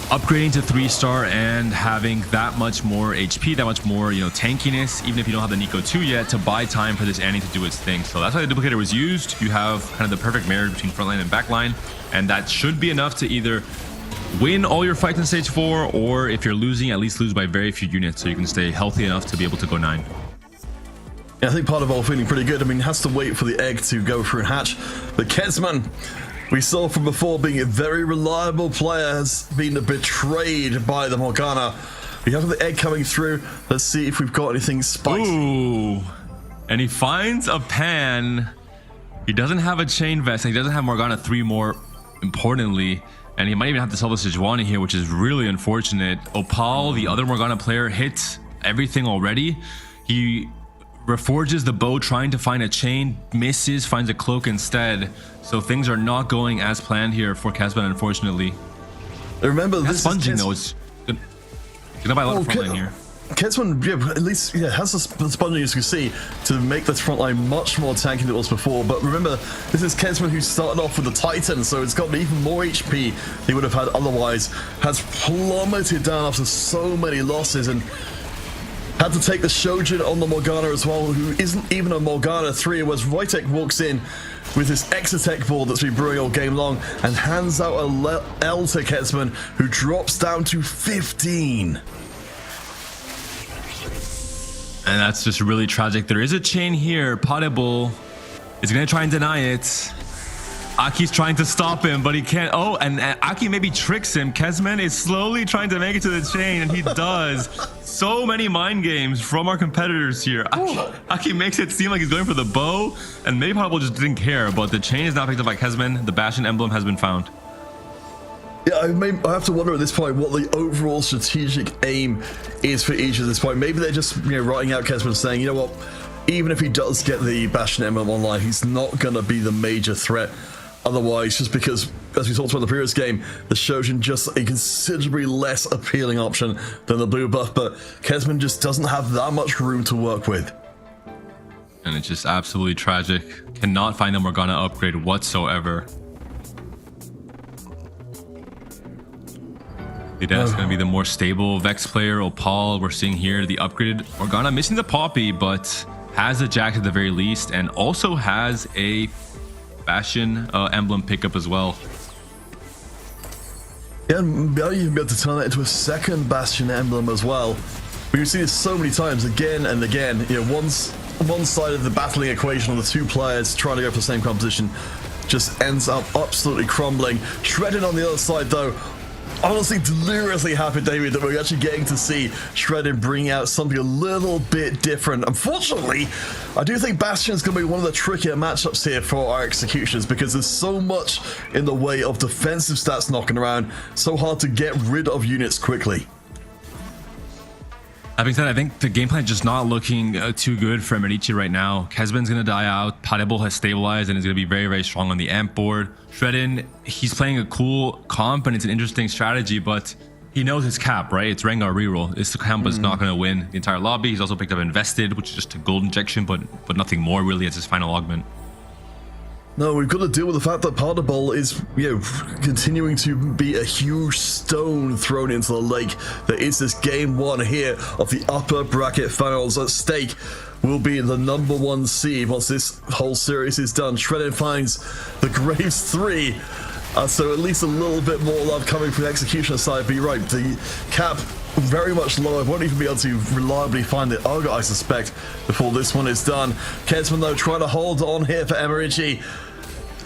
upgrading to 3-star and having that much more HP, that much more, tankiness, even if you don't have the Nico 2 yet, to buy time for this Annie to do its thing. So that's why the duplicator was used. You have kind of the perfect marriage between frontline and backline, and that should be enough to either win all your fights in stage 4, or if you're losing, at least lose by very few units, so you can stay healthy enough to be able to go 9. Yeah, I think Potterball feeling pretty good. I mean, has to wait for the egg to go through and hatch. But Kesman, we saw from before, being a very reliable player, has been betrayed by the Morgana. We have the egg coming through. Let's see if we've got anything spicy. Ooh, and he finds a pan. He doesn't have a chain vest, and he doesn't have Morgana 3 more importantly, and he might even have to sell the Sejuani here, which is really unfortunate. Opal, the other Morgana player, hits everything already. He reforges the bow trying to find a chain, misses, finds a cloak instead. So things are not going as planned here for Kesman, unfortunately. Remember, this sponging is though. It's gonna buy a lot of frontline here. Kesman, at least has the sponging, as you can see, to make this frontline much more tanky than it was before. But remember, this is Kesman who started off with the Titan, so it's got even more HP than he would have had otherwise. Has plummeted down after so many losses, and had to take the Shojin on the Morgana as well, who isn't even a Morgana 3, whereas Wojtek walks in with his Exotech board that's been brewing all game long and hands out a L to Kesman, who drops down to 15. And that's just really tragic. There is a chain here. Potterball is going to try and deny it. Aki's trying to stop him, but he can't. Oh, and Aki maybe tricks him. Kesman is slowly trying to make it to the chain, and he does. So many mind games from our competitors here. Aki makes it seem like he's going for the bow, and maybe Potterball just didn't care, but the chain is not picked up by Kesman. The Bastion emblem has been found. Yeah, I have to wonder at this point what the overall strategic aim is for each at this point. Maybe they're just writing out Kesman, saying, you know what, even if he does get the Bastion emblem online, he's not going to be the major threat. Otherwise, just because, as we talked about in the previous game, the Shojin just a considerably less appealing option than the blue buff, but Kesman just doesn't have that much room to work with. And it's just absolutely tragic. Cannot find a Morgana upgrade whatsoever. That's going to be the more stable Vex player. Opal, we're seeing here the upgraded Morgana, missing the Poppy, but has a Jack at the very least, and also has a Bastion emblem pickup as well. Yeah, and now you'll be able to turn that into a second Bastion emblem as well. We've seen this so many times again and again. One side of the battling equation on the two players trying to go for the same composition just ends up absolutely crumbling. Shredded on the other side though, honestly deliriously happy, David, that we're actually getting to see Shredded bring out something a little bit different. Unfortunately, I do think Bastion is going to be one of the trickier matchups here for our executioners, because there's so much in the way of defensive stats knocking around, so hard to get rid of units quickly. That being said, I think the game plan is just not looking too good for Medici right now. Kesman's going to die out. Potterball has stabilized and is going to be very, very strong on the AMP board. Shredden, he's playing a cool comp and it's an interesting strategy, but he knows his cap, right? It's Rengar reroll. This comp is not going to win the entire lobby. He's also picked up Invested, which is just a gold injection, but nothing more really as his final augment. No, we've got to deal with the fact that Partable is, continuing to be a huge stone thrown into the lake. There is this game 1 here of the upper bracket finals. At stake will be the #1 seed once this whole series is done. Shredden finds the Graves 3. So at least a little bit more love coming from the executioner side. But you're right, the cap very much lower. Won't even be able to reliably find the Argo, I suspect, before this one is done. Kesman, though, trying to hold on here for Emerici.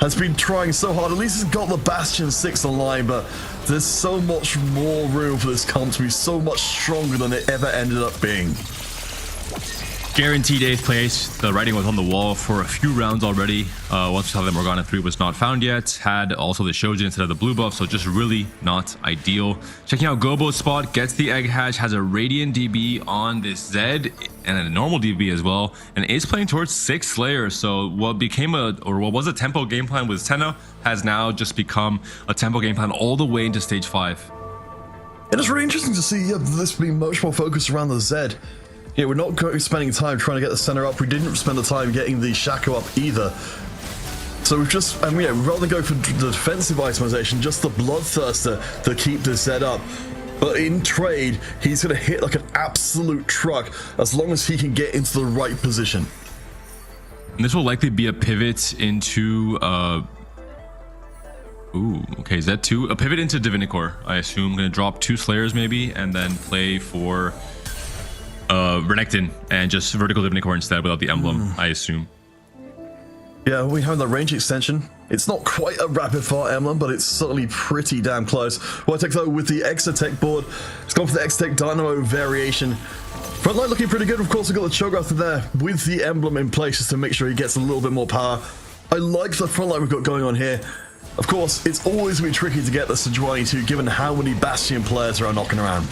Has been trying so hard. At least he's got the Bastion 6 online, but there's so much more room for this comp to be so much stronger than it ever ended up being. Guaranteed 8th place. The writing was on the wall for a few rounds already. Once we saw that Morgana 3 was not found yet. Had also the Shojin instead of the blue buff, so just really not ideal. Checking out Gobo's spot, gets the egg hatch, has a Radiant DB on this Zed and a normal DB as well, and is playing towards 6 Slayers. So what was a tempo game plan with Senna has now just become a tempo game plan all the way into stage 5. It is really interesting to see this being much more focused around the Zed. We're not spending time trying to get the center up. We didn't spend the time getting the Shaco up either. So we've just, rather than go for the defensive itemization, just the Bloodthirster to keep this Zed up. But in trade, he's going to hit like an absolute truck as long as he can get into the right position. And this will likely be a pivot into Z2, a pivot into Divinicore, I assume. Going to drop 2 Slayers maybe, and then play for Renekton and just vertical Divinicore instead without the emblem, I assume. Yeah, we have the range extension. It's not quite a rapid fire emblem, but it's certainly pretty damn close. Wojtek, though, with the Exotech board, it's gone for the Exotech Dynamo variation. Frontline looking pretty good. Of course, we've got the Cho'Gath there with the emblem in place just to make sure he gets a little bit more power. I like the frontline we've got going on here. Of course, it's always going to be tricky to get the Sejuani too, given how many Bastion players are knocking around.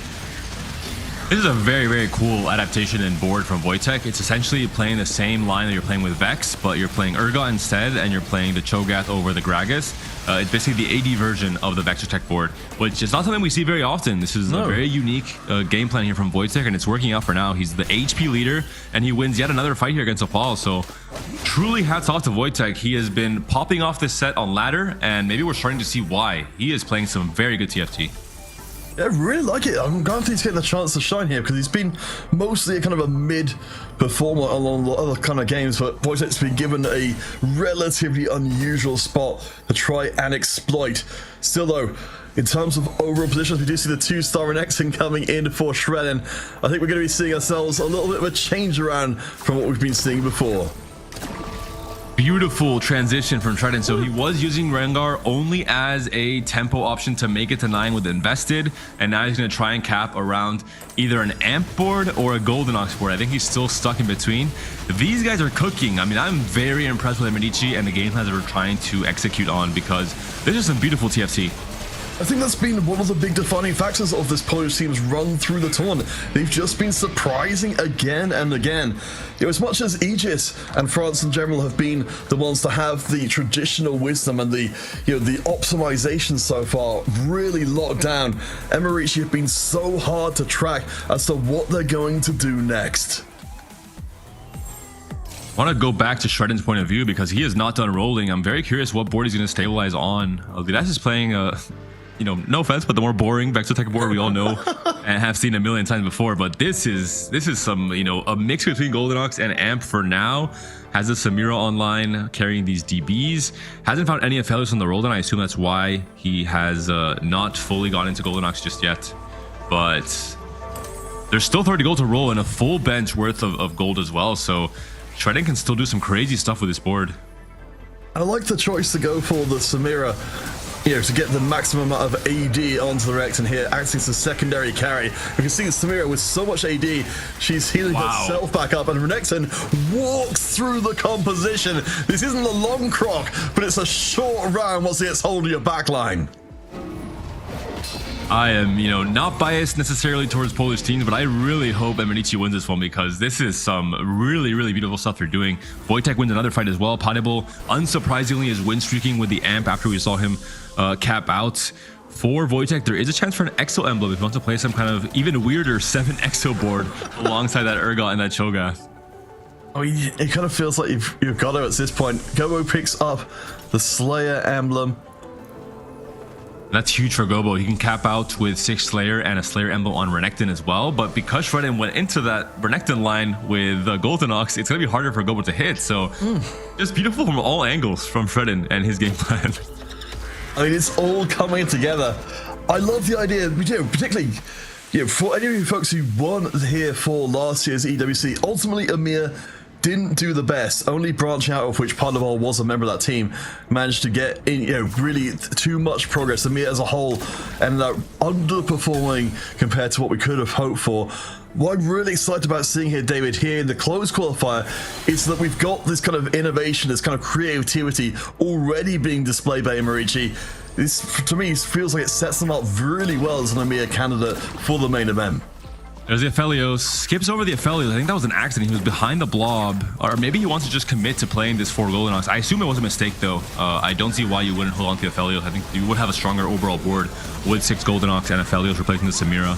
This is a very, very cool adaptation and board from Wojtek. It's essentially playing the same line that you're playing with Vex, but you're playing Urgot instead, and you're playing the Cho'Gath over the Gragas. It's basically the AD version of the Vextratech board, which is not something we see very often. This is a very unique game plan here from Wojtek, and it's working out for now. He's the HP leader, and he wins yet another fight here against Opal. So truly hats off to Wojtek. He has been popping off this set on ladder, and maybe we're starting to see why. He is playing some very good TFT. I really like it. I'm glad he's getting the chance to shine here because he's been mostly a kind of a mid performer along the other kind of games, but Wojtek's been given a relatively unusual spot to try and exploit. Still though, in terms of overall positions, we do see the 2-star Renekton coming in for Shredden. I think we're going to be seeing ourselves a little bit of a change around from what we've been seeing before. Beautiful transition from Shredden. So he was using Rengar only as a tempo option to make it to 9 with Invested, and now he's going to try and cap around either an Amp board or a Golden Ox board. I think he's still stuck in between. These guys are cooking. I mean, I'm very impressed with Emerici and the game plans that we're trying to execute on, because this is some beautiful TFT. I think that's been one of the big defining factors of this Polish team's run through the tournament. They've just been surprising again and again. As much as Aegis and France in general have been the ones to have the traditional wisdom and the optimization so far really locked down, Emerici have been so hard to track as to what they're going to do next. I want to go back to Shredden's point of view because he is not done rolling. I'm very curious what board he's going to stabilize on. Lidas is playing no offense, but the more boring Vextratech board we all know and have seen a million times before. But this is some, a mix between Golden Ox and Amp for now. Has a Samira online carrying these DBs. Hasn't found any failures on the roll, and I assume that's why he has not fully gone into Golden Ox just yet. But there's still 30 gold to roll and a full bench worth of gold as well. So Shredden can still do some crazy stuff with this board. I like the choice to go for the Samira, to get the maximum amount of AD onto the Renekton here, acting as a secondary carry. You can see Samira with so much AD, she's healing herself back up, and Renekton walks through the composition. This isn't a long croc, but it's a short round once it gets hold of your backline. I am, not biased necessarily towards Polish teams, but I really hope Emerici wins this one because this is some really, really beautiful stuff they're doing. Wojtek wins another fight as well. Potable, unsurprisingly, is win streaking with the Amp after we saw him cap out. For Wojtek, there is a chance for an Exo emblem if you want to play some kind of even weirder 7 Exo board alongside that Urgot and that Cho'Gath. I mean, it kind of feels like you've got to at this point. Gobo picks up the Slayer emblem. That's huge for Gobo. He can cap out with 6 Slayer and a Slayer emblem on Renekton as well. But because Shredden went into that Renekton line with Golden Ox, it's going to be harder for Gobo to hit. So just beautiful from all angles from Shredden and his game plan. I mean, it's all coming together. I love the idea, particularly for any of you folks who weren't here for last year's EWC. Ultimately, EMEA didn't do the best, only branching out of which Boulevard was a member of that team, managed to get in, really too much progress. EMEA as a whole ended up underperforming compared to what we could have hoped for. What I'm really excited about seeing here, David, here in the closed qualifier, is that we've got this kind of innovation, this kind of creativity already being displayed by Emerici. This, to me, feels like it sets them up really well as an EMEA candidate for the main event. There's the Aphelios, skips over the Aphelios. I think that was an accident. He was behind the blob, or maybe he wants to just commit to playing this 4 Golden Ox. I assume it was a mistake though. I don't see why you wouldn't hold on to the Aphelios. I think you would have a stronger overall board with 6 Golden Ox and Aphelios replacing the Samira.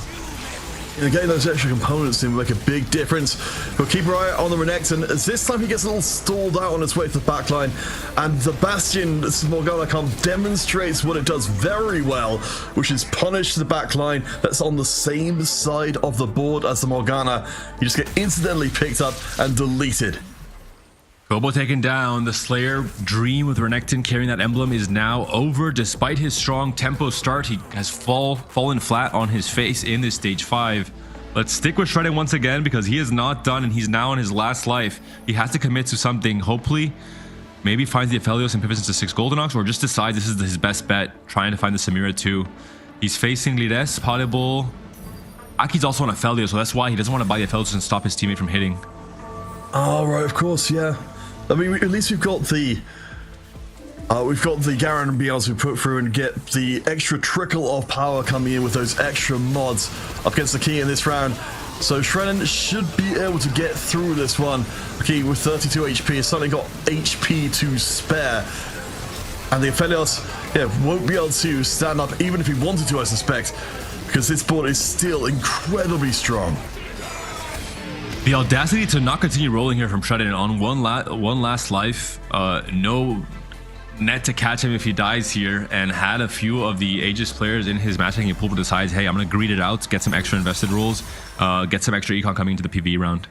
Getting those extra components seem like a big difference. But keep your eye on the Renekton, as this time he gets a little stalled out on its way to the backline, and the Bastion Morgana demonstrates what it does very well, which is punish the backline that's on the same side of the board as the Morgana. You just get incidentally picked up and deleted. Gobo taken down. The Slayer dream with Renekton carrying that emblem is now over. Despite his strong tempo start, he has fallen flat on his face in this stage 5. Let's stick with Shredden once again because he is not done and he's now in his last life. He has to commit to something. Hopefully, maybe finds the Aphelios and pivots into 6 Golden Ox, or just decides this is his best bet, trying to find the Samira too. He's facing Lides, Potable. Aki's also on Aphelios, so that's why he doesn't want to buy the Aphelios and stop his teammate from hitting. Oh, right, of course, yeah. I mean, at least we've got the Garen being able to put through and get the extra trickle of power coming in with those extra mods up against the key in this round. So Shredden should be able to get through this one. The key with 32 HP has suddenly got HP to spare. And the Aphelios, won't be able to stand up even if he wanted to, I suspect, because this board is still incredibly strong. The audacity to not continue rolling here from Shredden on one last life. No net to catch him if he dies here, and had a few of the Aegis players in his matchmaking pool, but decides, hey, I'm going to greed it out, get some extra invested rolls, get some extra econ coming into the PvE round.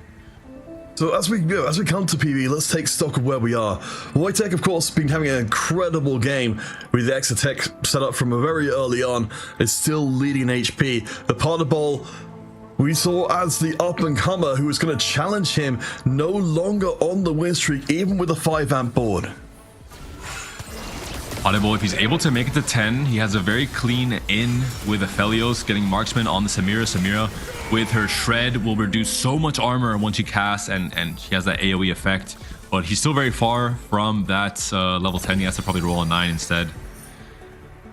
So as we come to PvE, let's take stock of where we are. Wojtek, of course, been having an incredible game with the Extra Tech set up from a very early on. Is still leading HP. The Potable we saw as the up-and-comer who was going to challenge him, no longer on the win streak, even with a 5-amp board. Audible, if he's able to make it to 10, he has a very clean in with Aphelios, getting marksman on the Samira. Samira, with her shred, will reduce so much armor once she casts, and she has that AoE effect. But he's still very far from that level 10. He has to probably roll a 9 instead.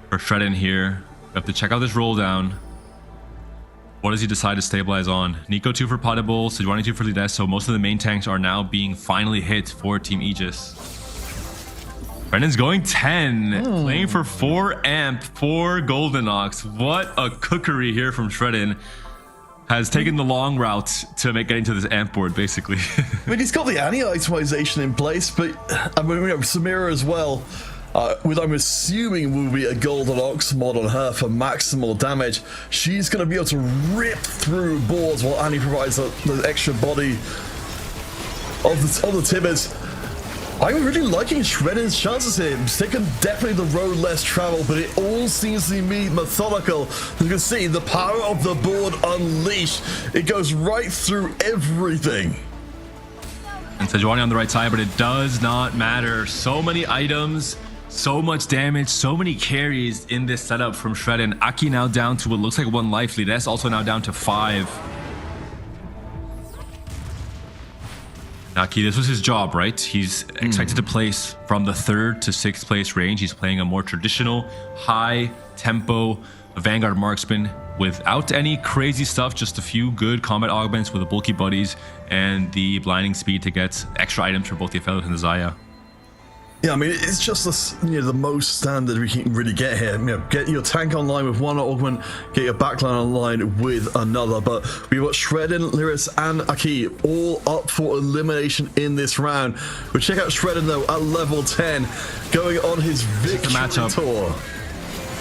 For Shredden here, we have to check out this roll down. What does he decide to stabilize on? Nico 2 for Potable, Sejuani 2 for Lides, so most of the main tanks are now being finally hit for Team Aegis. Brennan's going 10, playing for 4 amp, 4 Golden Ox. What a cookery here from Shredden. Has taken the long route to getting to this amp board, basically. I mean, he's got the anti-itemization in place, but I mean, Samira as well. With, I'm assuming, will be a Golden Ox mod on her for maximal damage. She's going to be able to rip through boards while Annie provides the extra body of the Tibbers. I'm really liking Shredden's chances here. He's taken definitely the road less traveled, but it all seems to be methodical. As you can see, the power of the board unleashed. It goes right through everything. And Sejuani on the right side, but it does not matter. So many items, so much damage, so many carries in this setup from Shredden. Aki now down to what looks like 1 life. Lides also now down to 5. Aki, this was his job, right? He's expected to place from the 3rd to 6th place range. He's playing a more traditional, high tempo Vanguard marksman without any crazy stuff, just a few good combat augments with the bulky buddies and the blinding speed to get extra items for both the Aphelios and the Zaya. Yeah, I mean, it's just the most standard we can really get here. Get your tank online with one augment, get your backline online with another. But we've got Shredden, Lyris, and Aki all up for elimination in this round. We'll check out Shredden, though, at level 10, going on his victory tour.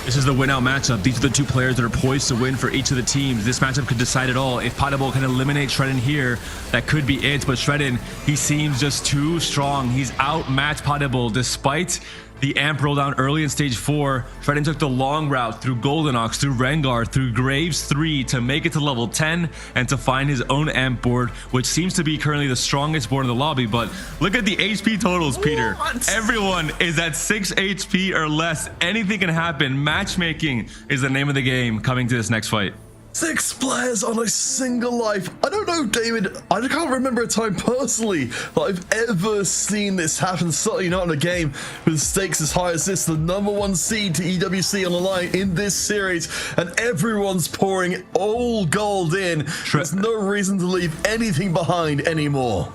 This is the win-out matchup. These are the two players that are poised to win for each of the teams. This matchup could decide it all. If Potable can eliminate Shredden here, that could be it. But Shredden, he seems just too strong. He's outmatched Potable despite the amp roll down early in stage 4. Shredden took the long route through Golden Ox, through Rengar, through Graves 3 to make it to level 10 and to find his own amp board, which seems to be currently the strongest board in the lobby. But look at the HP totals, Peter. What? Everyone is at 6 HP or less. Anything can happen. Matchmaking is the name of the game coming to this next fight. 6 players on a single life. I don't know, David. I can't remember a time personally that I've ever seen this happen. Certainly not in a game with stakes as high as this. The #1 seed to EWC on the line in this series, and everyone's pouring all gold in. There's no reason to leave anything behind anymore.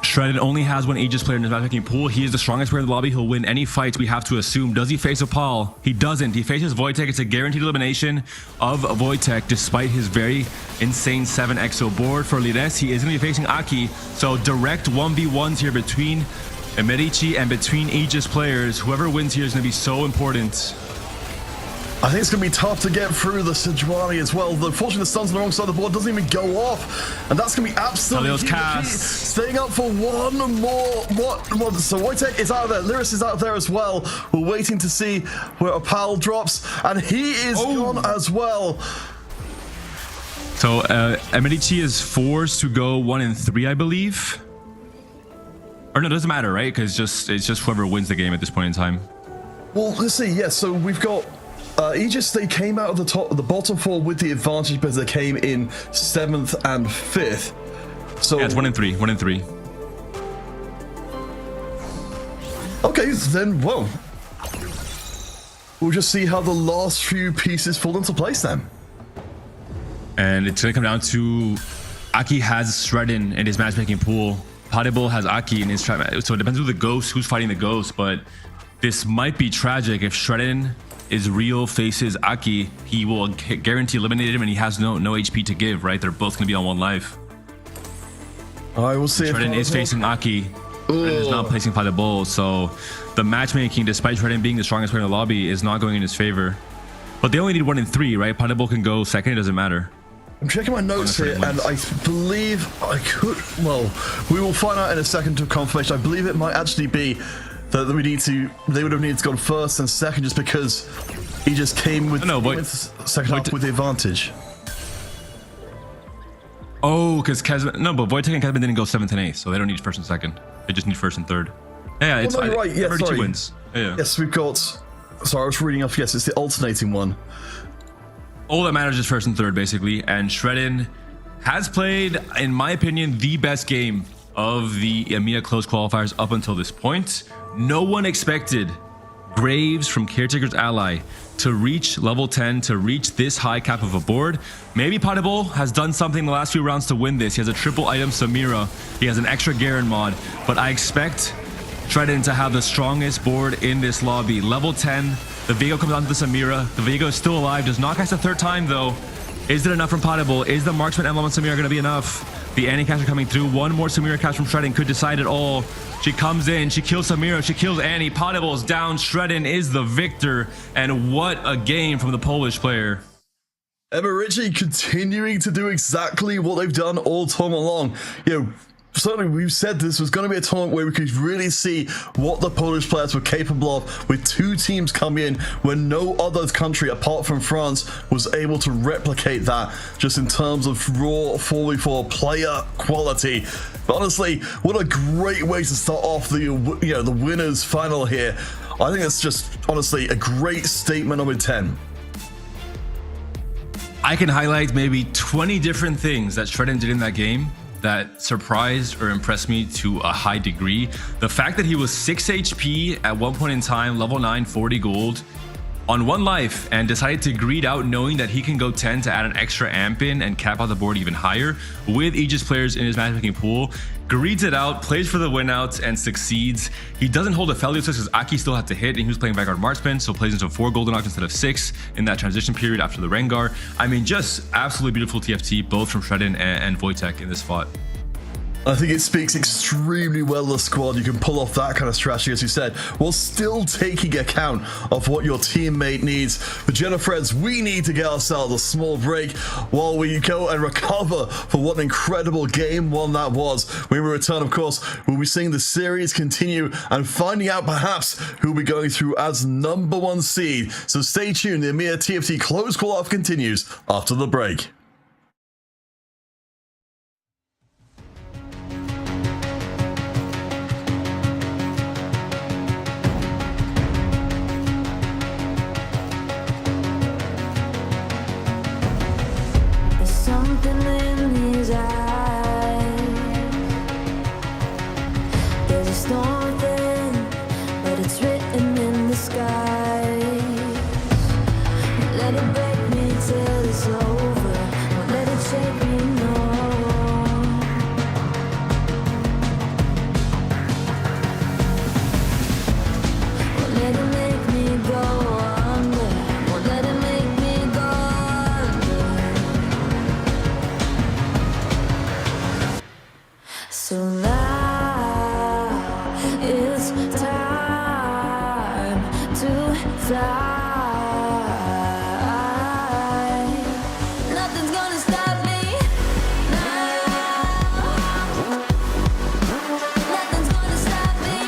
Shredden only has one Aegis player in his matchmaking pool. He is the strongest player in the lobby. He'll win any fights, we have to assume. Does he face Opal? He doesn't. He faces Wojtek. It's a guaranteed elimination of Wojtek despite his very insane 7 EXO board. For Lires, he is going to be facing Aki. So direct 1v1s here between Emerici and between Aegis players. Whoever wins here is going to be so important. I think it's going to be tough to get through the Sejuani as well. Unfortunately, the stun's on the wrong side of the board, doesn't even go off. And that's going to be absolutely key. Staying up for one more. So Wojtek is out of there. Lyris is out there as well. We're waiting to see where Opal drops. And he is gone as well. So Emerici is forced to go 1 and 3, I believe. Or no, it doesn't matter, right? Because it's just whoever wins the game at this point in time. Well, let's see. Yeah, so we've got Aegis. They came out of the bottom 4 with the advantage because they came in 7th and 5th. So yeah, it's 1 and 3. 1 and 3. Okay, then whoa. We'll just see how the last few pieces fall into place then. And it's gonna come down to Aki has Shredden in his matchmaking pool. Potable has Aki in his so it depends who the ghost, who's fighting the ghost, but this might be tragic if Shredden is real faces Aki. He will guarantee eliminate him, and he has no HP to give. Right, they're both gonna be on 1 life. I will see. Shredden is facing Aki. Shredden is not placing Potable, so the matchmaking, despite Shredden being the strongest player in the lobby, is not going in his favor. But they only need 1 and 3, right? Potable can go second. It doesn't matter. I'm checking my notes here, and I believe I could. Well, we will find out in a second to confirmation. I believe it might actually be that we need to. They would have needed to go first and second, just because he just came with second half with the advantage. Oh, because but Wojtek and Kesman didn't go 7th and 8th, so they don't need first and second. They just need first and third. Yeah, it's you're right. Yeah, sorry. 2 wins. Yeah. Yes, we've got. Sorry, I was reading off. Yes, it's the alternating one. All that matters is first and third, basically. And Shredden has played, in my opinion, the best game of the EMEA close qualifiers up until this point. No one expected Graves from Caretaker's Ally to reach level 10, to reach this high cap of a board. Maybe Potable has done something in the last few rounds to win this. He has a triple item Samira. He has an extra Garen mod. But I expect Shredden to have the strongest board in this lobby. Level 10. The Viego comes onto the Samira. The Viego is still alive. Does not cast a 3rd time, though. Is it enough from Potable? Is the Marksman Emblem on Samira going to be enough? The Annie-caster coming through. One more Samira cast from Shredden could decide it all. She comes in. She kills Samira. She kills Annie. Potable's down. Shredden is the victor. And what a game from the Polish player. Emerici continuing to do exactly what they've done all tournament long. Certainly we've said this was going to be a tournament where we could really see what the Polish players were capable of, with 2 teams coming in when no other country apart from France was able to replicate that, just in terms of raw 4v4 player quality. But honestly, what a great way to start off the the winners final here. I think that's just honestly a great statement of intent. I can highlight maybe 20 different things that Shredden did in that game that surprised or impressed me to a high degree. The fact that he was 6 HP at one point in time, level 9, 40 gold, on 1 life, and decided to greed out knowing that he can go 10 to add an extra amp in and cap out the board even higher with Aegis players in his matchmaking pool. greeds it out, plays for the win outs, and succeeds. He doesn't hold a failure because Aki still had to hit, and he was playing Vanguard Marksman, so plays into 4 golden ocks instead of 6 in that transition period after the Rengar. I mean, just absolutely beautiful TFT, both from Shredden and Wojtek in this spot. I think it speaks extremely well of the squad. You can pull off that kind of strategy, as you said, while still taking account of what your teammate needs. But Jenna Freds, we need to get ourselves a small break while we go and recover for what an incredible game one that was. When we return, of course, we'll be seeing the series continue and finding out perhaps who will be going through as #1 seed. So stay tuned. The EMEA TFT close call off continues after the break. Something in his eyes. There's a storm within, but it's written in the sky. Let it break me till it's over. Don't let it shake me, no. Won't let it make me go under. Won't let it make me go under. So now it's time to fly. Nothing's gonna stop me now. Nothing's gonna stop me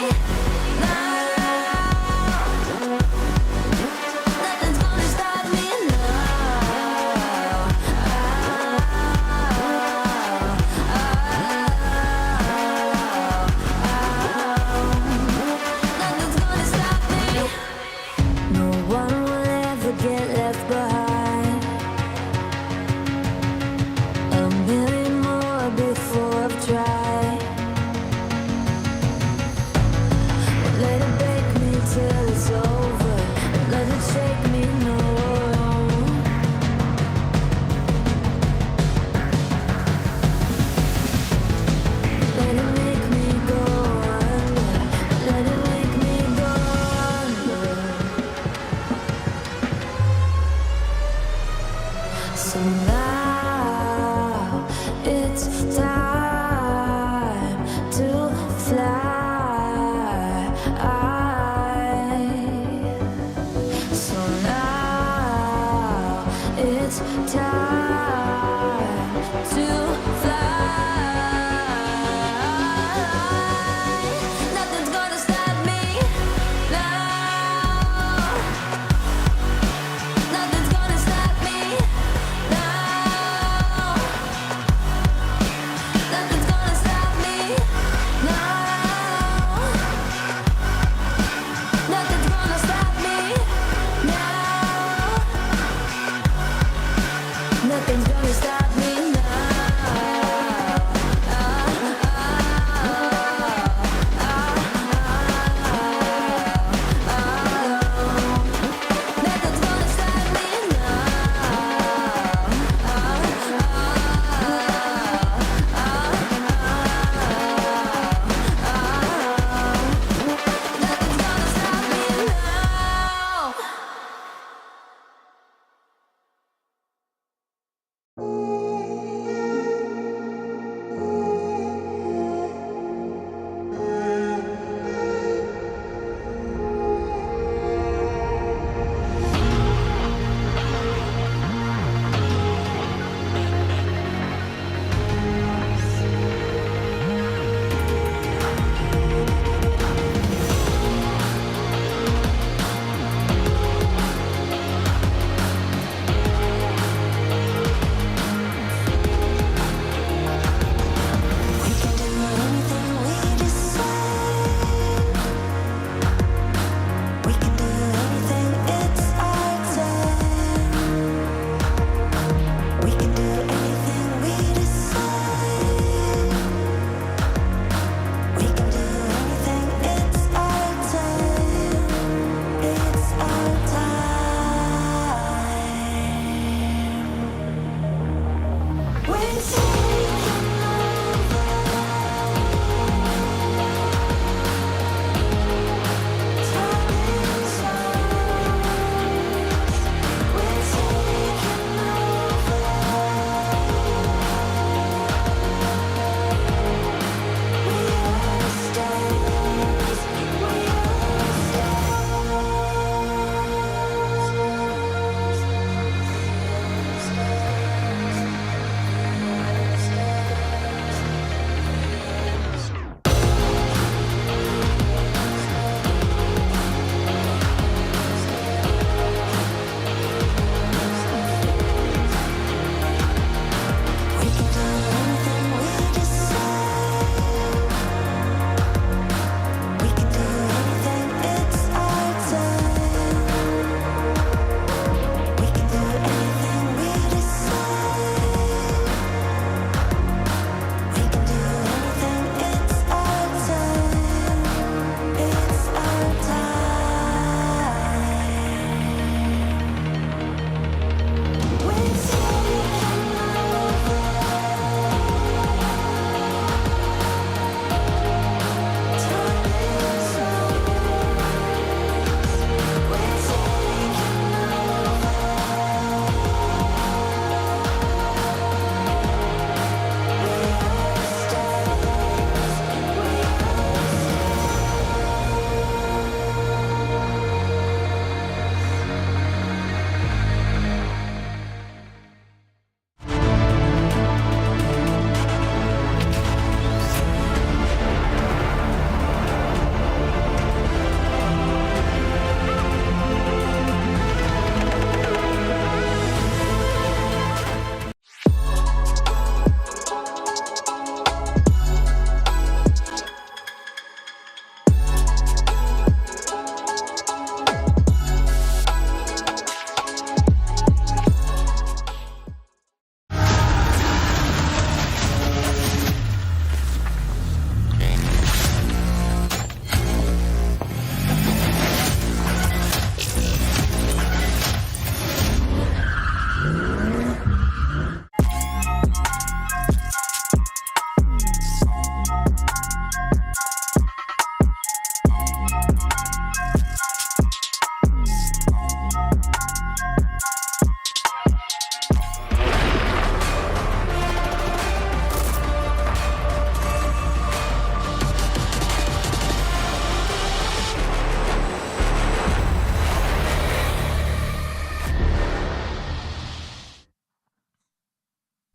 now. Nothing's gonna stop me Nothing's gonna stop me. No one will ever get left behind. A million more before I've tried. Won't let it break me till it's over. Won't let it shake me, no. Let it make me go under. Let it make me go under. So now it's time to fly. So now it's time to fly. Nothing's gonna stop me now. Nothing's gonna stop me now. Nothing's gonna stop me now.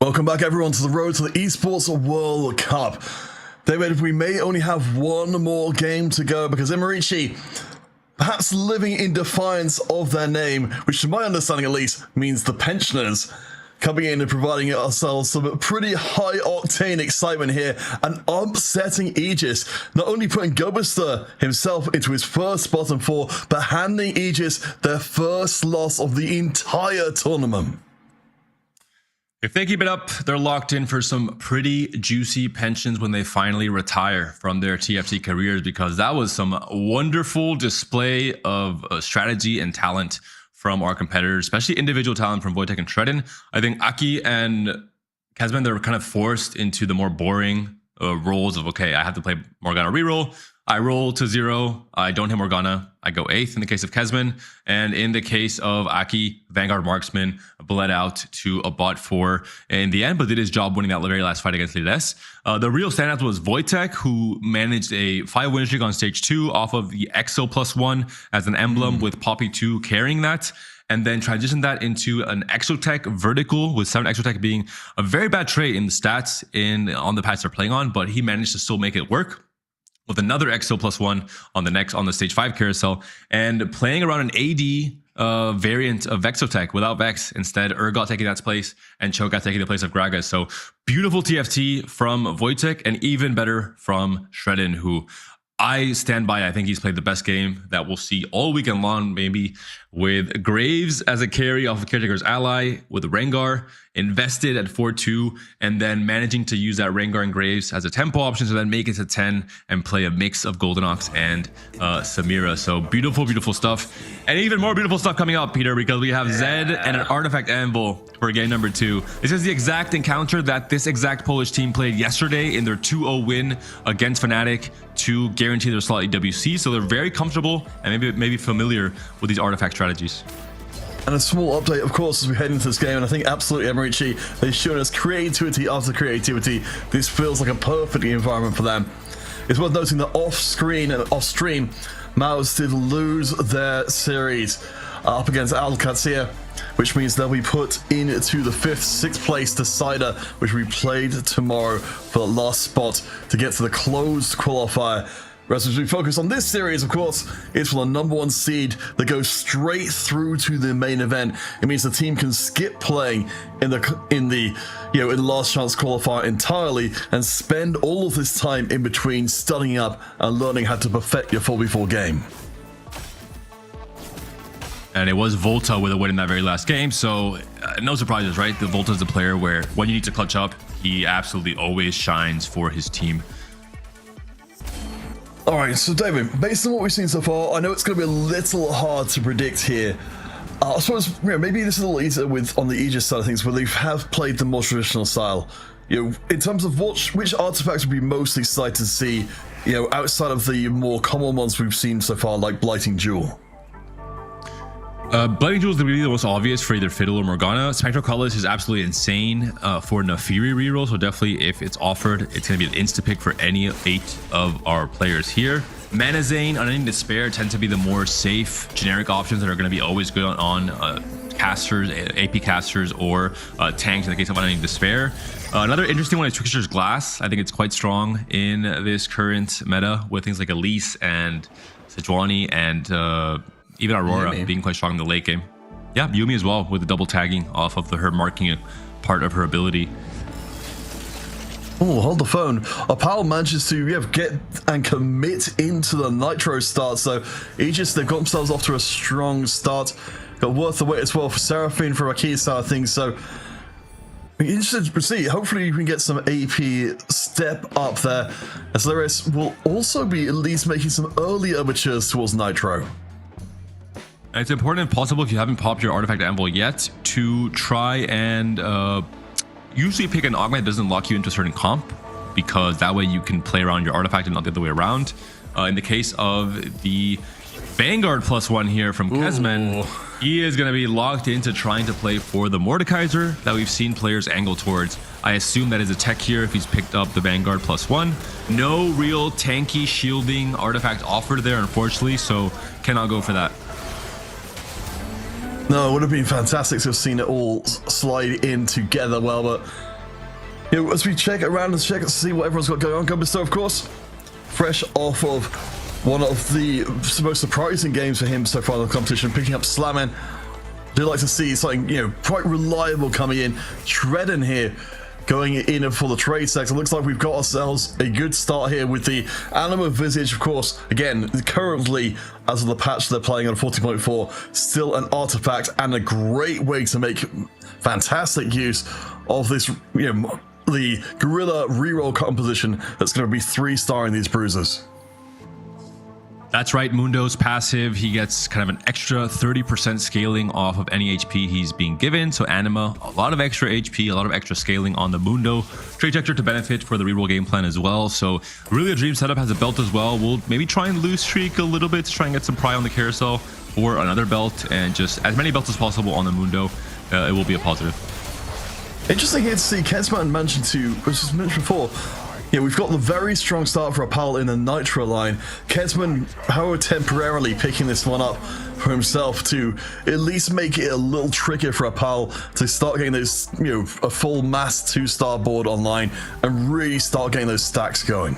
Welcome back, everyone, to the road to the Esports World Cup. David, we may only have one more game to go because Emerici, perhaps living in defiance of their name, which to my understanding at least means the pensioners, coming in and providing ourselves some pretty high-octane excitement here and upsetting Aegis, not only putting Gobuster himself into his first bottom four, but handing Aegis their first loss of the entire tournament. If they keep it up, they're locked in for some pretty juicy pensions when they finally retire from their TFT careers, because that was some wonderful display of strategy and talent from our competitors, especially individual talent from Wojtek and Shredden. I think Aki and Kazman, they're kind of forced into the more boring roles of, okay, I have to play Morgana reroll. I roll to 0. I don't hit Morgana. I go 8th in the case of Kesman. And in the case of Aki, Vanguard Marksman bled out to a bot 4 in the end, but did his job winning that very last fight against Lides. The real standout was Wojtek, who managed a 5-win streak on stage 2 off of the EXO +1 as an emblem with Poppy 2 carrying that. And then transitioned that into an Exotech vertical, with 7 Exotech being a very bad trait in the stats on the patch they're playing on, but he managed to still make it work with another EXO +1 on the stage 5 carousel, and playing around an AD variant of Vexotech without Vex. Instead, Urgot taking that place and Cho'Gath taking the place of Gragas. So beautiful TFT from Wojtek, and even better from Shredden, who I stand by. I think he's played the best game that we'll see all weekend long, maybe, with Graves as a carry off of Caretaker's ally, with Rengar invested at 4-2, and then managing to use that Rengar and Graves as a tempo option to then make it to 10 and play a mix of Goldenox and Samira. So beautiful, beautiful stuff. And even more beautiful stuff coming up, Peter, because we have Zed and an Artifact Anvil for game number 2. This is the exact encounter that this exact Polish team played yesterday in their 2-0 win against Fnatic to guarantee their slot EWC. So they're very comfortable and maybe familiar with these artifact strategies. And a small update, of course, as we head into this game, and I think absolutely Emerici, they've shown us creativity after creativity. This feels like a perfect environment for them. It's worth noting that off-screen and off-stream, Maus did lose their series up against Alcacia, which means they'll be put into the 5th, 6th place decider, which we played tomorrow for the last spot to get to the closed qualifier. Whereas as we focus on this series, of course, it's for the #1 seed that goes straight through to the main event. It means the team can skip playing in the last chance qualifier entirely and spend all of this time in between studying up and learning how to perfect your 4v4 game. And it was Volta with a win in that very last game, so no surprises, right? The Volta's the player where when you need to clutch up, he absolutely always shines for his team. All right, so David, based on what we've seen so far, I know it's going to be a little hard to predict here. I suppose maybe this is a little easier on the Aegis side of things, where they have played the more traditional style. In terms of which artifacts would be most excited to see, outside of the more common ones we've seen so far, like Blighting Jewel. Blighting Jewel is going to be the most obvious for either Fiddle or Morgana. Spectral Colors is absolutely insane for Nafiri reroll, so definitely if it's offered, it's going to be an insta-pick for any 8 of our players here. Mana Zane, Unending Despair tend to be the more safe, generic options that are going to be always good on casters, AP casters, or tanks in the case of Unending Despair. Another interesting one is Trickster's Glass. I think it's quite strong in this current meta with things like Elise and Sejuani and even Aurora being quite strong in the late game. Yeah, Yumi as well, with the double tagging off of her marking part of her ability. Oh, hold the phone. Apal manages to get and commit into the Nitro start. So Aegis, they've got themselves off to a strong start. Got worth the wait as well for Seraphine, for Aki's side of things. So interested to see. Hopefully we can get some AP step up there, as Lyris will also be at least making some early overtures towards Nitro. And it's important, if possible, if you haven't popped your Artifact Anvil yet, to try and usually pick an augment that doesn't lock you into a certain comp, because that way you can play around your artifact and not the other way around. In the case of the Vanguard +1 here from Kesman, he is going to be locked into trying to play for the Mordekaiser that we've seen players angle towards. I assume that is a tech here if he's picked up the Vanguard +1. No real tanky shielding artifact offered there, unfortunately, so cannot go for that. No, it would have been fantastic to have seen it all slide in together well, but You know, as we check around and check to see what everyone's got going on, Gumbister, of course, fresh off of one of the most surprising games for him so far in the competition, picking up Slamming. Do like to see something, you know, quite reliable coming in. Shredding here, going in for the trade sector. Looks like we've got ourselves a good start here with the Anima Visage, of course. Again, currently, as of the patch they're playing on 40.4, still an artifact and a great way to make fantastic use of this, you know, the Gorilla reroll composition that's going to be 3-starring these bruisers. That's right, Mundo's passive, he gets kind of an extra 30% scaling off of any HP he's being given. So Anima, a lot of extra HP, a lot of extra scaling on the Mundo. Trajectory to benefit for the reroll game plan as well. So really a dream setup, has a belt as well. We'll maybe try and lose streak a little bit to try and get some pry on the carousel for another belt, and just as many belts as possible on the Mundo. It will be a positive. Interesting here to see Kesman mentioned to, which was mentioned before. Yeah, we've got the very strong start for Apal in the Nitro line. Kesman, however, temporarily picking this one up for himself to at least make it a little trickier for Apal to start getting those, you know, a full mass 2-star board online and really start getting those stacks going.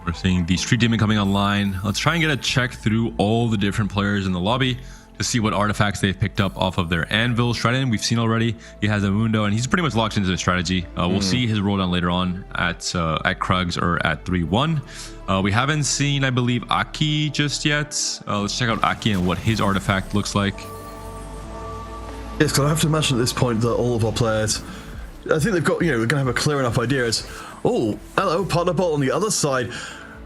We're seeing the Street Demon coming online. Let's try and get a check through all the different players in the lobby to see what artifacts they've picked up off of their anvil. Shredden, we've seen already. He has a Mundo, and he's pretty much locked into the strategy. We'll see his roll down later on at Krugs or at 3-1. We haven't seen, I believe, Aki just yet. Let's check out Aki and what his artifact looks like. Yes, because I have to imagine at this point that all of our players, I think they've got, you know, we're going to have a clear enough idea as, oh, hello, Potterball on the other side.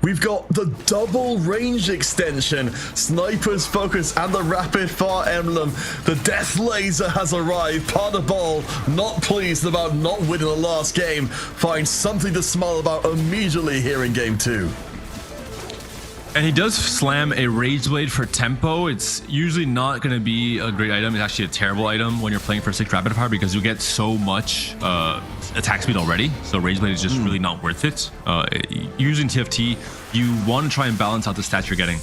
We've got the double range extension, Sniper's Focus, and the Rapid Fire Emblem. The Death Laser has arrived. Potterball, not pleased about not winning the last game, finds something to smile about immediately here in Game 2. And he does slam a Rage Blade for tempo. It's usually not going to be a great item. It's actually a terrible item when you're playing for 6 Rapid Fire because you get so much attack speed already. So Rage Blade is just really not worth it. Using TFT, you want to try and balance out the stats you're getting.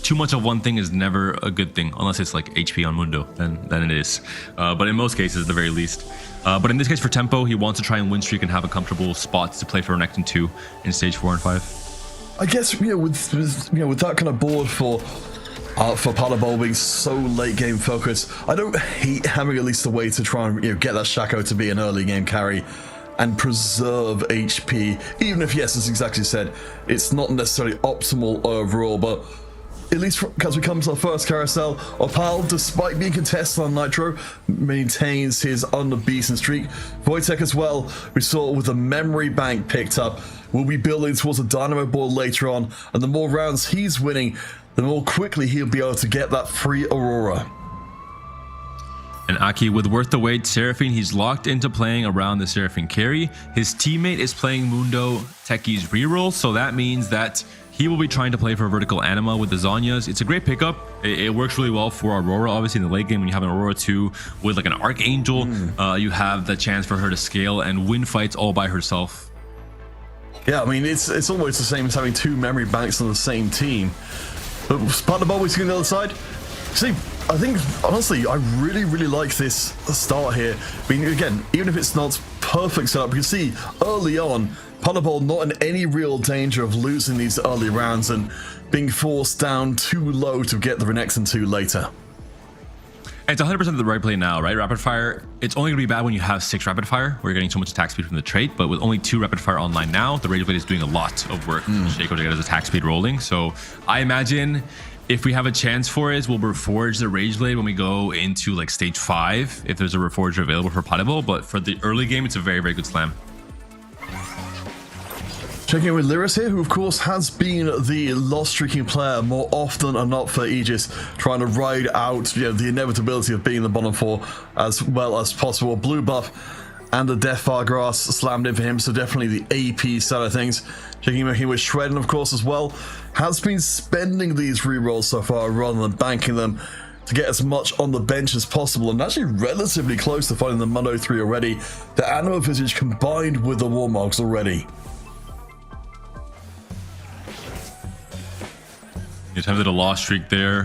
Too much of one thing is never a good thing, unless it's like HP on Mundo, then it is. But in most cases, at the very least. But in this case, for tempo, he wants to try and win streak and have a comfortable spot to play for Renekton 2 in stage 4 and 5. I guess, you know, with that kind of board for Potterball being so late game focused, I don't hate having at least a way to try and, you know, get that Shaco to be an early game carry and preserve HP, even if, yes, as exactly said, it's not necessarily optimal overall, but at least as we come to the first carousel, Opal, despite being contested on Nitro, maintains his unbeaten streak. Wojtek as well, we saw with the memory bank picked up, will be building towards a dynamo board later on, and the more rounds he's winning, the more quickly he'll be able to get that free Aurora. And Aki with worth the wait, Seraphine, he's locked into playing around the Seraphine carry. His teammate is playing Mundo Techi's reroll, so that means that he will be trying to play for vertical Anima with the Zanyas. It's a great pickup. It works really well for Aurora. Obviously, in the late game, when you have an Aurora 2 with like an Archangel, you have the chance for her to scale and win fights all by herself. Yeah, I mean, it's almost the same as having 2 memory banks on the same team. But Potterball, we see on the other side. See, I think, honestly, I really like this start here. I mean, again, even if it's not perfect setup, you can see early on, Potterball not in any real danger of losing these early rounds and being forced down too low to get the Renekton 2 later. It's 100% the right play now, right? Rapid Fire, it's only going to be bad when you have 6 Rapid Fire, where you're getting so much attack speed from the trait, but with only 2 Rapid Fire online now, the Rage Blade is doing a lot of work for Shaco to get his attack speed rolling. So I imagine if we have a chance for it, we'll reforge the Rage Blade when we go into like stage 5, if there's a reforger available for Potterball, but for the early game, it's a very good slam. Checking in with Lyris here, who of course has been the lost streaking player more often than not for Aegis, trying to ride out, you know, the inevitability of being the bottom 4 as well as possible. Blue buff and the Deathfire Grass slammed in for him, so definitely the AP side of things. Checking in with Shredden, of course, as well, has been spending these rerolls so far rather than banking them to get as much on the bench as possible, and actually relatively close to finding the Mundo 3 already. The Anima Visage combined with the Warmogs already. You attempted a lost streak there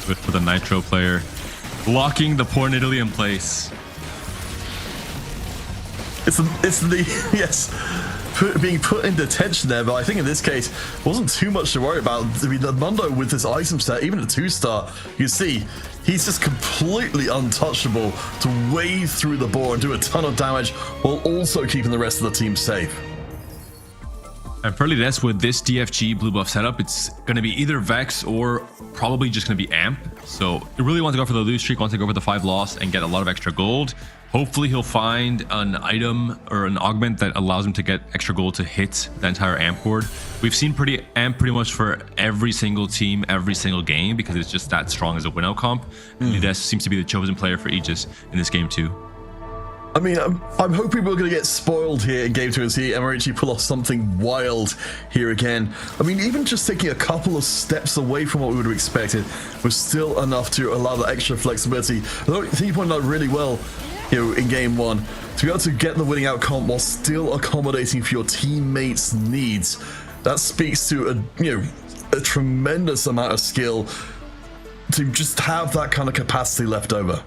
with the Nitro player. locking the poor Italy in place. It's the yes, being put in detention there, but I think in this case wasn't too much to worry about. I mean, the Mundo with this item set, even a 2-star, you see he's just completely untouchable to wade through the board and do a ton of damage while also keeping the rest of the team safe. And for Riyadh, with this DFG blue buff setup, it's going to be either Vex or probably just going to be Amp. So you really want to go for the lose streak, want to go for the 5 loss and get a lot of extra gold. Hopefully he'll find an item or an augment that allows him to get extra gold to hit the entire Amp board. We've seen Amp pretty much for every single team, every single game, because it's just that strong as a win-out comp. And Riyadh seems to be the chosen player for Aegis in this game too. I mean, I'm hoping we're going to get spoiled here in Game 2 and see Emirates pull off something wild here again. I mean, even just taking a couple of steps away from what we would have expected was still enough to allow the extra flexibility. I think you pointed out really well, in Game 1, to be able to get the winning outcome while still accommodating for your teammates' needs. That speaks to a tremendous amount of skill to just have that kind of capacity left over.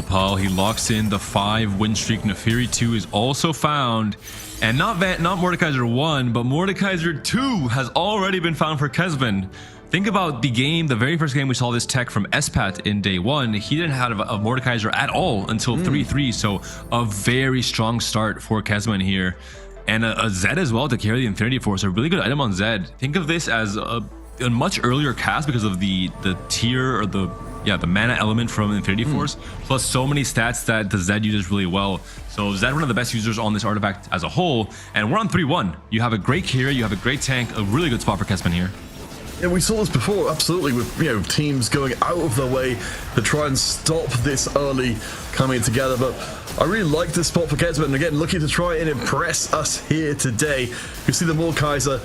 Paul, he locks in the 5 win streak. Nefiri 2 is also found, and not Mordekaiser 1, but Mordekaiser 2 has already been found for Kezban. Think about the very first game we saw this tech from Espat in day 1. He didn't have a Mordekaiser at all until 3-3, so a very strong start for Kezban here. And a Zed as well to carry the Infinity Force, a really good item on Zed. Think of this as a much earlier cast because of the tier or the mana element from Infinity Force, plus so many stats that the Zed uses really well. So Zed, one of the best users on this artifact as a whole, and we're on 3-1. You have a great carry, you have a great tank, a really good spot for Kezban here. Yeah, we saw this before, absolutely, with teams going out of their way to try and stop this early coming together. But I really like this spot for Kezban, and again, looking to try and impress us here today. You see the Mordekaiser,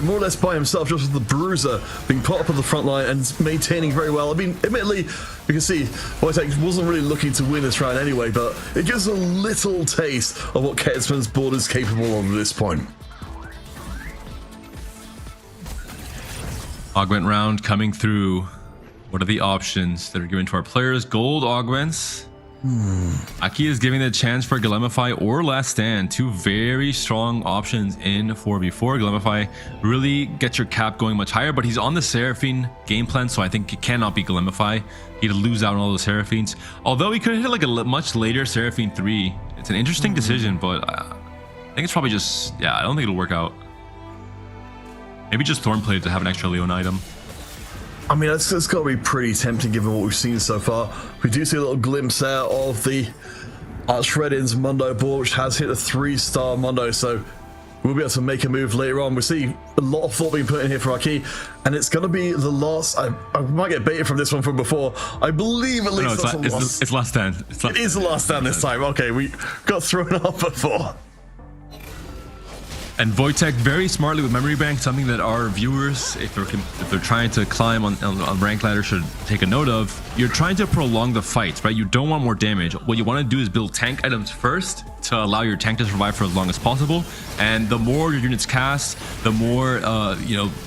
more or less by himself, just with the Bruiser being put up on the front line and maintaining very well. I mean, admittedly, you can see Wojtek wasn't really looking to win this round anyway, but it gives a little taste of what Kezban's board is capable of at this point. Augment round coming through. What are the options that are given to our players? Gold augments. Aki is giving the chance for Glemify or Last Stand, 2 very strong options in 4v4. Glemify really gets your cap going much higher, but he's on the Seraphine game plan, so I think it cannot be Glemify. He'd lose out on all those Seraphines. Although he could hit like a much later Seraphine 3. It's an interesting decision, but I think it's probably just, I don't think it'll work out. Maybe just Thornplate to have an extra Leon item. I mean, it's got to be pretty tempting given what we've seen so far. We do see a little glimpse there of the Shredin's Mundo board, which has hit a 3-star Mundo, so we'll be able to make a move later on. We see a lot of thought being put in here for Aki, and it's going to be the last. I might get baited from this one from before. I believe at least it's Last Stand. It is the Last Stand this time. Okay, we got thrown off before. And Wojtek very smartly with Memory Bank, something that our viewers, if they're trying to climb on rank ladder, should take a note of. You're trying to prolong the fight, right? You don't want more damage. What you want to do is build tank items first to allow your tank to survive for as long as possible. And the more your units cast, the more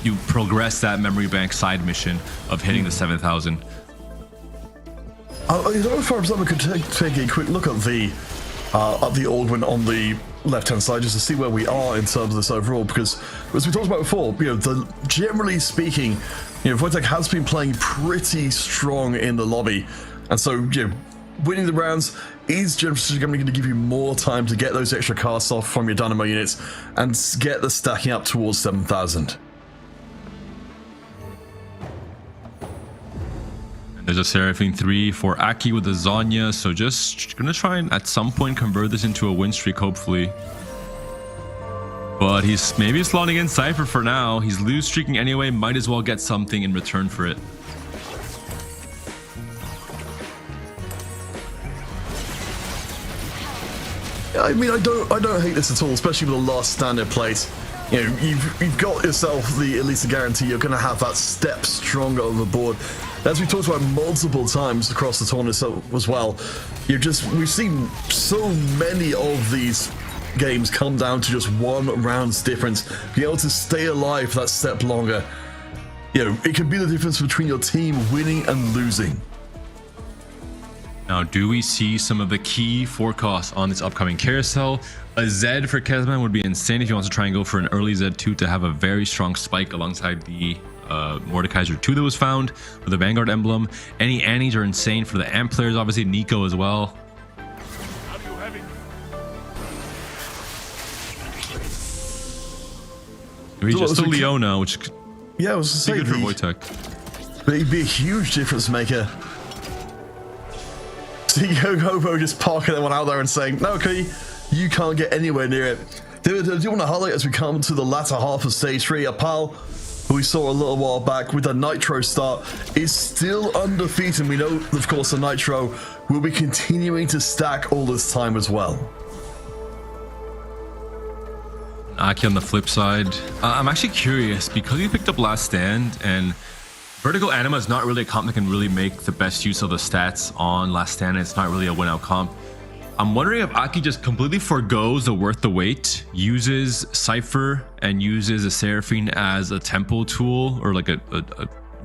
you progress that Memory Bank side mission of hitting the 7,000. For example, we could take a quick look at the augment on the left-hand side just to see where we are in terms of this overall, because as we talked about before, generally speaking, Wojtek has been playing pretty strong in the lobby, and so winning the rounds is generally going to give you more time to get those extra casts off from your Dynamo units and get the stacking up towards 7,000. There's a Seraphine 3 for Aki with the Zanya, so just gonna try and at some point convert this into a win streak, hopefully. But he's maybe slotting in Cypher for now. He's lose streaking anyway, might as well get something in return for it. I mean, I don't hate this at all, especially with the last standard place. You've got yourself at least a guarantee you're going to have that step stronger on the board. As we talked about multiple times across the tournament as well, we've seen so many of these games come down to just one round's difference. Being able to stay alive for that step longer. it can be the difference between your team winning and losing. Now, do we see some of the key forecasts on this upcoming carousel? A Z for Kezman would be insane if he wants to try and go for an early Z2 to have a very strong spike alongside the Mordekaiser 2 that was found with the Vanguard emblem. Any Annies are insane for the Amp players, obviously Nico as well. He's just a Leona, which yeah, I was to say good for Wojtek. But he'd be a huge difference maker. See Hobo just parking that one out there and saying, no, okay, you can't get anywhere near it. I do want to highlight as we come to the latter half of stage 3, Apal, who we saw a little while back with a Nitro start, is still undefeated. We know, of course, the Nitro will be continuing to stack all this time as well. Aki on the flip side, I'm actually curious because he picked up Last Stand and Vertical Anima is not really a comp that can really make the best use of the stats on Last Stand. It's not really a win out comp. I'm wondering if Aki just completely forgoes the worth the wait, uses Cypher and uses a Seraphine as a tempo tool or like a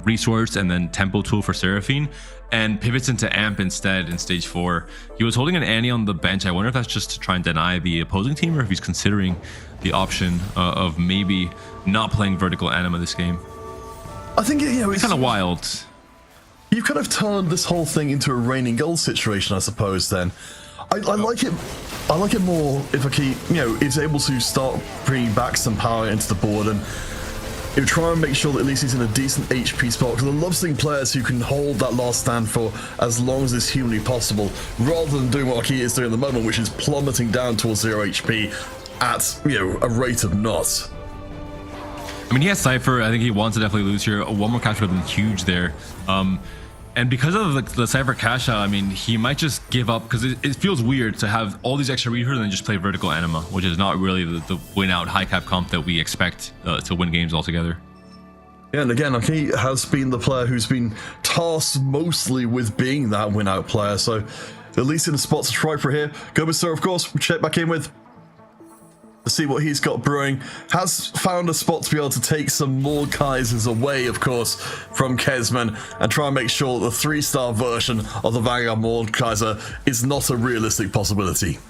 resource and then tempo tool for Seraphine and pivots into Amp instead in stage 4. He was holding an Annie on the bench. I wonder if that's just to try and deny the opposing team or if he's considering the option of maybe not playing Vertical Anima this game. I think it's kind of wild. You've kind of turned this whole thing into a raining gold situation, I suppose. Then I like it. I like it more if Aki, is able to start bringing back some power into the board and try and make sure that at least he's in a decent HP spot. Because I love seeing players who can hold that last stand for as long as is humanly possible, rather than doing what Aki is doing at the moment, which is plummeting down towards 0 HP at a rate of knots. I mean, he has Cypher. I think he wants to definitely lose here. One more cash would have been huge there. And because of the Cypher cash out, I mean, he might just give up because it feels weird to have all these extra readers and then just play Vertical Anima, which is not really the win out high cap comp that we expect to win games altogether. Yeah, and again, Aki has been the player who's been tasked mostly with being that win out player. So at least in a spot to try for here. Gobistar, of course, we'll check back in with to see what he's got brewing. Has found a spot to be able to take some Mordekaisers away, of course, from Kezman and try and make sure that the 3-star version of the Vanguard Mordekaiser is not a realistic possibility.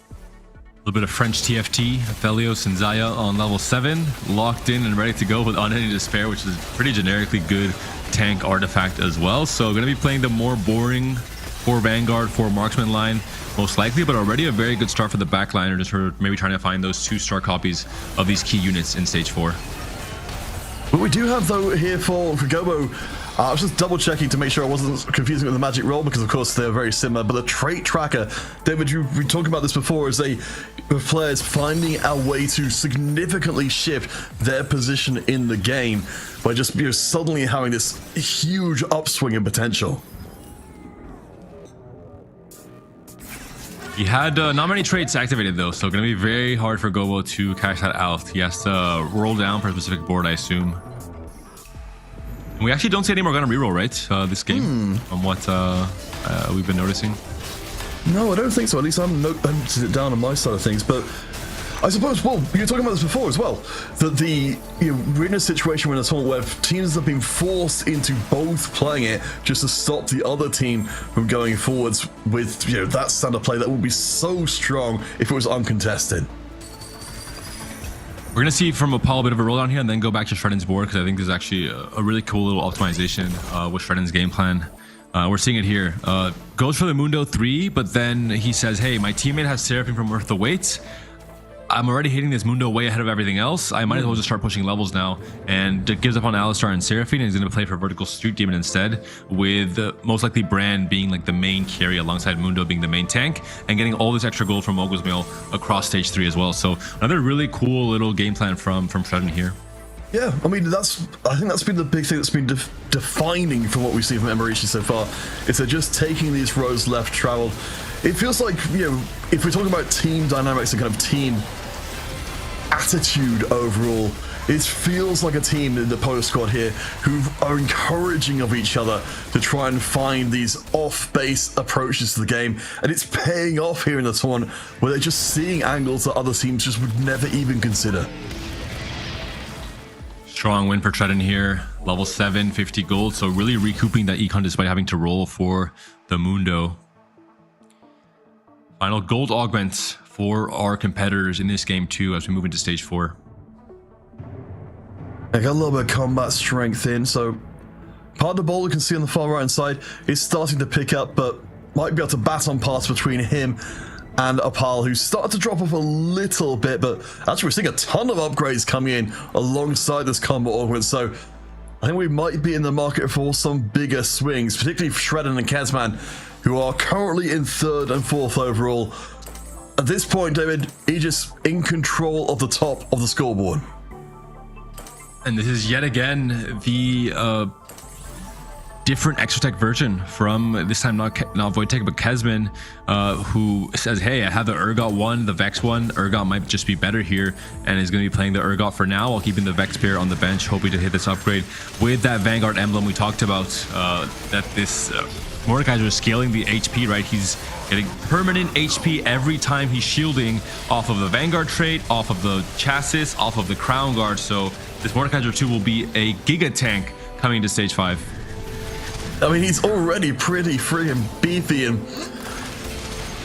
A little bit of French TFT, Aphelios and Zaya on level 7, locked in and ready to go with Unending Despair, which is pretty generically good tank artifact as well. So going to be playing the more boring 4 Vanguard, 4 Marksman line, most likely, but already a very good start for the backliner, just for maybe trying to find those 2-star copies of these key units in stage 4. What we do have though here for Gobo, I was just double checking to make sure I wasn't confusing with the magic roll because of course they're very similar, but the trait tracker, David, you've been talking about this before, is players finding a way to significantly shift their position in the game by just suddenly having this huge upswing in potential. He had not many traits activated though, so going to be very hard for Gobo to cash that out. He has to roll down for a specific board, I assume. And we actually don't see any Morgana reroll, right? This game, from what we've been noticing. No, I don't think so. At least I haven't noted it down on my side of things, but I suppose, well, you were talking about this before as well, that we're in a situation where teams have been forced into both playing it just to stop the other team from going forwards with that standard play that would be so strong if it was uncontested. We're going to see from Apollo a bit of a roll down here and then go back to Shredden's board because I think there's actually a really cool little optimization with Shredden's game plan. We're seeing it here. Goes for the Mundo 3, but then he says, hey, my teammate has Seraphine from Worth the Wait. I'm already hitting this Mundo way ahead of everything else. I might as well just start pushing levels now. And it gives up on Alistar and Seraphine, and he's going to play for Vertical Street Demon instead, with most likely Brand being like the main carry alongside Mundo being the main tank, and getting all this extra gold from Mogul's Mail across stage 3 as well. So another really cool little game plan from Shredden here. Yeah, I mean, I think that's been the big thing that's been defining from what we've seen from Emerishi so far, is they're just taking these roads left traveled. It feels like, if we're talking about team dynamics and kind of team attitude overall, it feels like a team in the Polar squad here who are encouraging of each other to try and find these off-base approaches to the game, and it's paying off here in this one where they're just seeing angles that other teams just would never even consider. Strong win for Tredden here. Level 7, 50 gold. So really recouping that econ despite having to roll for the Mundo. Final gold augments for our competitors in this game too as we move into stage 4. I got a little bit of combat strength in, so part of the ball you can see on the far right hand side is starting to pick up, but might be able to baton pass between him and Apal, who's started to drop off a little bit, but actually we're seeing a ton of upgrades coming in alongside this combat augment, so I think we might be in the market for some bigger swings, particularly for Shredden and Kezman, who are currently in 3rd and 4th overall. At this point, David, Aegis in control of the top of the scoreboard. And this is yet again the different Extra Tech version from this time not Wojtek but Kezman, who says, hey, I have the Urgot one, the Vex one. Urgot might just be better here and is going to be playing the Urgot for now while keeping the Vex pair on the bench, hoping to hit this upgrade with that Vanguard emblem we talked about, that this Mordekaiser is scaling the HP, right? He's getting permanent HP every time he's shielding off of the Vanguard trait, off of the chassis, off of the Crown Guard. So this Mordekaiser 2 will be a Giga Tank coming to stage 5. I mean, he's already pretty freaking beefy, and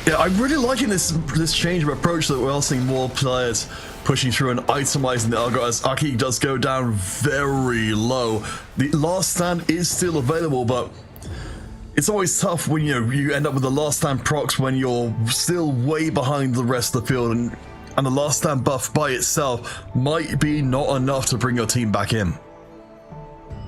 yeah, I'm really liking this change of approach that we're all seeing more players pushing through and itemizing the Urgot as Aki does go down very low. The last stand is still available, but it's always tough when you end up with the last stand procs when you're still way behind the rest of the field, and the last stand buff by itself might be not enough to bring your team back in.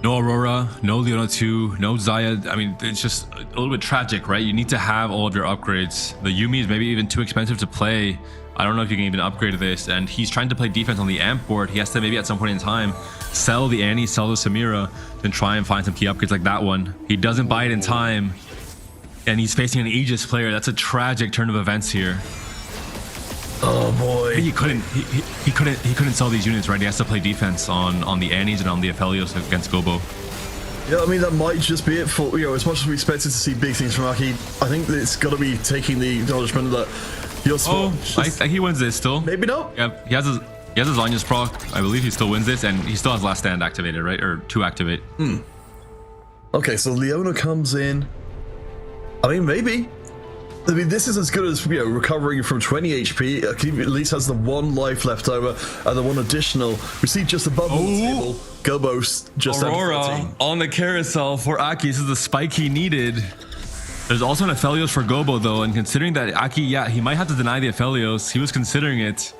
No Aurora, no Leona 2, no Zaya. I mean, it's just a little bit tragic, right? You need to have all of your upgrades. The Yumi is maybe even too expensive to play. I don't know if you can even upgrade this. And he's trying to play defense on the Amp board. He has to maybe at some point in time sell the Annie, sell the Samira, then try and find some key upgrades like that one. He doesn't buy it in time. And he's facing an Aegis player. That's a tragic turn of events here. Oh boy. He couldn't sell these units, right? He has to play defense on the Annies and on the Aphelios against Gobo. Yeah, I mean, that might just be it for, as much as we expected to see big things from Aki, I think that it's got to be taking the acknowledgement that your spot. Oh, I think he wins this still. Maybe not. Yeah, he has his Zanya's proc. I believe he still wins this, and he still has Last Stand activated, right? Or 2 activate. Okay, so Leona comes in. I mean, maybe. I mean, this is as good as, recovering from 20 HP. Aki at least has the 1 life left over, and the 1 additional. We see just above the table, Gobo's just Aurora on the carousel for Aki. This is the spike he needed. There's also an Aphelios for Gobo, though, and considering that Aki, yeah, he might have to deny the Aphelios. He was considering it.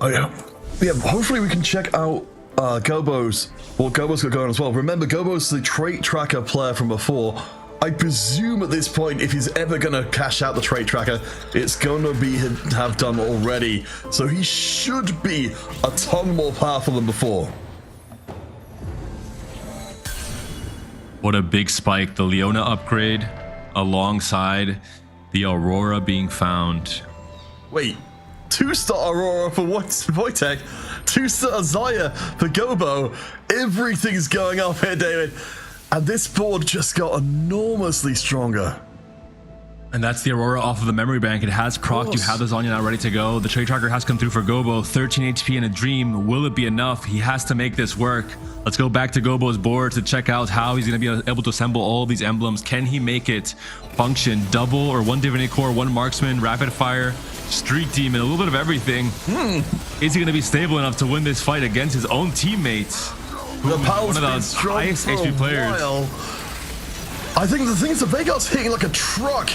Oh, yeah. Yeah, hopefully we can check out Gobo's got going on as well. Remember, Gobo's the trait tracker player from before. I presume at this point, if he's ever going to cash out the trait tracker, it's going to be have done already. So he should be a ton more powerful than before. What a big spike. The Leona upgrade alongside the Aurora being found. Wait, 2-star Aurora for Wojtek, 2-star Zaya for Gobo. Everything's going up here, David. And this board just got enormously stronger. And that's the Aurora off of the memory bank. It has proc. You have the Zanya now ready to go. The trade tracker has come through for Gobo. 13 HP in a dream. Will it be enough? He has to make this work. Let's go back to Gobo's board to check out how he's going to be able to assemble all these emblems. Can he make it function? Double or 1 Divinity Core, 1 Marksman, Rapid Fire, Streak Demon, a little bit of everything. Is he going to be stable enough to win this fight against his own teammates? The One of the highest HP players. I think the thing is, the Vegas hitting like a truck.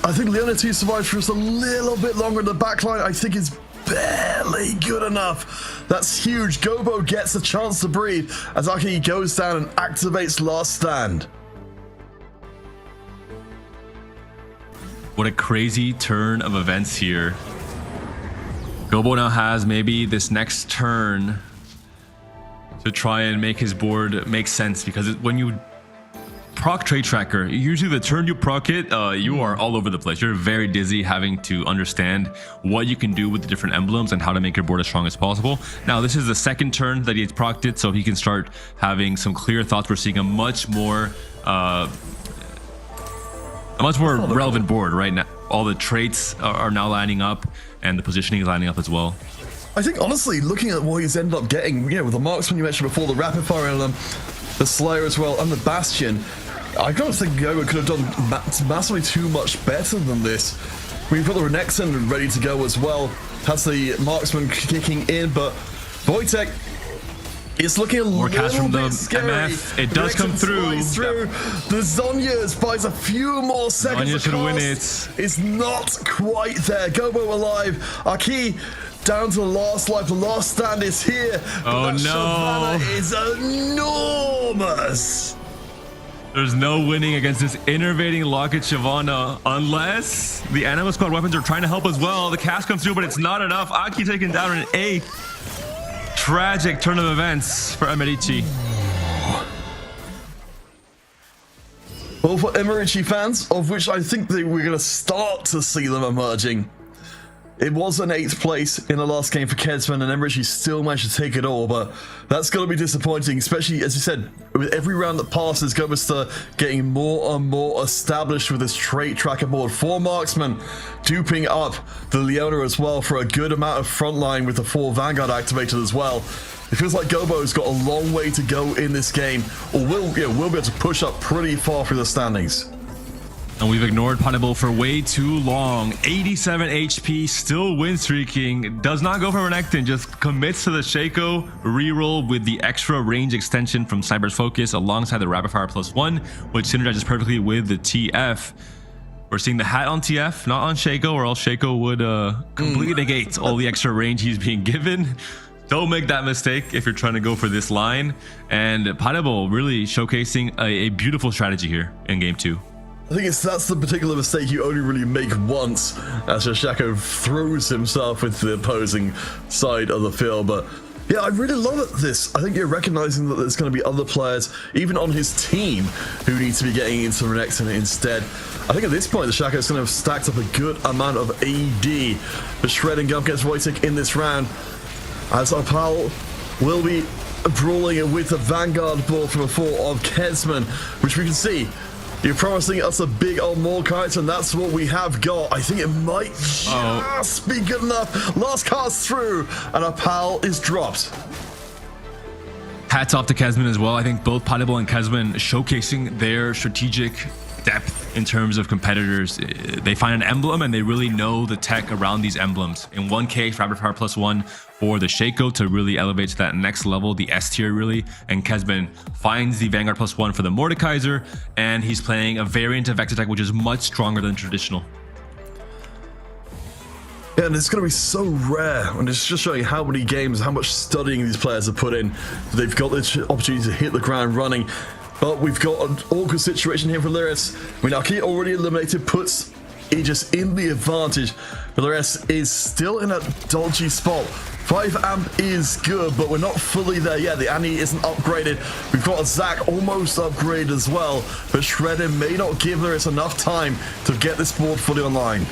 I think Leona 2 survives for just a little bit longer in the backline. I think it's barely good enough. That's huge. Gobo gets a chance to breathe as Aki goes down and activates Last Stand. What a crazy turn of events here. Gobo now has maybe this next turn to try and make his board make sense, because when you proc trade tracker, usually the turn you proc it, you are all over the place. You're very dizzy having to understand what you can do with the different emblems and how to make your board as strong as possible. Now, this is the second turn that he's procced it, so he can start having some clear thoughts. We're seeing a much more relevant board right now. All the traits are now lining up. and the positioning is lining up as well. I think, honestly, looking at what he's ended up getting, with the marksman you mentioned before, the rapid fire element, the Slayer as well, and the Bastion, I don't think Gobo could have done massively too much better than this. We've got the Renekton ready to go as well. Has the marksman kicking in, but Wojtek, it's looking a More little cash from bit the scary. MF. It does come Renekton slides through. The Zhonya's buys a few more seconds. Zonya should win cost. it. It's not quite there. Gobo alive. Aki down to the last life. The last stand is here. Oh, But that no. Shyvana is enormous. There's no winning against this innervating Locket Shyvana unless the Anima Squad weapons are trying to help as well. The cast comes through, but it's not enough. Aki taken down in an 8th. Tragic turn of events for Emerici. Well, for Emerici fans, of which I think that we're going to start to see them emerging. It was an 8th place in the last game for Kedsman, and Emerici still managed to take it all, but that's going to be disappointing, especially, as you said, with every round that passes, Gobuster getting more and more established with his trait tracker board. 4 marksmen duping up the Leona as well for a good amount of frontline with the 4 Vanguard activated as well. It feels like Gobo's got a long way to go in this game, or will be able to push up pretty far through the standings. And we've ignored Punable for way too long. 87 HP, still win streaking. Does not go for Renekton, just commits to the Shaco reroll with the extra range extension from Cyber's Focus alongside the Rapid Fire +1, which synergizes perfectly with the TF. We're seeing the hat on TF, not on Shaco, or else Shaco would completely negate all the extra range he's being given. Don't make that mistake if you're trying to go for this line. And Punable really showcasing a beautiful strategy here in game 2. I think that's the particular mistake you only really make once, as Shaco throws himself into the opposing side of the field. But yeah, I really love this. I think you're recognizing that there's going to be other players, even on his team, who need to be getting into Renekton instead. I think at this point, the Shaco's going to have stacked up a good amount of AD. But shredding Gump gets Wojtek in this round, as our pal will be brawling with the Vanguard ball from a 4 of Kedsman, which we can see. You're promising us a big old Morkite, and that's what we have got. I think it might just be good enough. Last cast through, and our pal is dropped. Hats off to Kesman as well. I think both Punable and Kesman showcasing their strategic depth in terms of competitors. They find an emblem and they really know the tech around these emblems. In one case, Rapid Fire +1 for the Shaco to really elevate to that next level, the S tier really, and Kesman finds the Vanguard +1 for the Mordekaiser, and he's playing a variant of Vector Tech which is much stronger than traditional. Yeah, and it's going to be so rare, and it's just showing how many games, how much studying these players have put in. They've got the opportunity to hit the ground running. But we've got an awkward situation here for Lyris. I mean, Aki already eliminated, puts Aegis in the advantage. But Lyris is still in a dodgy spot. 5 amp is good, but we're not fully there yet. The Annie isn't upgraded. We've got a Zac almost upgraded as well. But Shredder may not give Lyris enough time to get this board fully online.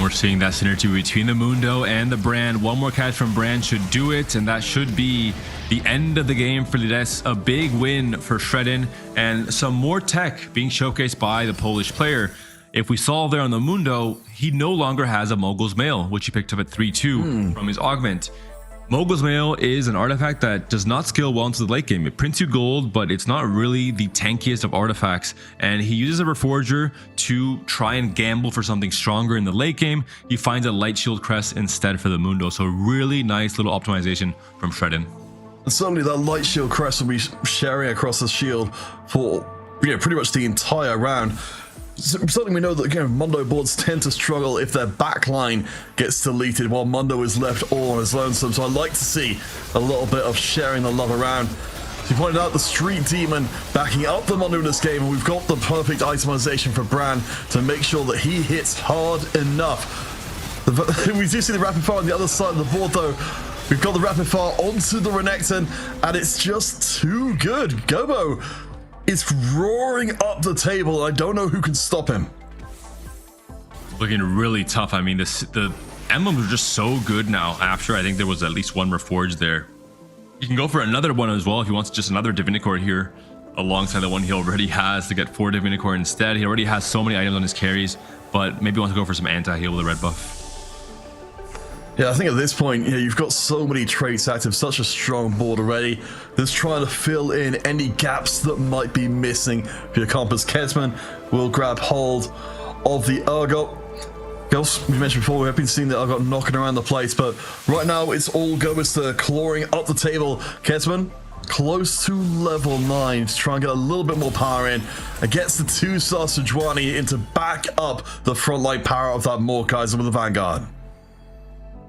We're seeing that synergy between the Mundo and the Brand. One more catch from Brand should do it, and that should be the end of the game for Lides. A big win for Shredden, and some more tech being showcased by the Polish player. If we saw there on the Mundo, he no longer has a Mogul's Mail, which he picked up at 3-2 from his augment. Mogul's Mail is an artifact that does not scale well into the late game. It prints you gold, but it's not really the tankiest of artifacts. And he uses a Reforger to try and gamble for something stronger in the late game. He finds a Light Shield Crest instead for the Mundo. So really nice little optimization from Shredden. And certainly that Light Shield Crest will be sharing across the shield for pretty much the entire round. Certainly we know that Mundo boards tend to struggle if their backline gets deleted while Mundo is left all on his lonesome, so I like to see a little bit of sharing the love around. As you pointed out, the Street Demon backing up the Mundo in this game, and we've got the perfect itemization for Bran to make sure that he hits hard enough. We do see the Rapid Fire on the other side of the board though. We've got the Rapid Fire onto the Renekton, and it's just too good. Gobo is roaring up the table. I don't know who can stop him. Looking really tough. I mean, the emblems are just so good now after I think there was at least one Reforged there. You can go for another one as well if he wants just another Divinicore here alongside the one he already has to get 4 Divinicore instead. He already has so many items on his carries. but maybe wants to go for some anti-heal with a red buff. Yeah, I think at this point, you've got so many traits active, such a strong board already. That's trying to fill in any gaps that might be missing for your compass. Kesman will grab hold of the Urgot. Girls, we mentioned before, we have been seeing the Urgot knocking around the place, but right now it's all Gobister clawing up the table. Kesman close to level 9 to try and get a little bit more power in, and gets the 2-star Sejuani in to back up the frontline power of that Mordekaiser with the Vanguard.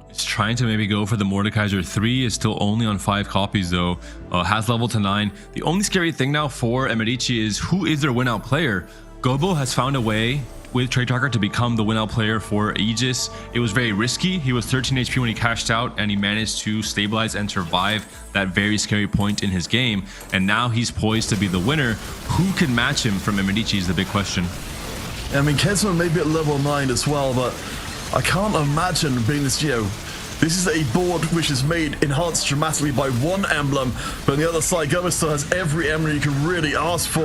It's trying to maybe go for the Mordekaiser 3. Is still only on 5 copies though. Has level to 9. The only scary thing now for Emerici is who is their win-out player. Gobo has found a way with Trade Tracker to become the win-out player for Aegis. It was very risky. He was 13 HP when he cashed out, and he managed to stabilize and survive that very scary point in his game. And now he's poised to be the winner. Who can match him from Emerici is the big question. I mean, Kesman may be at level 9 as well, but I can't imagine being this, this is a board which is made enhanced dramatically by one emblem, but on the other side, Gobo still has every emblem you can really ask for.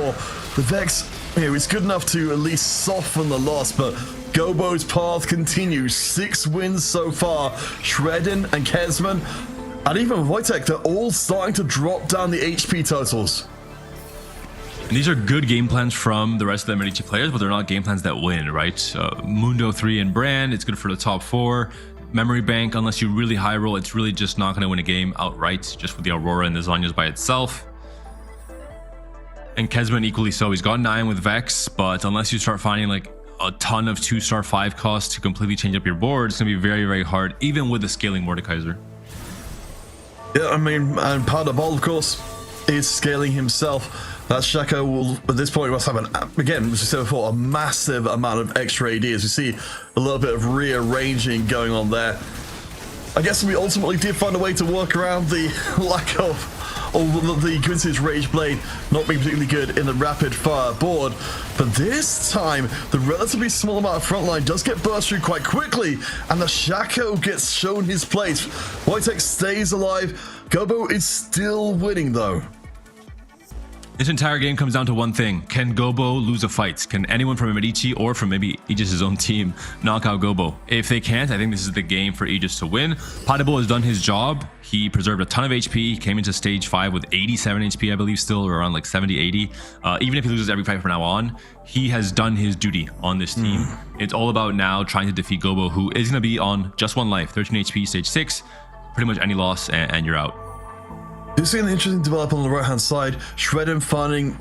The Vex, it's good enough to at least soften the loss, but Gobo's path continues. 6 wins so far. Shredden and Kesman, and even Wojtek, they're all starting to drop down the HP totals. And these are good game plans from the rest of the Emerici players, but they're not game plans that win, right? Mundo 3 and Brand, it's good for the top 4. Memory Bank, unless you really high roll, it's really just not going to win a game outright, just with the Aurora and the Zhonya's by itself. And Kesman equally so. He's got 9 with Vex, but unless you start finding like a ton of 2-star 5 costs to completely change up your board, it's going to be very, very hard, even with the scaling Mordekaiser. Yeah, I mean, and Padabol, of course, is scaling himself. That Shaco will, at this point, must have again, as we said before, a massive amount of extra AD, as we see a little bit of rearranging going on there. I guess we ultimately did find a way to work around the lack of, or the Quincy's Rage Blade not being particularly good in the rapid fire board, but this time the relatively small amount of frontline does get burst through quite quickly, and the Shaco gets shown his place. Wojtek stays alive. Gobo is still winning though. This entire game comes down to one thing. Can Gobo lose a fight? Can anyone from Emerici or from maybe Aegis' own team knock out Gobo? If they can't, I think this is the game for Aegis to win. Padabol has done his job. He preserved a ton of HP. He came into stage 5 with 87 HP, I believe, still, or around like 70, 80. Even if he loses every fight from now on, he has done his duty on this team. It's all about now trying to defeat Gobo, who is going to be on just 1 life, 13 HP, stage 6. Pretty much any loss, and you're out. You're seeing an interesting development on the right-hand side. Shredden finding...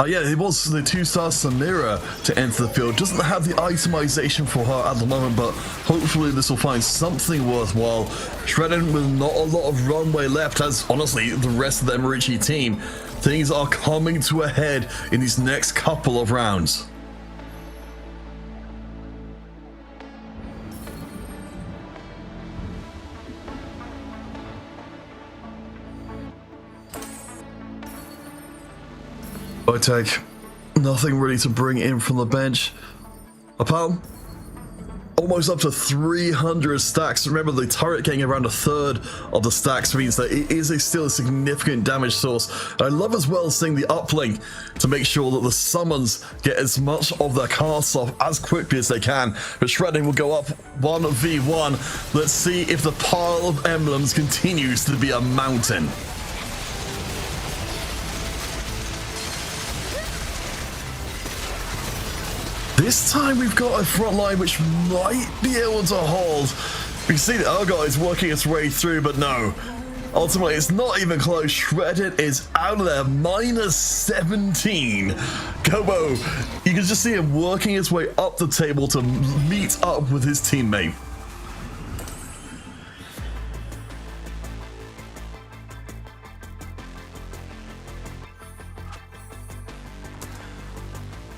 yeah, it was the 2-star Samira to enter the field. Doesn't have the itemization for her at the moment, but hopefully this will find something worthwhile. Shredden with not a lot of runway left, as honestly, the rest of the Emerici team. Things are coming to a head in these next couple of rounds. Wojtek, nothing really to bring in from the bench. Apart almost up to 300 stacks. Remember, the turret getting around a third of the stacks means that it is still a significant damage source. And I love as well seeing the uplink to make sure that the summons get as much of their casts off as quickly as they can. But Shredding will go up 1v1. Let's see if the pile of emblems continues to be a mountain. This time we've got a front line which might be able to hold. We can see that Urgot is working its way through, but no. Ultimately, it's not even close. Shredded is out of there. Minus 17. Gobo, you can just see him working his way up the table to meet up with his teammate.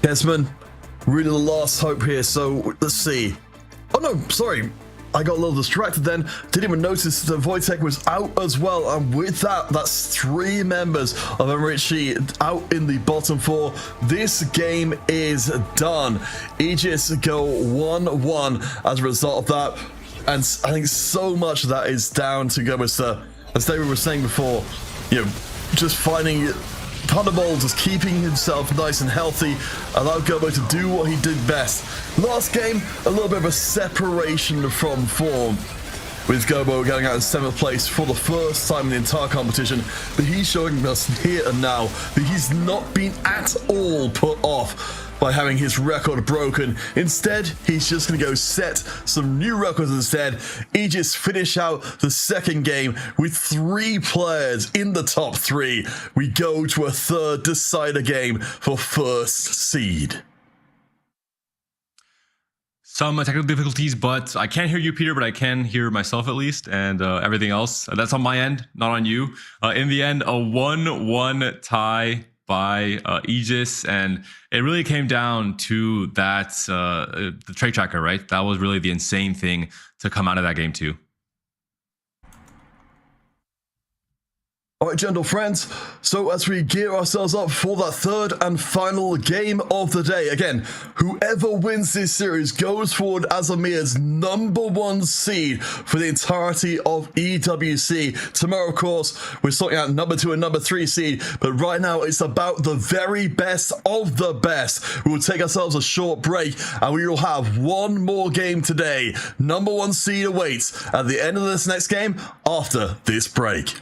Kesman, really the last hope here, so let's see. Oh no, sorry, I got a little distracted then. Didn't even notice that Wojtek was out as well, and with that, that's 3 members of Emerici out in the bottom 4. This game is done. Aegis go 1-1 as a result of that, and I think so much of that is down to Gobister. As David was saying before, just finding Thunderbolt just keeping himself nice and healthy, allowed Gobo to do what he did best. Last game, a little bit of a separation from form, with Gobo going out in 7th place for the first time in the entire competition, but he's showing us here and now that he's not been at all put off by having his record broken. Instead, he's just going to go set some new records instead. Aegis finish out the second game with 3 players in the top 3. We go to a third decider game for first seed. Some technical difficulties, but I can't hear you, Peter, but I can hear myself at least, and everything else. That's on my end, not on you. In the end, a 1-1 tie by Aegis, and it really came down to that, the trade tracker, right? That was really the insane thing to come out of that game too. All right, gentle friends, so as we gear ourselves up for that third and final game of the day, again, whoever wins this series goes forward as EMEA's #1 seed for the entirety of EWC. Tomorrow, of course, we're sorting out #2 and #3 seed, but right now it's about the very best of the best. We will take ourselves a short break, and we will have one more game today. #1 seed awaits at the end of this next game after this break.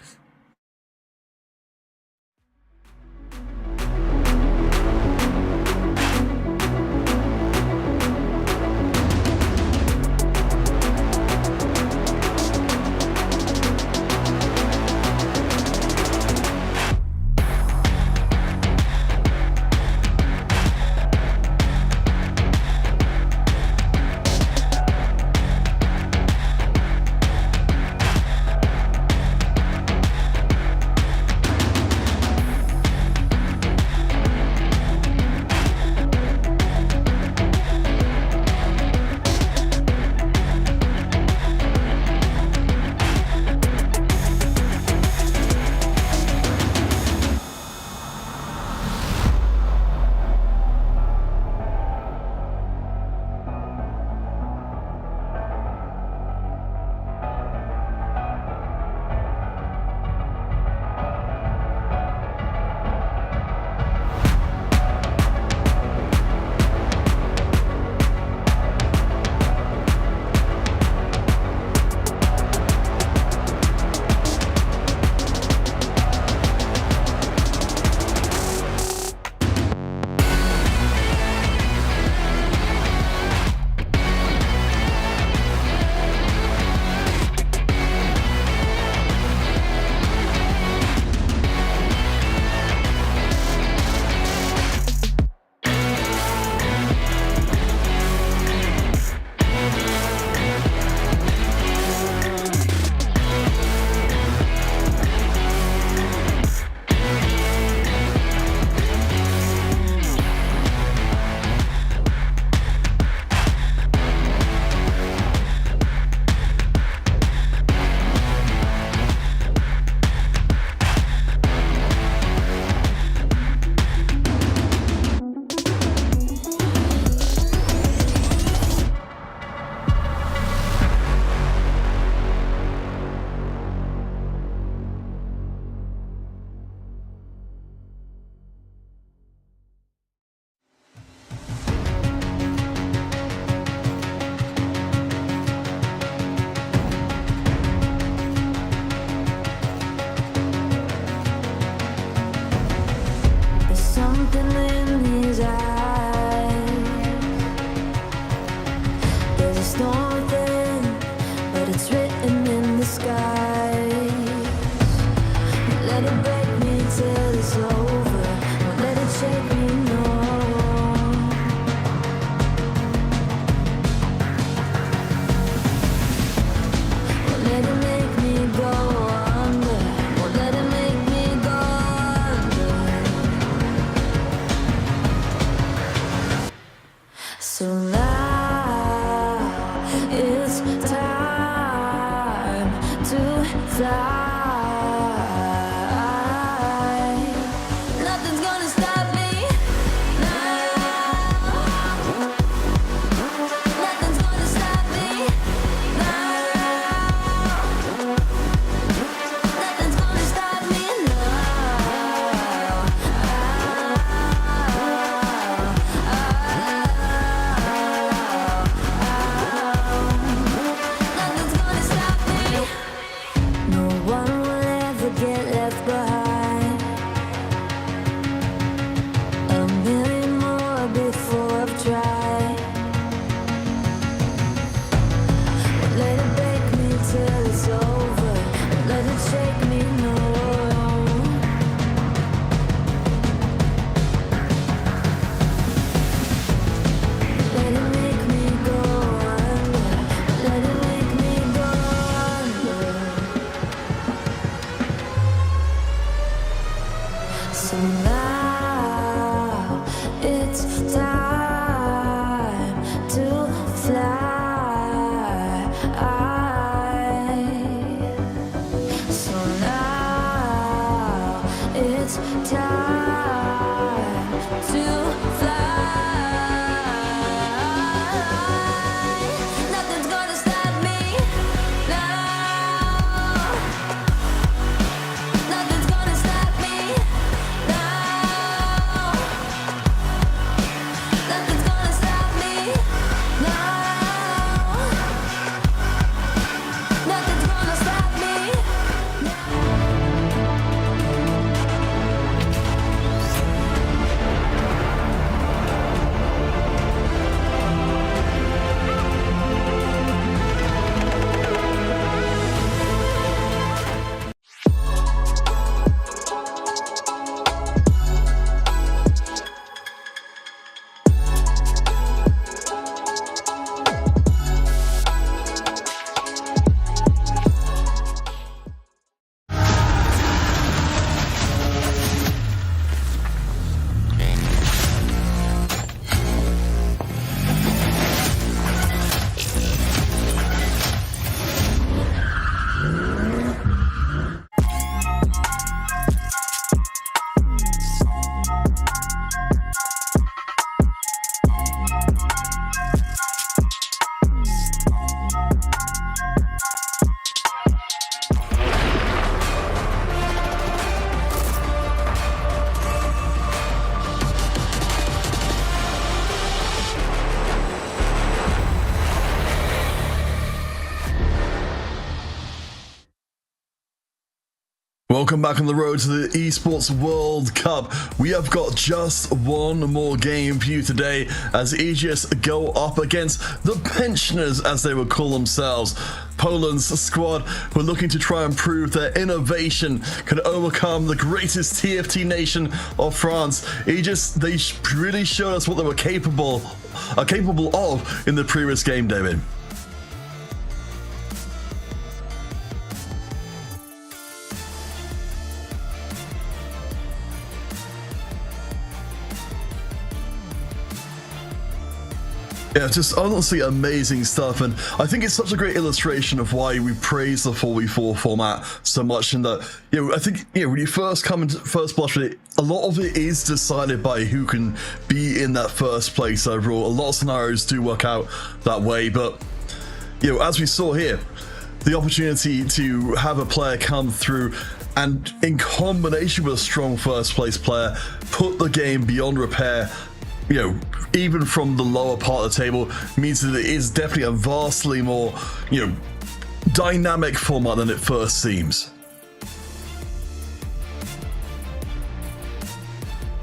Time to fly. So now it's time to fly. So now it's time to fly. Nothing's gonna stop me now. Nothing's gonna stop me now. Nothing's gonna stop me now. Nothing's gonna stop me now. Welcome back on the road to the Esports World Cup. We have got just one more game for you today as Aegis go up against the pensioners, as they would call themselves. Poland's squad were looking to try and prove their innovation can overcome the greatest TFT nation of France. Aegis, they really showed us what they were capable of in the previous game, David. Yeah, just honestly amazing stuff, and I think it's such a great illustration of why we praise the 4v4 format so much. In that, I think when you first come into first blush with it, a lot of it is decided by who can be in that first place overall. A lot of scenarios do work out that way, but as we saw here, the opportunity to have a player come through and, in combination with a strong first place player, put the game beyond repair. Even from the lower part of the table, means that it is definitely a vastly more, dynamic format than it first seems.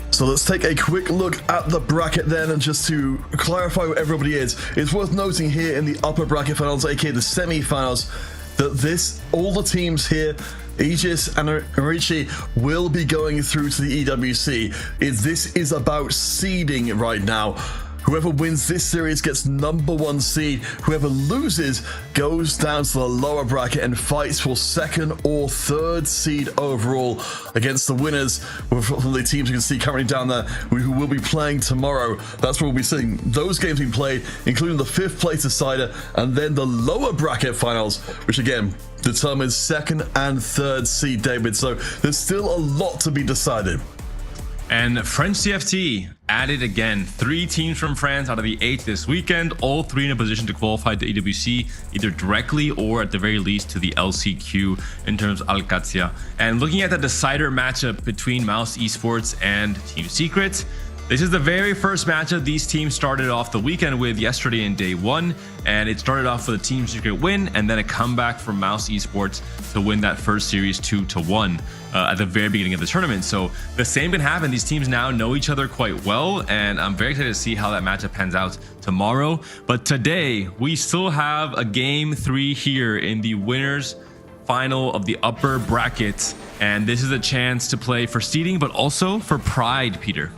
So let's take a quick look at the bracket then, and just to clarify where everybody is, it's worth noting here in the upper bracket finals, aka the semi-finals, that all the teams here, Aegis and Americas, will be going through to the EWC. This is about seeding right now. Whoever wins this series gets #1 seed. Whoever loses goes down to the lower bracket and fights for 2nd or 3rd seed overall against the winners from the teams you can see currently down there, who will be playing tomorrow. That's where we'll be seeing those games being played, including the 5th place decider, and then the lower bracket finals, which again determines 2nd and 3rd seed, David. So there's still a lot to be decided. And French CFT added again 3 teams from France out of the 8 this weekend, all 3 in a position to qualify to EWC, either directly or at the very least to the LCQ in terms of Alcatia. And looking at the decider matchup between Mouse Esports and Team Secret, this is the very first matchup these teams started off the weekend with yesterday in day 1, and it started off with a Team Secret win and then a comeback from Mouse Esports to win that first series 2-1 at the very beginning of the tournament. So the same can happen. These teams now know each other quite well, and I'm very excited to see how that matchup pans out tomorrow. But today we still have a game 3 here in the winners final of the upper bracket, and this is a chance to play for seeding but also for pride, Peter.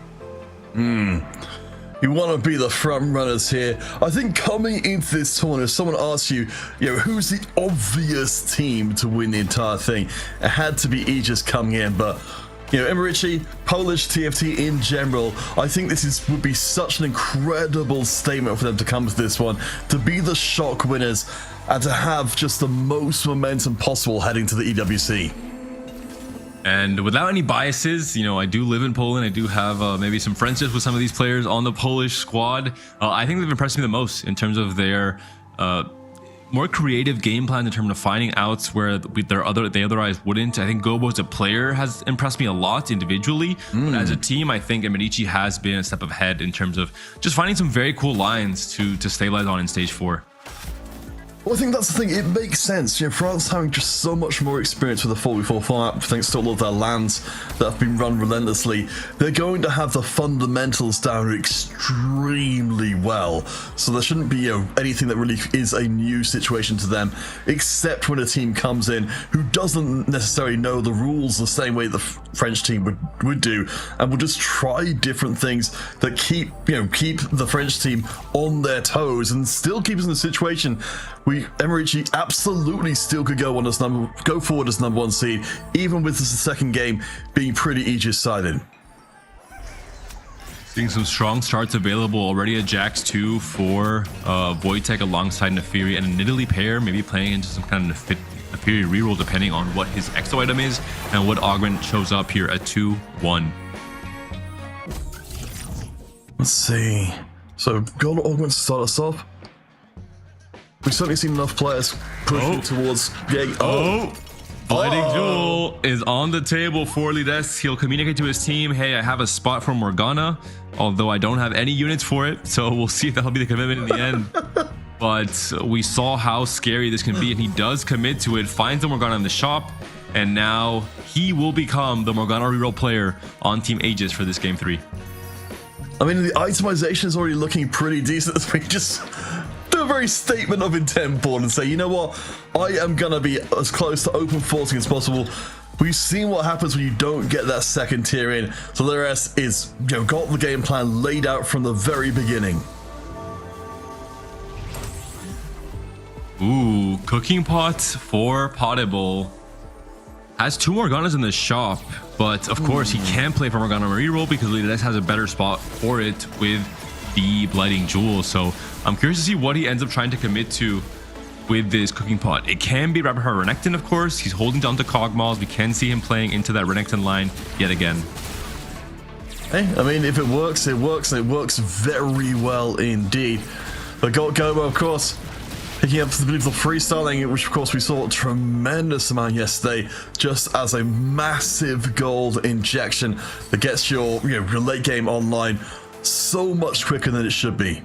You want to be the front runners here. I think coming into this tournament, if someone asks you, who's the obvious team to win the entire thing, it had to be Aegis coming in. But You know, Emerici, Polish TFT in general, I think this would be such an incredible statement for them to come to this one, to be the shock winners and to have just the most momentum possible heading to the EWC. And without any biases, you know, I do live in Poland. I do have maybe some friendships with some of these players on the Polish squad. I think they've impressed me the most in terms of their more creative game plan in terms of finding outs where they otherwise wouldn't. I think Gobo as a player has impressed me a lot individually, but as a team, I think Emerici has been a step ahead in terms of just finding some very cool lines to stabilize on in stage 4. Well, I think that's the thing, it makes sense. You know, France having just so much more experience with the 4v4 format, thanks to all of their lands that have been run relentlessly, they're going to have the fundamentals down extremely well. So there shouldn't be, you know, anything that really is a new situation to them, except when a team comes in who doesn't necessarily know the rules the same way the French team would do, and will just try different things that keep the French team on their toes and still keep us in a situation Emerici absolutely still could go forward as number 1 seed, even with the second game being pretty Aegis-sided. Seeing some strong starts available already at Jax 2 for Wojtek alongside Nefiri and an Italy pair, maybe playing into some kind of Nefiri reroll depending on what his exo item is and what augment shows up here at 2-1. Let's see. So gold augment to start us off. We've certainly seen enough players pushing towards... Blighting Jewel is on the table for Lides. He'll communicate to his team, hey, I have a spot for Morgana, although I don't have any units for it, so we'll see if that'll be the commitment in the end. But we saw how scary this can be, and he does commit to it, finds the Morgana in the shop, and now he will become the Morgana reroll player on Team Aegis for this Game 3. I mean, the itemization is already looking pretty decent as we just... a very statement of intent board and say, you know what, I am gonna be as close to open forcing as possible. We've seen what happens when you don't get that second tier in. So Lides is, you know, got the game plan laid out from the very beginning. Ooh, cooking pot for Potable. Has 2 Morganas in the shop, but of course he can play for Morgana reroll because Lides has a better spot for it with the Blighting Jewel. So I'm curious to see what he ends up trying to commit to with this cooking pot. It can be Rapid Heart Renekton, of course. He's holding down to Cogmals. We can see him playing into that Renekton line yet again. Hey, I mean, if it works, it works, and it works very well indeed. But Gobo, of course, picking up the beautiful freestyling, which of course we saw a tremendous amount yesterday, just as a massive gold injection that gets your late game online so much quicker than it should be.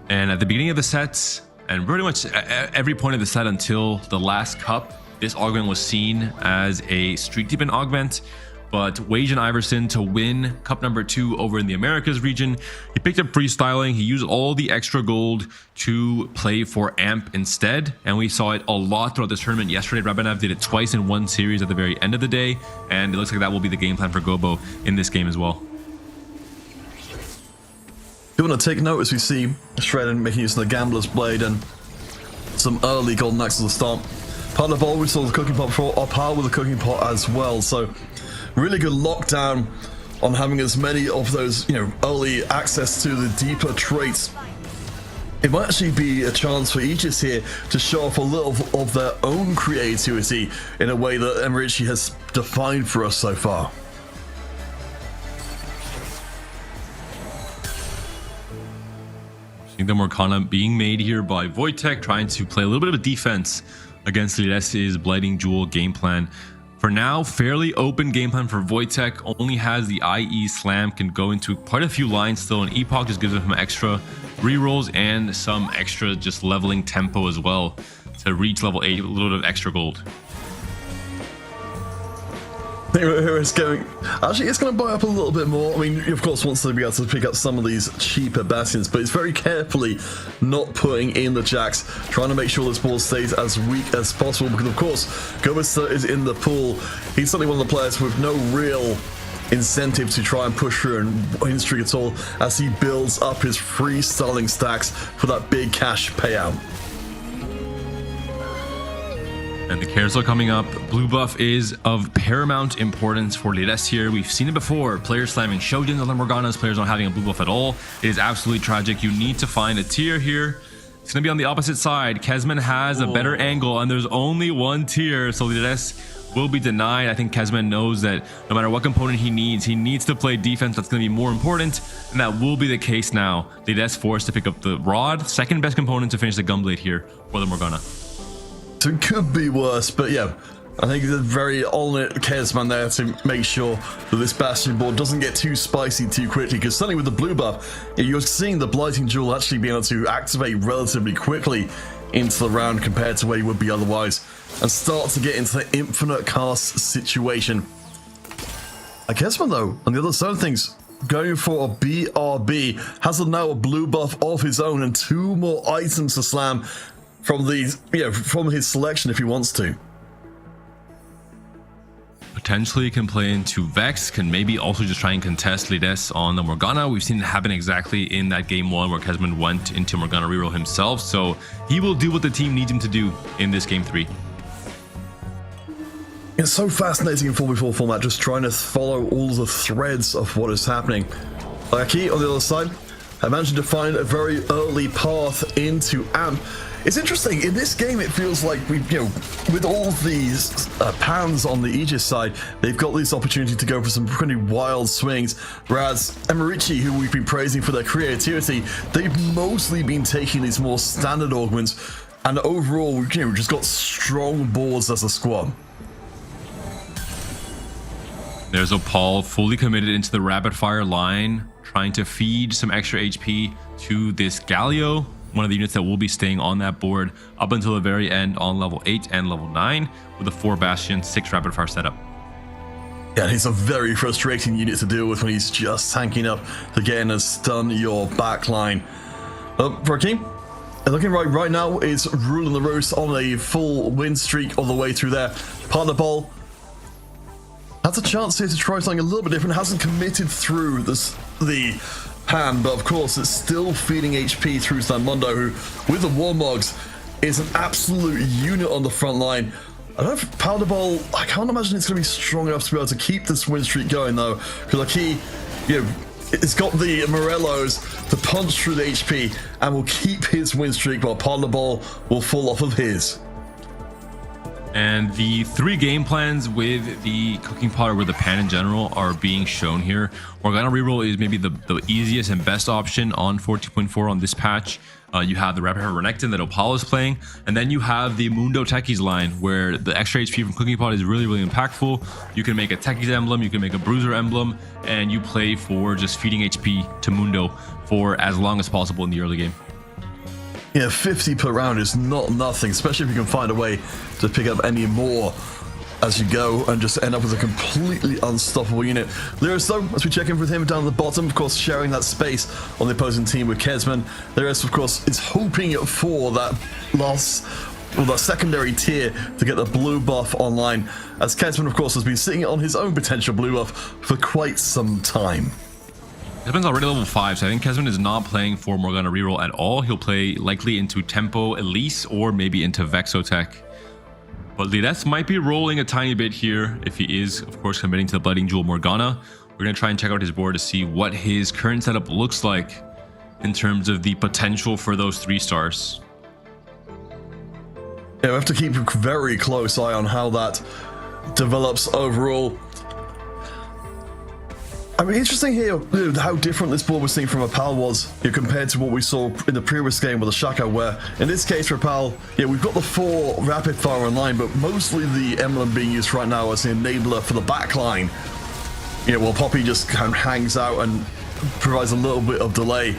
And at the beginning of the sets, and pretty much every point of the set until the last cup, this augment was seen as a streak deepen augment. But Wage and Iverson to win cup number 2 over in the Americas region, he picked up freestyling. He used all the extra gold to play for Amp instead, and we saw it a lot throughout this tournament. Yesterday, Rabanev did it twice in one series at the very end of the day, and it looks like that will be the game plan for Gobo in this game as well. You want to take note as we see Shredden making use of the Gambler's Blade and some early golden axes to start. Part of all we saw the cooking pot before, or par with the cooking pot as well. So really good lockdown on having as many of those, early access to the deeper traits. It might actually be a chance for Aegis here to show off a little of their own creativity in a way that Emerici has defined for us so far. I think the Morgana being made here by Wojtek, trying to play a little bit of a defense against Lides' Blighting Jewel game plan. For now, fairly open game plan for Wojtek. Only has the IE Slam, can go into quite a few lines still, and Epoch just gives him extra rerolls and some extra just leveling tempo as well to reach level 8 with a little bit of extra gold. It's going. Actually, it's going to buy up a little bit more. I mean, of course, wants to be able to pick up some of these cheaper bastions, but it's very carefully not putting in the jacks, trying to make sure this ball stays as weak as possible. Because, of course, Gomez is in the pool. He's certainly one of the players with no real incentive to try and push through and win streak at all, as he builds up his freestyling stacks for that big cash payout. And the carousel coming up. Blue buff is of paramount importance for Riyadh here. We've seen it before. Players slamming Shojins on the Morganas, players not having a blue buff at all. It is absolutely tragic. You need to find a tier here. It's going to be on the opposite side. Kezman has a better angle, and there's only one tier, so Riyadh will be denied. I think Kezman knows that no matter what component he needs to play defense. That's going to be more important, and that will be the case now. Riyadh forced to pick up the Rod, second best component to finish the Gunblade here for the Morgana. So it could be worse, but yeah, I think they're very on it, Kezman there, to make sure that this Bastion board doesn't get too spicy too quickly, because suddenly with the blue buff, you're seeing the Blighting Jewel actually being able to activate relatively quickly into the round compared to where you would be otherwise, and start to get into the infinite cast situation. Kezman though, on the other side of things, going for a BRB, has now a blue buff of his own and 2 more items to slam from these, from his selection if he wants to. Potentially can play into Vex, can maybe also just try and contest Riyadh on the Morgana. We've seen it happen exactly in that game 1 where Kezman went into Morgana reroll himself, so he will do what the team needs him to do in this game 3. It's so fascinating in 4v4 format, just trying to follow all the threads of what is happening. Aki on the other side, I managed to find a very early path into AMP. It's interesting, in this game it feels like we, with all these pans on the Aegis side, they've got this opportunity to go for some pretty wild swings, whereas Emerici, who we've been praising for their creativity, they've mostly been taking these more standard augments, and overall, we've just got strong boards as a squad. There's Opal fully committed into the rapid fire line, trying to feed some extra HP to this Galio, one of the units that will be staying on that board up until the very end on level 8 and level 9 with a 4 Bastion, 6 rapid fire setup. Yeah, he's a very frustrating unit to deal with when he's just tanking up to get in and stun your backline. For Akeem, looking right now is ruling the roost on a full win streak all the way through there. Partner Ball has a chance here to try something a little bit different, hasn't committed through the pan, but of course it's still feeding HP through to that Mundo, who with the Warmogs is an absolute unit on the front line. I don't know if Powder Ball, I can't imagine it's going to be strong enough to be able to keep this win streak going though, because like it's got the Morellos to punch through the HP and will keep his win streak while Powder Ball will fall off of his. And the 3 game plans with the cooking pot or with the pan in general are being shown here. Morgana reroll is maybe the easiest and best option on 14.4 on this patch. You have the Rapid Fire Renekton that Opal is playing, and then you have the Mundo Techies line where the extra HP from cooking pot is really impactful. You can make a Techies emblem, you can make a Bruiser emblem, and you play for just feeding HP to Mundo for as long as possible in the early game. Yeah, 50 per round is not nothing, especially if you can find a way to pick up any more as you go and just end up with a completely unstoppable unit. Lyris, though, as we check in with him down the bottom, of course, sharing that space on the opposing team with Kezman. Lyris, of course, is hoping for that the secondary tier to get the blue buff online, as Kezman, of course, has been sitting on his own potential blue buff for quite some time. Kezman's already level 5, so I think Kezman is not playing for Morgana reroll at all. He'll play likely into Tempo Elise or maybe into Vexotech. But Riyadh might be rolling a tiny bit here if he is, of course, committing to the Blighting Jewel Morgana. We're going to try and check out his board to see what his current setup looks like in terms of the potential for those 3 stars. Yeah, we have to keep a very close eye on how that develops overall. I mean, interesting here how different this board we're seeing from Rapal was compared to what we saw in the previous game with the Shaka, where in this case Rapal, we've got the 4 rapid fire online, but mostly the emblem being used right now as an enabler for the backline. While Poppy just kind of hangs out and provides a little bit of delay.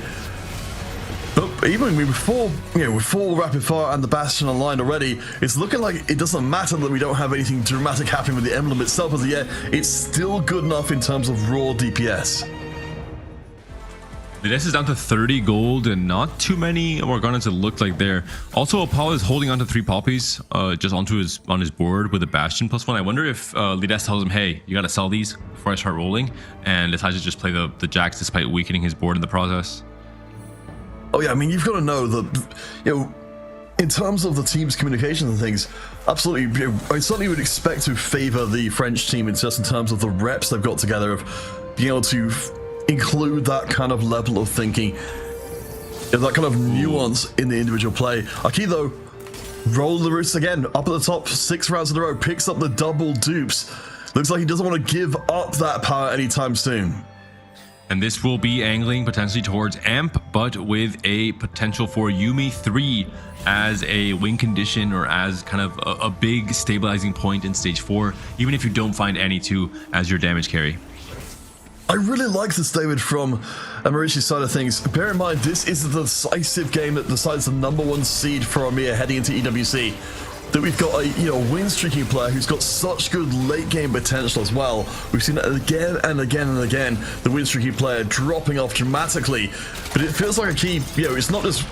But even with 4 rapid fire and the Bastion online already, it's looking like it doesn't matter that we don't have anything dramatic happening with the emblem itself as yet. It's still good enough in terms of raw DPS. Riyadh is down to 30 gold and not too many Morganas it looked like there. Also, Apollo is holding on to 3 poppies just on his board with a Bastion +1. I wonder if Riyadh tells him, hey, you got to sell these before I start rolling, and decides to just play the Jacks despite weakening his board in the process. Oh yeah, I mean, you've got to know that, in terms of the team's communication and things, absolutely, I certainly would expect to favor the French team in just in terms of the reps they've got together of being able to include that kind of level of thinking, that kind of nuance in the individual play. Aki, though, roll the wrist again, up at the top, 6 rounds in a row, picks up the double dupes. Looks like he doesn't want to give up that power anytime soon. And this will be angling potentially towards Amp, but with a potential for Yumi 3 as a win condition or as kind of a big stabilizing point in stage 4, even if you don't find any 2 as your damage carry. I really like this, David, from Mauritius' side of things. Bear in mind, this is the decisive game that decides the #1 seed for EMEA heading into EWC. That we've got a win streaking player who's got such good late game potential as well. We've seen it again and again and again, the win streaking player dropping off dramatically. But it feels like a key, it's not just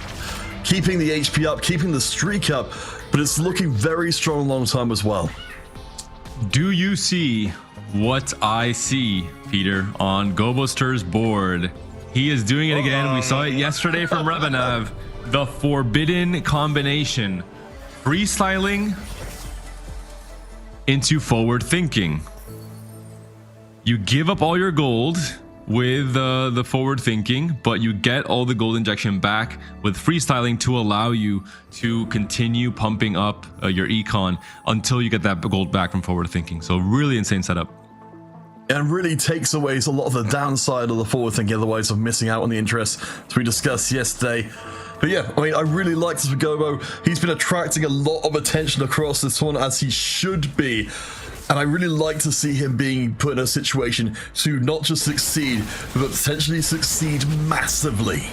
keeping the HP up, keeping the streak up, but it's looking very strong long term as well. Do you see what I see, Peter, on Goboster's board? He is doing it again. We saw it yesterday from Rebanav. The forbidden combination. Freestyling into forward thinking. You give up all your gold with the forward thinking, but you get all the gold injection back with freestyling to allow you to continue pumping up your econ until you get that gold back from forward thinking. So really insane setup. And really takes away a lot of the downside of the forward thinking, otherwise of missing out on the interest, as we discussed yesterday. But yeah, I mean, I really like this with Gobo. He's been attracting a lot of attention across this one, as he should be. And I really like to see him being put in a situation to not just succeed, but potentially succeed massively.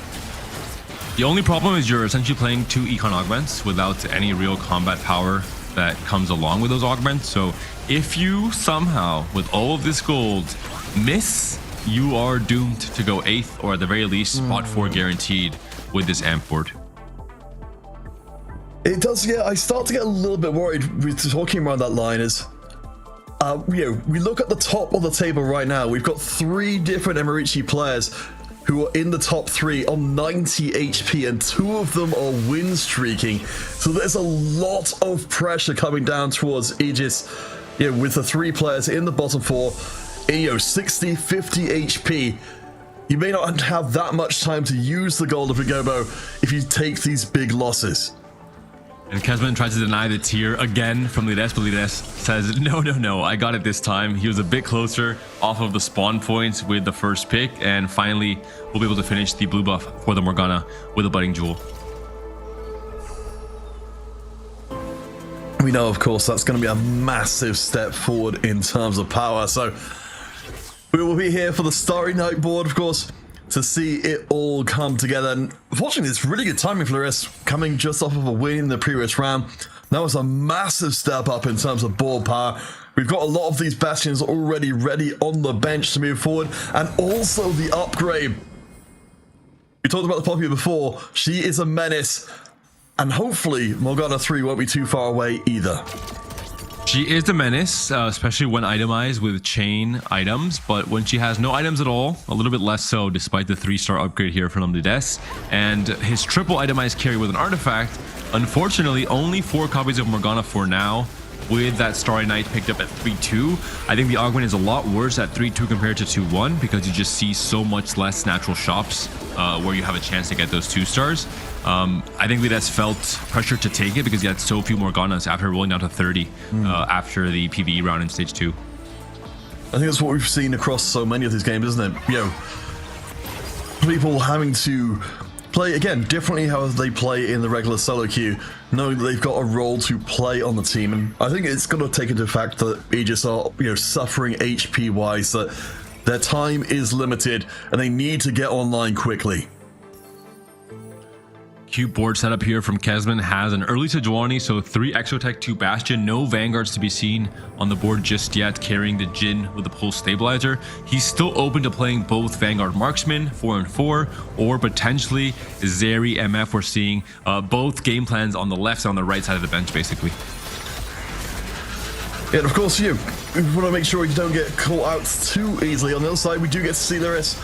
The only problem is you're essentially playing 2 econ augments without any real combat power that comes along with those augments. So if you somehow, with all of this gold, miss, you are doomed to go 8th, or at the very least, spot 4 guaranteed with this amp board. It does, yeah. I start to get a little bit worried with talking around that line is, we look at the top of the table right now. We've got 3 different Emerici players who are in the top 3 on 90 HP, and 2 of them are win streaking. So there's a lot of pressure coming down towards Aegis, with the 3 players in the bottom 4, 60, 50 HP. You may not have that much time to use the gold of Gobo if you take these big losses. And Kesman tries to deny the tier again from Lides, but Lides says, no, I got it this time. He was a bit closer off of the spawn points with the first pick, and finally we'll be able to finish the blue buff for the Morgana with a budding jewel. We know, of course, that's going to be a massive step forward in terms of power. So we will be here for the Starry Night board, of course, to see it all come together. And fortunately, it's really good timing for Lides, coming just off of a win in the previous round. That was a massive step up in terms of board power. We've got a lot of these Bastions already ready on the bench to move forward, and also the upgrade. We talked about the Poppy before. She is a menace, and hopefully Morgana 3 won't be too far away either. She is the menace, especially when itemized with chain items, but when she has no items at all, a little bit less so, despite the 3-star upgrade here from Lides. And his triple itemized carry with an artifact, unfortunately, only 4 copies of Morgana for now, with that Starry Night picked up at 3-2. I think the augment is a lot worse at 3-2 compared to 2-1, because you just see so much less natural shops where you have a chance to get those 2 stars. I think Lides felt pressure to take it because he had so few Morganas after rolling down to 30 after the PvE round in stage 2. I think that's what we've seen across so many of these games, isn't it? People having to play, again, differently how they play in the regular solo queue, knowing that they've got a role to play on the team. And I think it's got to take into fact that Aegis are, suffering HP-wise, that their time is limited and they need to get online quickly. Cute board setup here from Kesman has an early Sejuani, so 3 Exotech, 2 Bastion, no Vanguards to be seen on the board just yet, carrying the Jin with the Pulse Stabilizer. He's still open to playing both Vanguard Marksman, 4 and 4, or potentially Zeri MF. We're seeing both game plans on the left and on the right side of the bench, basically. Yeah, and of course, you want to make sure you don't get caught out too easily. On the other side, we do get to see Lides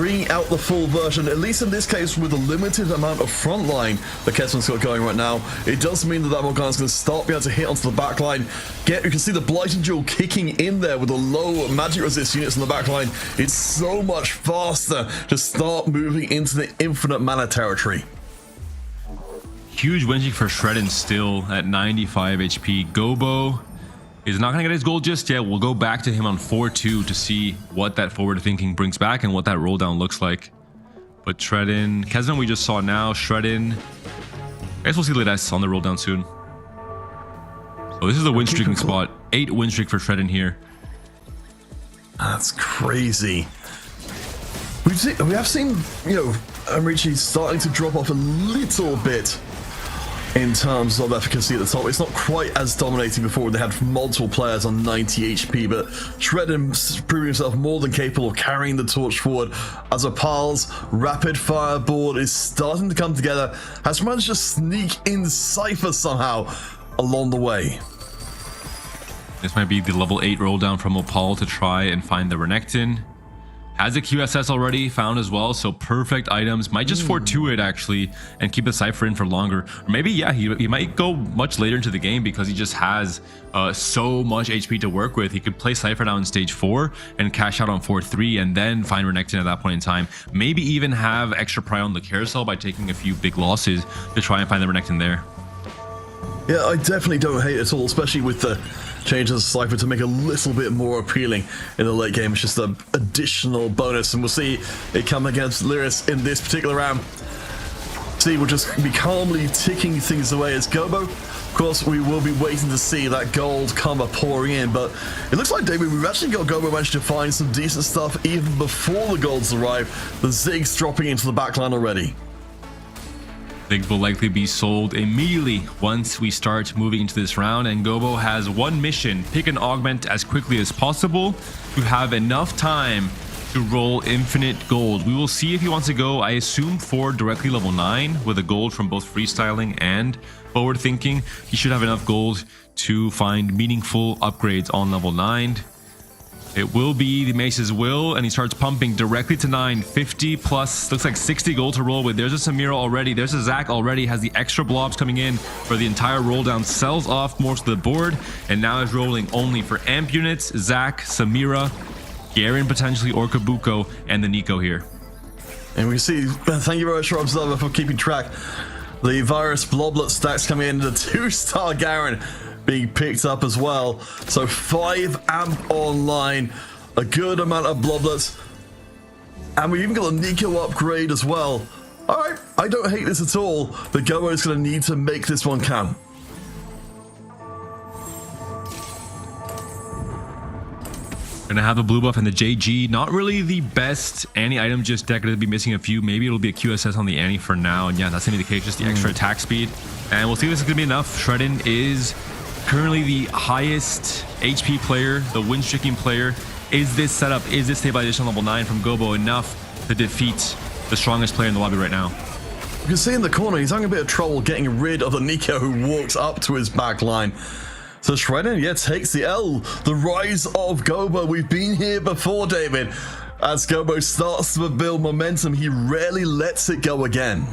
bringing out the full version, at least in this case with a limited amount of front line that Kesman's got going right now. It does mean that that Morgana's going to start being able to hit onto the back line. You can see the Blighted Jewel kicking in there with the low magic resist units on the back line. It's so much faster to start moving into the infinite mana territory. Huge win streak for Shredden still at 95 HP. Gobo is not going to get his gold just yet. We'll go back to him on 4-2 to see what that forward thinking brings back and what that roll down looks like. But Shredden, Kesman we just saw now. Shredden, I guess we'll see Lides on the roll down soon. So this is the win streaking spot. 8 win streak for Shredden here. That's crazy. We have seen, you know, Amrichi starting to drop off a little bit in terms of efficacy at the top. It's not quite as dominating before. They had multiple players on 90 HP, but Shredden proving himself more than capable of carrying the torch forward as Opal's rapid fire board is starting to come together. Has managed to sneak in Cypher somehow along the way. This might be the level 8 roll down from Opal to try and find the Renekton. Has a QSS already found as well, so perfect items. Might just 4-2 it actually and keep the Cypher in for longer. Or maybe, yeah, he might go much later into the game because he just has so much HP to work with. He could play Cypher down in stage 4 and cash out on 4-3 and then find Renekton at that point in time. Maybe even have extra pry on the carousel by taking a few big losses to try and find the Renekton there. Yeah, I definitely don't hate it at all, especially with the changes of Cypher to make it a little bit more appealing in the late game. It's just an additional bonus, and we'll see it come against Lyris in this particular round. See, we'll just be calmly ticking things away as Gobo. Of course, we will be waiting to see that gold come pouring in, but it looks like, David, we've actually got Gobo managed to find some decent stuff even before the golds arrive. The Ziggs dropping into the backline already. Ziggs will likely be sold immediately once we start moving into this round, and Gobo has one mission: pick an augment as quickly as possible to have enough time to roll infinite gold. We will see if he wants to go, I assume, for directly level 9 with a gold from both freestyling and forward thinking. He should have enough gold to find meaningful upgrades on level 9. It will be the Mace's will, and he starts pumping directly to 9. 50 plus, looks like 60 gold to roll with. There's a Samira already. There's a Zac already, has the extra blobs coming in for the entire roll down. Sells off most of the board, and now is rolling only for amp units, Zac, Samira, Garen potentially, or Kabuko, and the Nico here. And we see, thank you very much, Observer, for keeping track. The Virus Bloblet stacks coming in, the 2-star Garen being picked up as well. So 5 amp online, a good amount of Bloblets, and we even got a Nico upgrade as well. Alright, I don't hate this at all, but Gobo is going to need to make this one count. Gonna have the blue buff and the JG. Not really the best Annie item just deck. Gonna be missing a few. Maybe it'll be a QSS on the Annie for now, and yeah, that's gonna be the case. Just the extra attack speed, and we'll see if this is gonna be enough. Shredden is currently the highest HP player, the win streaking player. Is this setup, is this stabilization level 9 from Gobo enough to defeat the strongest player in the lobby right now? You can see in the corner, he's having a bit of trouble getting rid of the Nico who walks up to his back line. So Shredden, yeah, takes the L. The rise of Gobo. We've been here before, David. As Gobo starts to build momentum, he rarely lets it go again.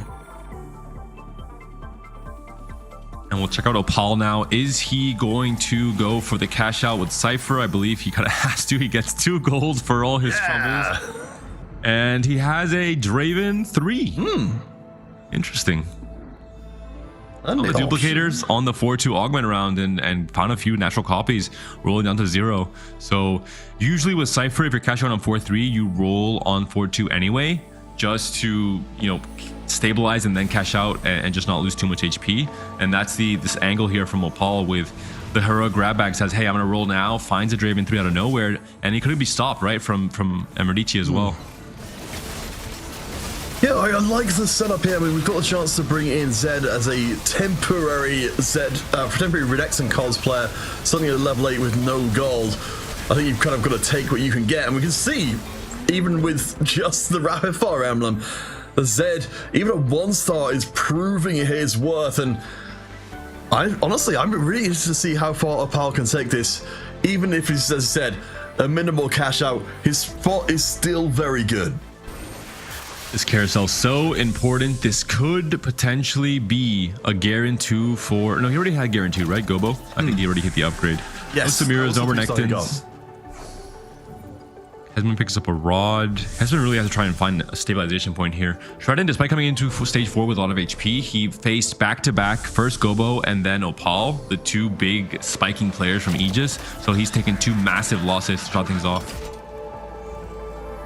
And we'll check out Opal now. Is he going to go for the cash out with Cypher? I believe he kind of has to. He gets 2 gold for all his troubles. And he has a Draven 3. Interesting. On the duplicators on the 4-2 augment round, and found a few natural copies rolling down to 0. So usually with Cypher, if you're cashing out on 4-3, you roll on 4-2 anyway, just to, you know, stabilize and then cash out and just not lose too much HP. And that's this angle here from Opal with the heroic grab bag. Says, hey, I'm gonna roll now, finds a Draven 3 out of nowhere, and he couldn't be stopped, right, from Emerdici as well. Yeah, I like the setup here. I mean, we've got a chance to bring in Zed as a temporary temporary Renekton cosplayer, suddenly at level 8 with no gold. I think you've kind of got to take what you can get, and we can see, even with just the rapid fire emblem, the Zed, even at 1-star, is proving his worth. And honestly, I'm really interested to see how far Opal can take this. Even if he's, as I said, a minimal cash out, his spot is still very good. This carousel so important. This could potentially be a guarantee for... No, he already had guarantee, right, Gobo? I think he already hit the upgrade. Yes. Samira's over Nectins. Hesman picks up a rod. Hesman really has to try and find a stabilization point here. Shredden, despite coming into stage 4 with a lot of HP, he faced back-to-back first Gobo and then Opal, the two big spiking players from Aegis. So he's taken 2 massive losses to start things off.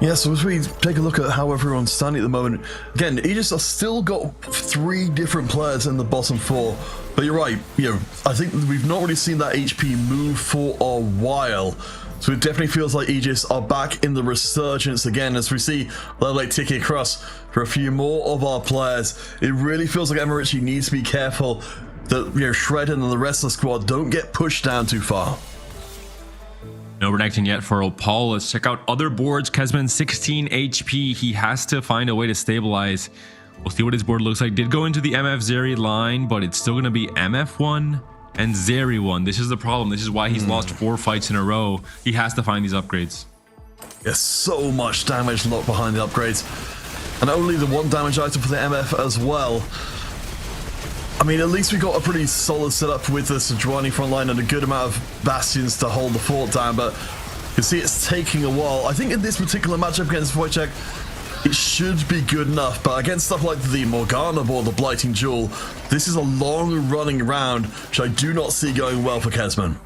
Yeah, so as we take a look at how everyone's standing at the moment, again, Aegis have still got 3 different players in the bottom 4. But you're right, you know, I think we've not really seen that HP move for a while. So it definitely feels like Aegis are back in the resurgence again as we see level 8 ticking across for a few more of our players. It really feels like Emerici needs to be careful that, you know, Shredden and the rest of the squad don't get pushed down too far. No connecting yet for Opal. Let's check out other boards. Kesman 16 HP. He has to find a way to stabilize. We'll see what his board looks like. Did go into the MF Zeri line, but it's still going to be MF1 and Zeri 1. This is the problem. This is why he's lost 4 fights in a row. He has to find these upgrades. There's so much damage locked behind the upgrades. And only the 1 damage item for the MF as well. I mean, at least we got a pretty solid setup with the Sejuani front line and a good amount of bastions to hold the fort down, but you can see it's taking a while. I think in this particular matchup against Wojciech, it should be good enough, but against stuff like the Morgana board, the Blighting Jewel, this is a long running round, which I do not see going well for Kesman.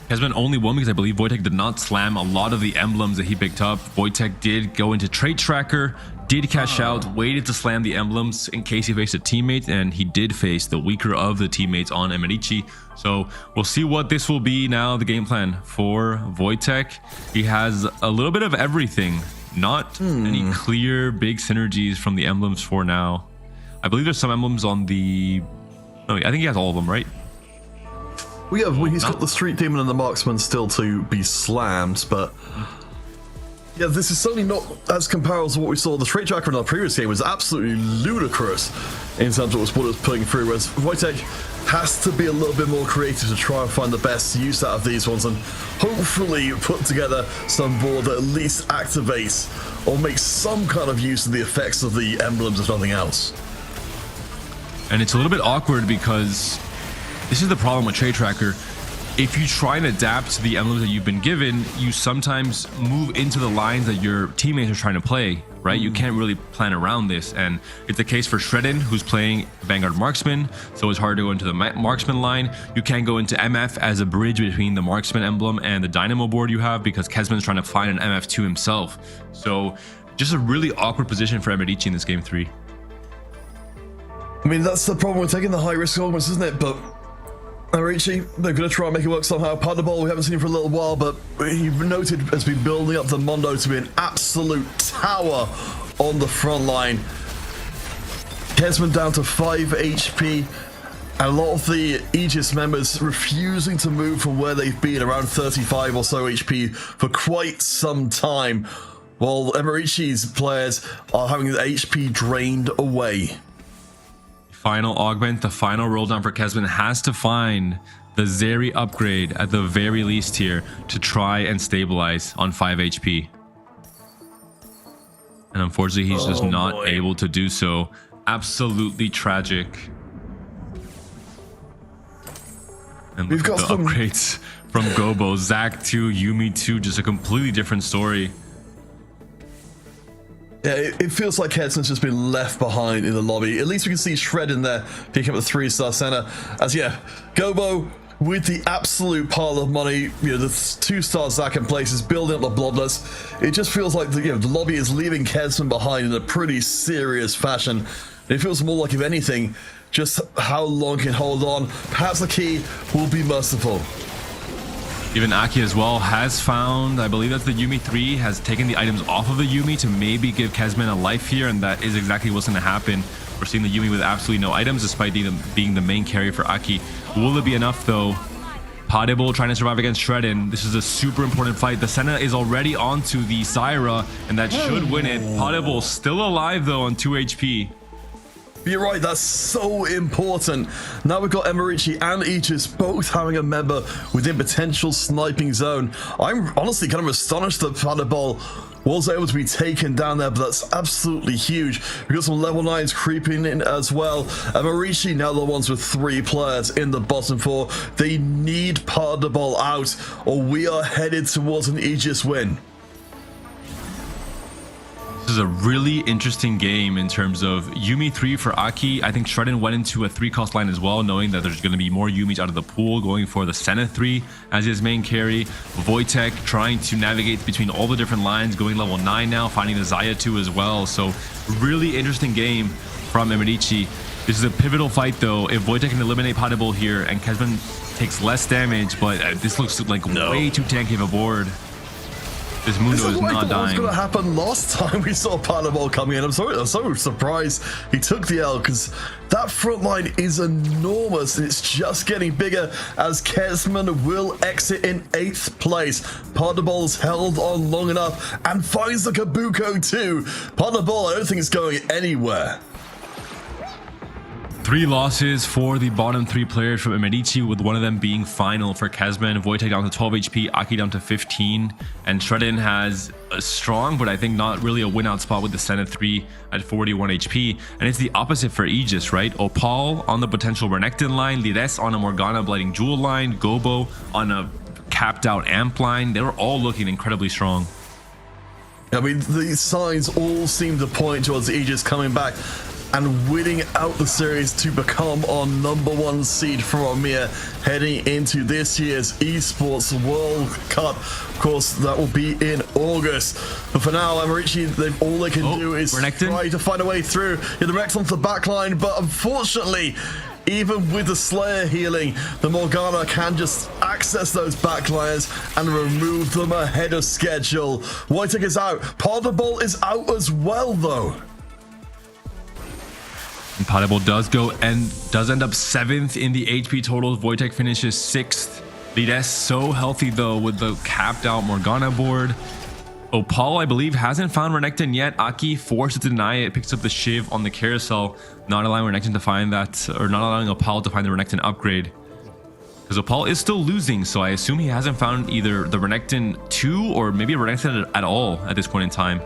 Kesman only won because I believe Wojciech did not slam a lot of the emblems that he picked up. Wojciech did go into Trait Tracker, did cash out, waited to slam the emblems in case he faced a teammate, and he did face the weaker of the teammates on Emerici. So we'll see what this will be now, the game plan for Wojciech. He has a little bit of everything, not any clear big synergies from the emblems for now. I believe there's some emblems on the... No, I think he has all of them, right? He's got the Street Demon and the Marksman still to be slammed, but... Yeah, this is certainly not as comparable to what we saw. The Trait Tracker in our previous game was absolutely ludicrous in terms of what it was putting through, whereas Wojciech has to be a little bit more creative to try and find the best use out of these ones and hopefully put together some board that at least activates or makes some kind of use of the effects of the emblems, if nothing else. And it's a little bit awkward because this is the problem with Trait Tracker. If you try and adapt to the emblems that you've been given, you sometimes move into the lines that your teammates are trying to play, right? You can't really plan around this. And it's the case for Shredden, who's playing Vanguard Marksman, so it's hard to go into the Marksman line. You can't go into MF as a bridge between the Marksman emblem and the Dynamo board you have because Kesman's trying to find an MF2 himself. So just a really awkward position for Emerici in this game 3. I mean, that's the problem with taking the high-risk elements, isn't it? But Emerici, they're going to try and make it work somehow. Paddleball, we haven't seen him for a little while, but you've noted has been building up the Mondo to be an absolute tower on the front line. Kesman down to 5 HP, and a lot of the Aegis members refusing to move from where they've been, around 35 or so HP, for quite some time, while Emerici's players are having the HP drained away. Final augment, the final roll down for Kesman has to find the Zeri upgrade at the very least here to try and stabilize on 5 HP. And unfortunately, he's just not able to do so. Absolutely tragic. And We've got the some upgrades from Gobo, Zac 2, Yuumi 2, just a completely different story. Yeah, it feels like Kesman's just been left behind in the lobby. At least we can see Shred in there picking up the 3-star center. As Gobo with the absolute pile of money, the 2-star Zac in places, building up the Bloodless. It just feels like the lobby is leaving Kesman behind in a pretty serious fashion. It feels more like, if anything, just how long can hold on. Perhaps the key will be merciful. Even Aki as well has found, I believe that's the Yuumi 3, has taken the items off of the Yuumi to maybe give Kesman a life here, and that is exactly what's going to happen. We're seeing the Yuumi with absolutely no items despite being the main carry for Aki. Will it be enough though? Paddable trying to survive against Shredden. This is a super important fight. The Senna is already onto the Syra, and that should win it. Paddable still alive though on 2 HP. You're right, that's so important. Now we've got Emerici and Aegis both having a member within potential sniping zone. I'm honestly kind of astonished that Paderball was able to be taken down there, but that's absolutely huge. We've got some level 9s creeping in as well. Emerici now the ones with 3 players in the bottom 4. They need Paderball out, or we are headed towards an Aegis win. This is a really interesting game in terms of Yuumi 3 for Aki. I think Shredden went into a 3-cost line as well, knowing that there's going to be more Yuumis out of the pool, going for the Senna 3 as his main carry. Wojtek trying to navigate between all the different lines, going level 9 now, finding the Xayah 2 as well. So really interesting game from Emerici. This is a pivotal fight though. If Wojtek can eliminate Paderball here and Kezban takes less damage, but this looks like way too tanky of a board. This Mundo is not dying. What was going to happen last time we saw Paderball coming in? I'm so surprised he took the L, because that front line is enormous and it's just getting bigger as Kezban will exit in 8th place. Paderball's held on long enough and finds the Kabuko too. Paderball, I don't think it's going anywhere. 3 losses for the bottom 3 players from Emerici, with one of them being final for Kezban. Wojtek down to 12 HP, Aki down to 15, and Shredden has a strong, but I think not really a win out spot with the Senna 3 at 41 HP. And it's the opposite for Aegis, right? Opal on the potential Renekton line, Lires on a Morgana Blighting Jewel line, Gobo on a capped out Amp line. They were all looking incredibly strong. I mean, these signs all seem to point towards Aegis coming back and winning out the series to become our #1 seed for EMEA heading into this year's Esports World Cup. Of course, that will be in August. But for now, Emerici, all they can do is try to find a way through. Yeah, the Rex onto the backline, but unfortunately, even with the Slayer healing, the Morgana can just access those backlines and remove them ahead of schedule. Wojtek is out. Paderball is out as well, though. And Paderball does end up 7th in the HP totals. Wojtek finishes 6th. Lires so healthy though with the capped out Morgana board. Opal, I believe, hasn't found Renekton yet. Aki forced to deny it, picks up the Shiv on the carousel, not allowing Renekton to find that, or not allowing Opal to find the Renekton upgrade. Because Opal is still losing, so I assume he hasn't found either the Renekton 2 or maybe a Renekton at all at this point in time.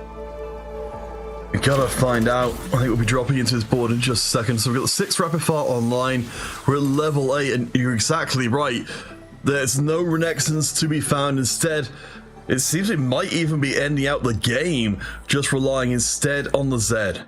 We gotta find out. I think we'll be dropping into this board in just a second. So we've got the 6 rapid fire online. We're at level 8, and you're exactly right. There's no Renektons to be found. Instead, it seems it might even be ending out the game, just relying instead on the Zed.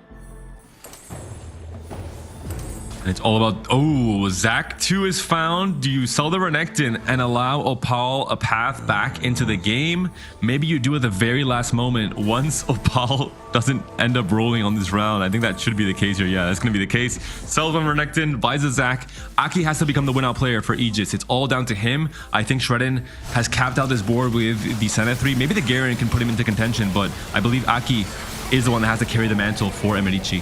And it's all about, oh, Zac 2 is found. Do you sell the Renekton and allow Opal a path back into the game? Maybe you do at the very last moment once Opal doesn't end up rolling on this round. I think that should be the case here. Yeah, that's going to be the case. Sells on Renekton, buys a Zac. Aki has to become the win-out player for Aegis. It's all down to him. I think Shredden has capped out this board with the Senna 3. Maybe the Garen can put him into contention, but I believe Aki is the one that has to carry the mantle for Emerici.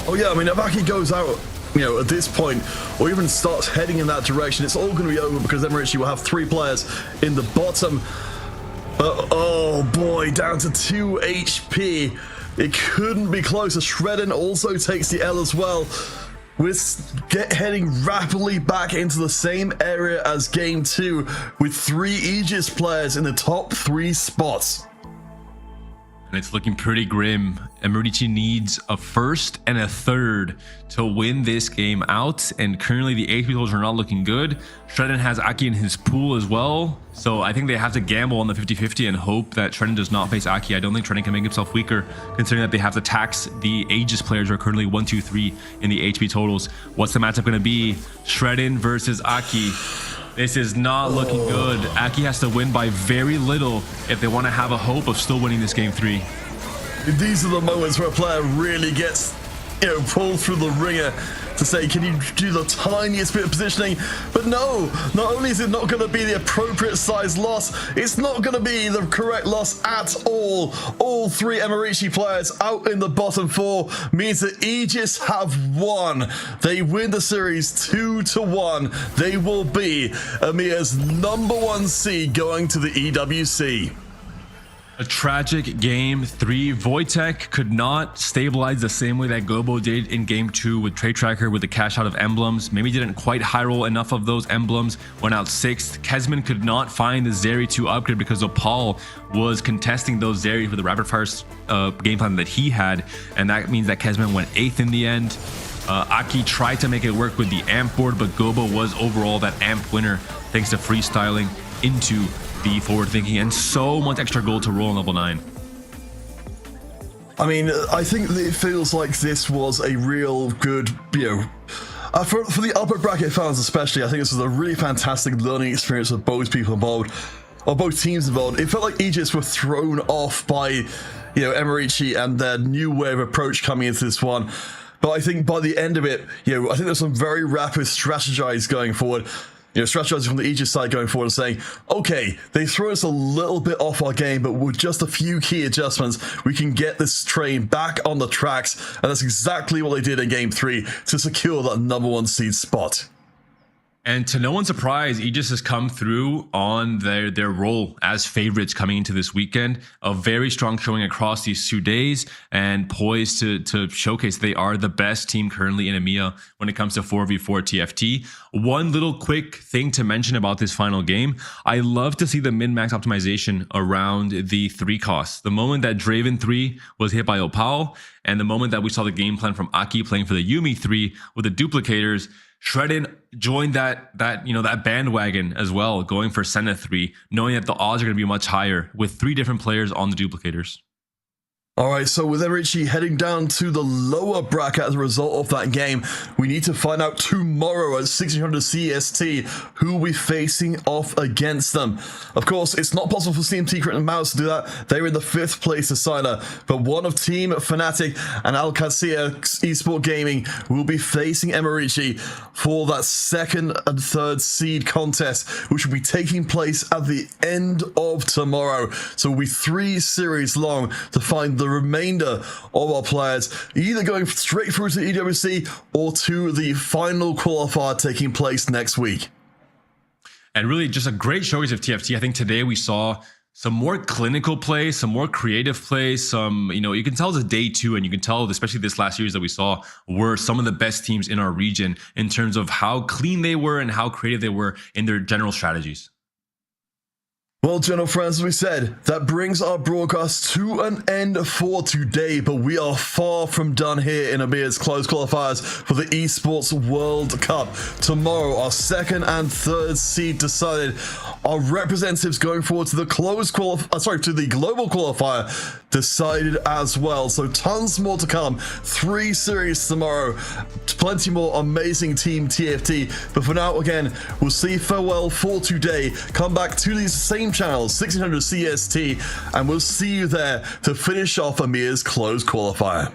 Oh yeah, I mean, if Aki goes out, you know, at this point, or even starts heading in that direction, it's all going to be over, because Emerici will have 3 players in the bottom. But oh boy, down to 2 HP. It couldn't be closer. Shredden also takes the L as well. We're heading rapidly back into the same area as game 2, with 3 Aegis players in the top 3 spots. And it's looking pretty grim. Emerici needs a 1st and a 3rd to win this game out. And currently the HP totals are not looking good. Shredden has Aki in his pool as well. So I think they have to gamble on the 50-50 and hope that Shredden does not face Aki. I don't think Shredden can make himself weaker, considering that they have to tax the Aegis players who are currently 1, 2, 3 in the HP totals. What's the matchup going to be? Shredden versus Aki. This is not looking good. Aki has to win by very little if they want to have a hope of still winning this game 3. These are the moments where a player really gets, you know, pulled through the ringer to say, can you do the tiniest bit of positioning? But no, not only is it not going to be the appropriate size loss, it's not going to be the correct loss at all. All 3 Emerici players out in the bottom 4 means that Aegis have won. They win the series 2-1. They will be EMEA's #1 seed going to the EWC. A tragic game 3. Wojtek could not stabilize the same way that Gobo did in game 2 with Trade Tracker with the cash out of emblems. Maybe didn't quite high roll enough of those emblems. Went out 6th. Kezman could not find the Zeri 2 upgrade because Opal was contesting those Zeri for the rapid fire game plan that he had. And that means that Kezman went 8th in the end. Aki tried to make it work with the amp board, but Gobo was overall that amp winner thanks to freestyling into the forward thinking and so much extra gold to roll on level 9. I mean, I think that it feels like this was a real good, for the upper bracket fans especially, I think this was a really fantastic learning experience for both people involved, or both teams involved. It felt like Aegis were thrown off by, Emerici and their new way of approach coming into this one. But I think by the end of it, I think there's some very rapid strategize going forward. Strategizing from the Aegis side going forward and saying, okay, they throw us a little bit off our game, but with just a few key adjustments, we can get this train back on the tracks. And that's exactly what they did in game 3 to secure that #1 seed spot. And to no one's surprise, Aegis has come through on their role as favorites coming into this weekend. A very strong showing across these 2 days and poised to showcase they are the best team currently in EMEA when it comes to 4v4 TFT. One little quick thing to mention about this final game. I love to see the min-max optimization around the 3 costs. The moment that Draven 3 was hit by Opal and the moment that we saw the game plan from Aki playing for the Yuumi 3 with the duplicators, Shredden joined that bandwagon as well, going for Senna 3, knowing that the odds are going to be much higher with 3 different players on the duplicators. Alright, so with Emerici heading down to the lower bracket as a result of that game, we need to find out tomorrow at 1600 CST who we're facing off against them. Of course, it's not possible for Steam Secret and Mouse to do that. They're in the 5th place decider, but one of Team Fnatic and Alcacia Esports Gaming will be facing Emerici for that 2nd and 3rd seed contest, which will be taking place at the end of tomorrow. So it will be 3 series long to find the remainder of our players, either going straight through to the EWC or to the final qualifier taking place next week. And really just a great showcase of TFT. I think today we saw some more clinical play, some more creative play, you can tell it's a day 2, and you can tell, especially this last series that we saw, were some of the best teams in our region in terms of how clean they were and how creative they were in their general strategies. Well, general friends, as we said, that brings our broadcast to an end for today, but we are far from done here in EMEA's closed qualifiers for the Esports World Cup. Tomorrow, our 2nd and 3rd seed decided. Our representatives going forward to the to the global qualifier decided as well. So tons more to come. 3 series tomorrow. Plenty more amazing Team TFT. But for now, again, we'll say farewell for today. Come back to these same channels, 1600 CST, and we'll see you there to finish off EMEA's closed qualifier.